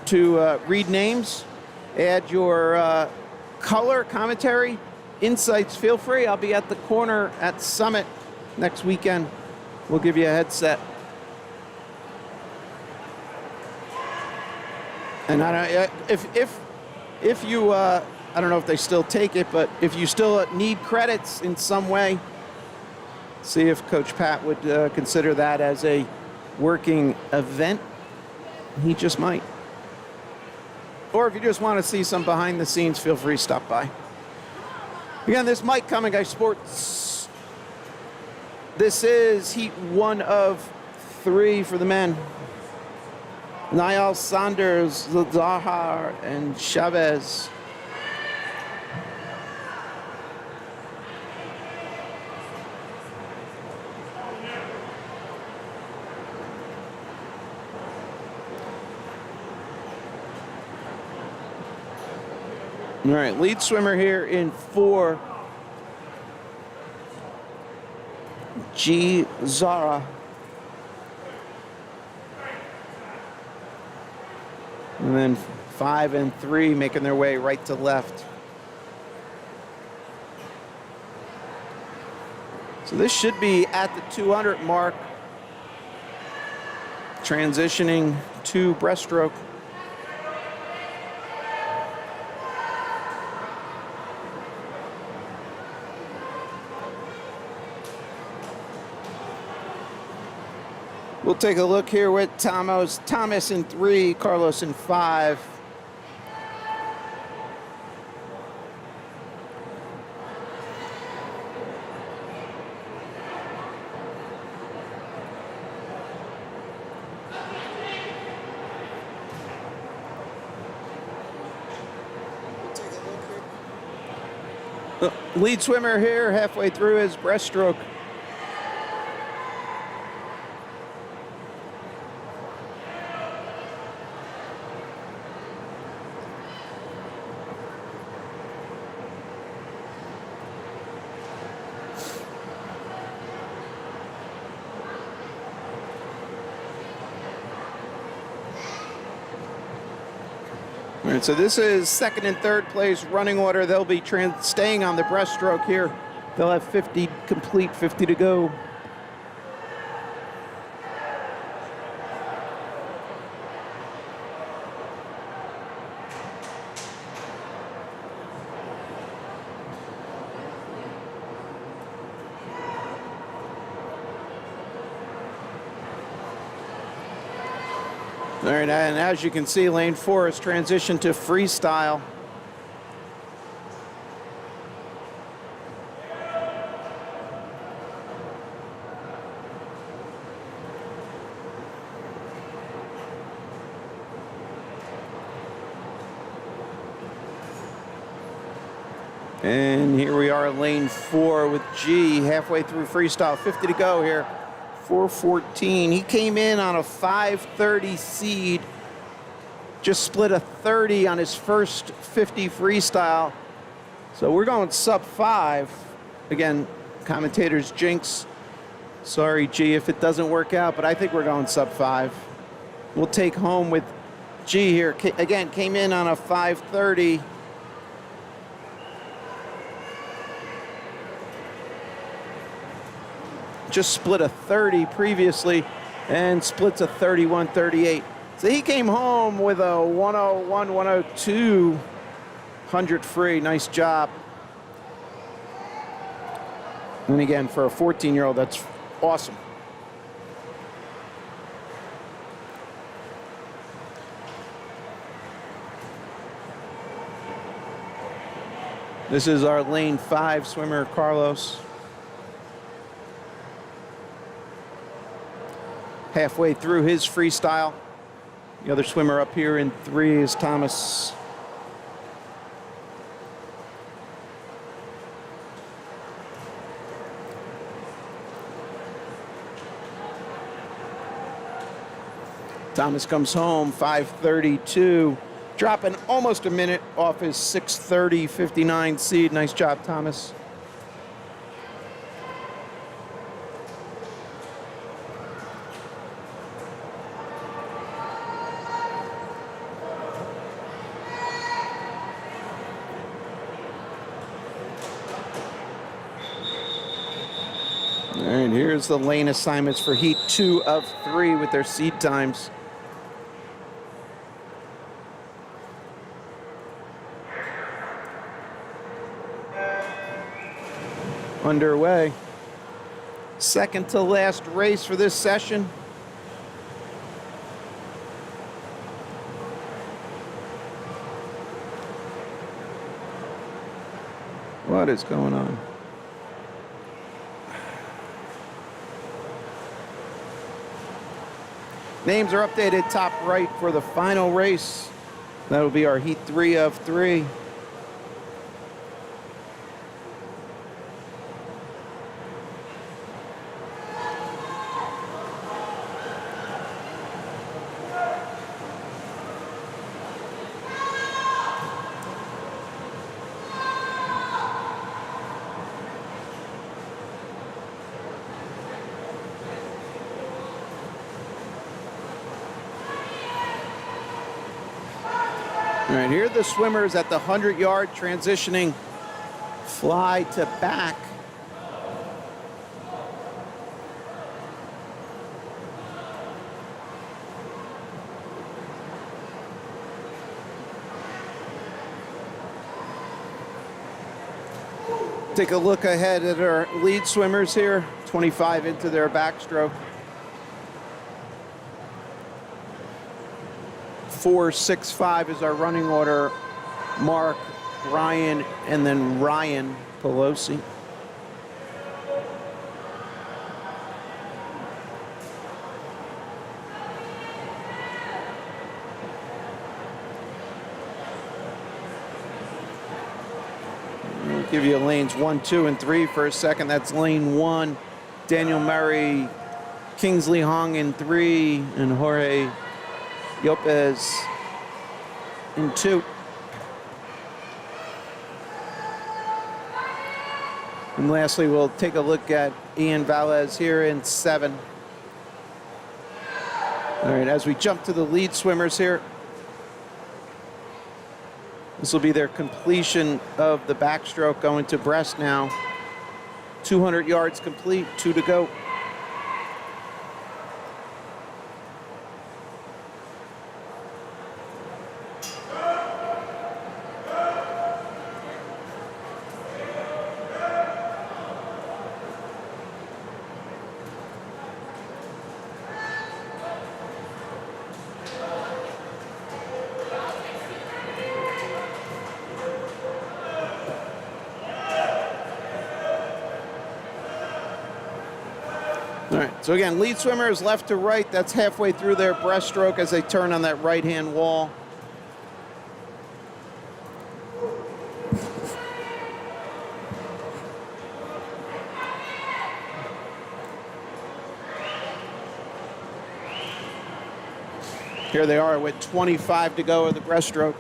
to read names, add your color, commentary, insights, feel free. I'll be at the corner at Summit next weekend. We'll give you a headset. And I don't, if you, I don't know if they still take it, but if you still need credits in some way, see if Coach Pat would consider that as a working event. He just might. Or if you just want to see some behind the scenes, feel free to stop by. Again, this is Mike Coming Guy Sports. This is heat 1 of 3 for the men. Niall Saunders, Zahar, and Chavez. All right, lead swimmer here in 4, G. Zara. And then 5 and 3 making their way right to left. So this should be at the 200 mark, transitioning to breaststroke. We'll take a look here with Thomas in 3, Carlos in 5. The lead swimmer here halfway through his breaststroke. All right, so this is second and third place running order. They'll be staying on the breaststroke here. They'll have 50 complete, 50 to go. All right, and as you can see, lane 4 has transitioned to freestyle. And here we are, lane 4 with G halfway through freestyle. 50 to go here. 4:14. He came in on a 5:30 seed. Just split a 30 on his first 50 freestyle. So we're going sub 5. Again, commentators jinx. Sorry, G, if it doesn't work out, but I think we're going sub 5. We'll take home with G here. Again, came in on a 5:30. Just split a 30 previously and splits a 31:38. So he came home with a 101, 102, 100 free. Nice job. And again, for a 14-year-old, that's awesome. This is our lane 5 swimmer, Carlos. Halfway through his freestyle. The other swimmer up here in 3 is Thomas. Thomas comes home 5:32, dropping almost a minute off his 6:30.59 seed. Nice job, Thomas. And here's the lane assignments for heat 2 of 3 with their seed times. Underway. Second to last race for this session. What is going on? Names are updated top right for the final race. That'll be our heat 3 of 3. All right, here are the swimmers at the 100-yard transitioning fly to back. Take a look ahead at our lead swimmers here, 25 into their backstroke. 4, 6, 5 is our running order. Mark, Brian, and then Ryan Pelosi. I'll give you lanes 1, 2, and 3 for a second. That's lane 1, Daniel Murray, Kingsley Hong in 3, and Jorge Lopez in 2. And lastly, we'll take a look at Ian Valles here in 7. All right, as we jump to the lead swimmers here, this will be their completion of the backstroke going to breast now. 200 yards complete, 2 to go. All right, so again, lead swimmer is left to right. That's halfway through their breaststroke as they turn on that right-hand wall. Here they are with 25 to go of the breaststroke.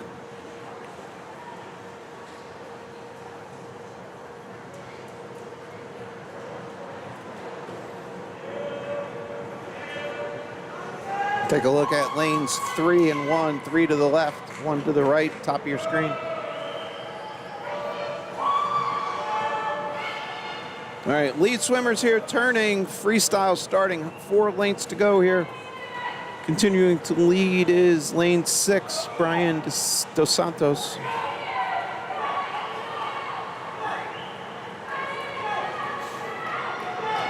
Take a look at lanes 3 and 1, 3 to the left, 1 to the right, top of your screen. All right, lead swimmers here turning, freestyle starting, 4 lengths to go here. Continuing to lead is lane 6, Brian Dos Santos.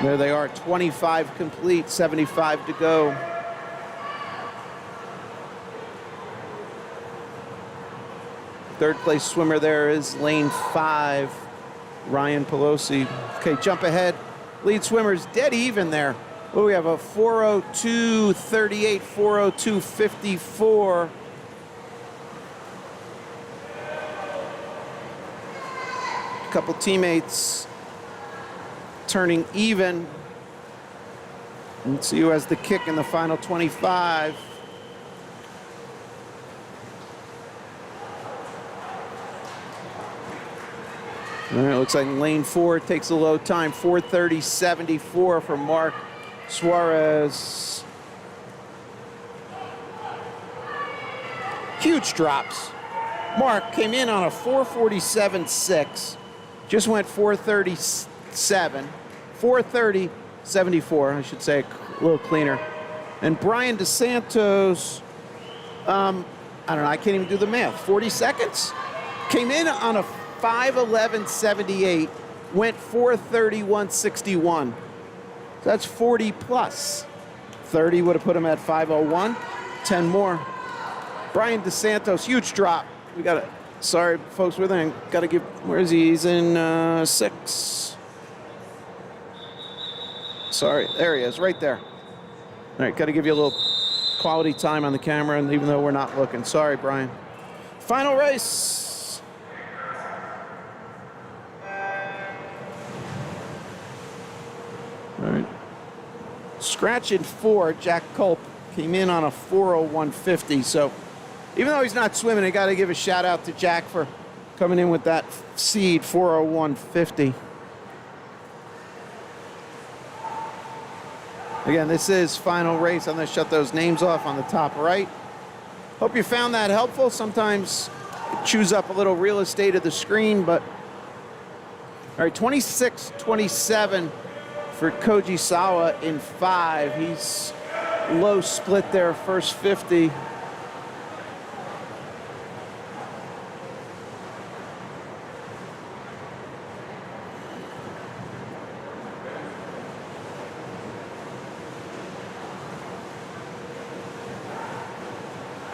There they are, 25 complete, 75 to go. Third place swimmer there is lane 5, Ryan Pelosi. Okay, jump ahead. Lead swimmers dead even there. Oh, we have a 4:02:38, 4:02:54. A couple teammates turning even. Let's see who has the kick in the final 25. All right, looks like lane 4 takes a low time, 4:30:74 for Mark Suarez. Huge drops. Mark came in on a 4:47.6, just went 4:37, 4:30.74, I should say, a little cleaner. And Brian DeSantos, I don't know, I can't even do the math, 40 seconds? Came in on a 5:11.78, went 4:31.61. So that's 40 plus. 30 would have put him at 5:01. 10 more. Brian DeSantos, huge drop. We got to, sorry, folks, we're there. Got to give, where is he? He's in 6. Sorry, there he is, right there. All right, got to give you a little quality time on the camera, and even though we're not looking. Sorry, Brian. Final race. All right. Scratch in 4, Jack Culp came in on a 4:01.50. So even though he's not swimming, I got to give a shout out to Jack for coming in with that seed 4:01.50. Again, this is final race. I'm going to shut those names off on the top right. Hope you found that helpful. Sometimes it chews up a little real estate of the screen, but all right, 26-27 for Koji Sawa in 5. He's low split there, first 50.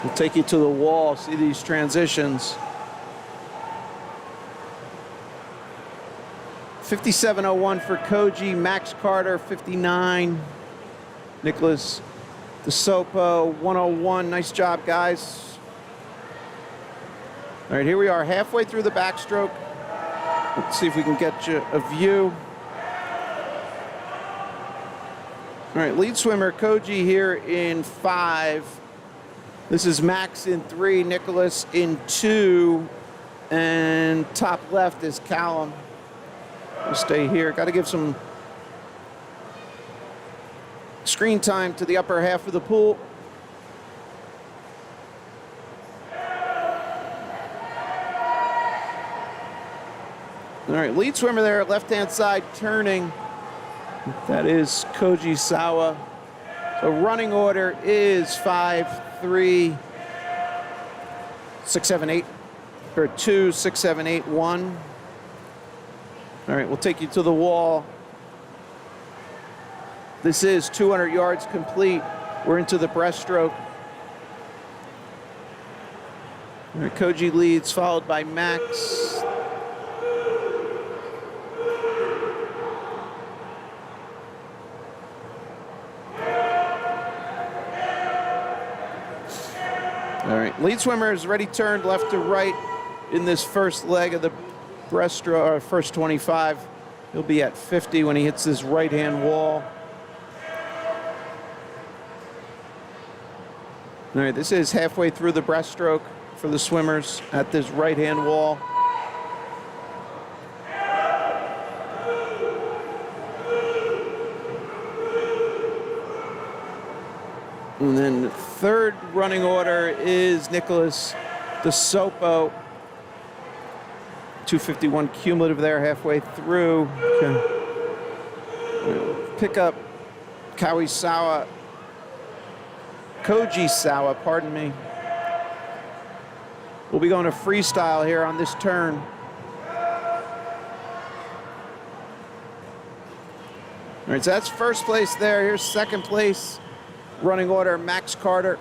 We'll take you to the wall, see these transitions. 57.01 for Koji, Max Carter, 59. Nicholas DeSopo, 101. Nice job, guys. All right, here we are halfway through the backstroke. Let's see if we can get you a view. All right, lead swimmer Koji here in 5. This is Max in 3, Nicholas in 2, and top left is Callum. We'll stay here. Got to give some screen time to the upper half of the pool. All right, lead swimmer there, left-hand side, turning. That is Koji Sawa. So running order is 5, 3, 6, 7, 8, or 2, 6, 7, 8, 1. All right, we'll take you to the wall. This is 200 yards complete. We're into the breaststroke. All right, Koji leads, followed by Max. All right, lead swimmer is ready turned left to right in this first leg of the breaststroke, or first 25. He'll be at 50 when he hits this right-hand wall. All right, this is halfway through the breaststroke for the swimmers at this right-hand wall. And then third running order is Nicholas DeSopo. 251 cumulative there halfway through. Okay. Pick up Koji Sawa, pardon me. We'll be going to freestyle here on this turn. All right, so that's first place there. Here's second place. Running order, Max Carter.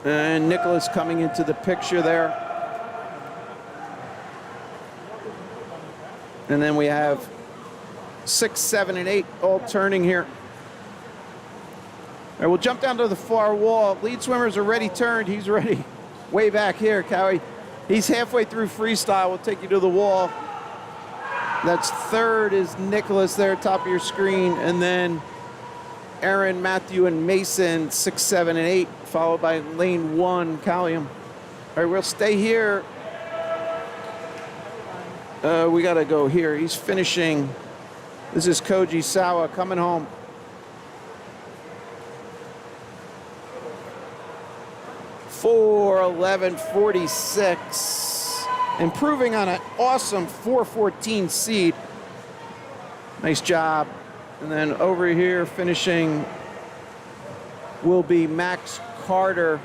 And Nicholas coming into the picture there. And then we have 6, 7, and 8 all turning here. All right, we'll jump down to the far wall. Lead swimmers are ready turned. He's ready. Way back here, Cowie. He's halfway through freestyle. We'll take you to the wall. That's third is Nicholas there, top of your screen. And then Aaron, Matthew, and Mason, 6, 7, and 8, followed by lane 1, Callium. All right, we'll stay here. We got to go here. He's finishing. This is Koji Sawa coming home. For 11:46. Improving on an awesome 4:14 seed. Nice job. And then over here finishing will be Max Carter.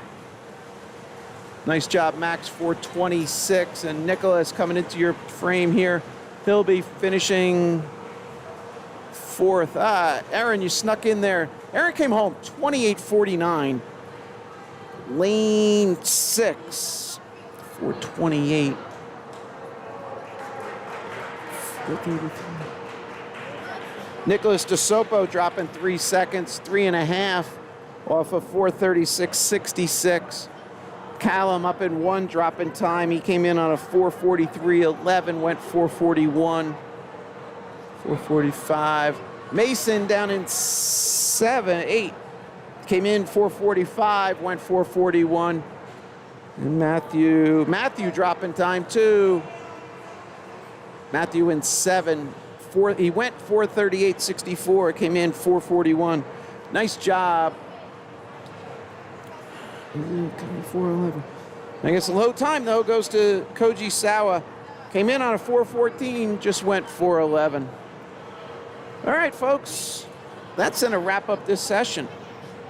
Nice job, Max, 4:26. And Nicholas coming into your frame here. He'll be finishing 4th. Aaron, you snuck in there. Aaron came home 28:49. Lane 6, 4:28. Nicholas DeSopo dropping 3 seconds, 3.5 off of 4:36.66. Callum up in 1, dropping time. He came in on a 4:43.11, went 4:41, 4:45. Mason down in 8. Came in 4:45, went 4:41. And Matthew dropping time too. Matthew in 7. He went 4:38.64, came in 4:41. Nice job. 4:11. I guess the low time though goes to Koji Sawa. Came in on a 4:14, just went 4:11. All right, folks, that's gonna wrap up this session.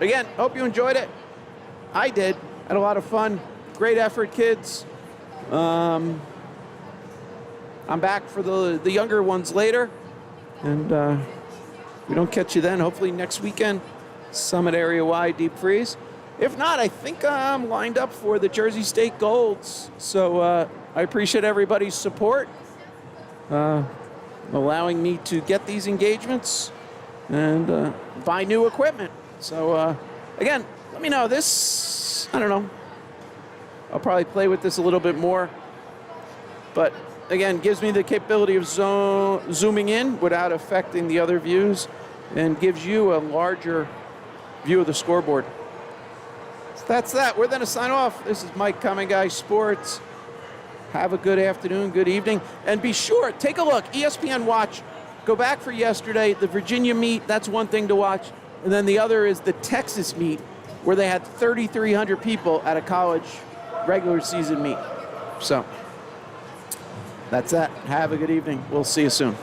Again, hope you enjoyed it. I did. Had a lot of fun. Great effort, kids. I'm back for the younger ones later. And if we don't catch you then, hopefully next weekend Summit area wide deep freeze. If not, I think I'm lined up for the Jersey State Golds. So I appreciate everybody's support, allowing me to get these engagements and buy new equipment. So again, let me know. This, I don't know. I'll probably play with this a little bit more. But again, gives me the capability of zooming in without affecting the other views and gives you a larger view of the scoreboard. So that's that. We're going to sign off. This is Mike Coming Guy Sports. Have a good afternoon, good evening. And be sure, take a look. ESPN Watch. Go back for yesterday. The Virginia meet, that's one thing to watch. And then the other is the Texas meet, where they had 3,300 people at a college regular season meet. So that's that. Have a good evening. We'll see you soon.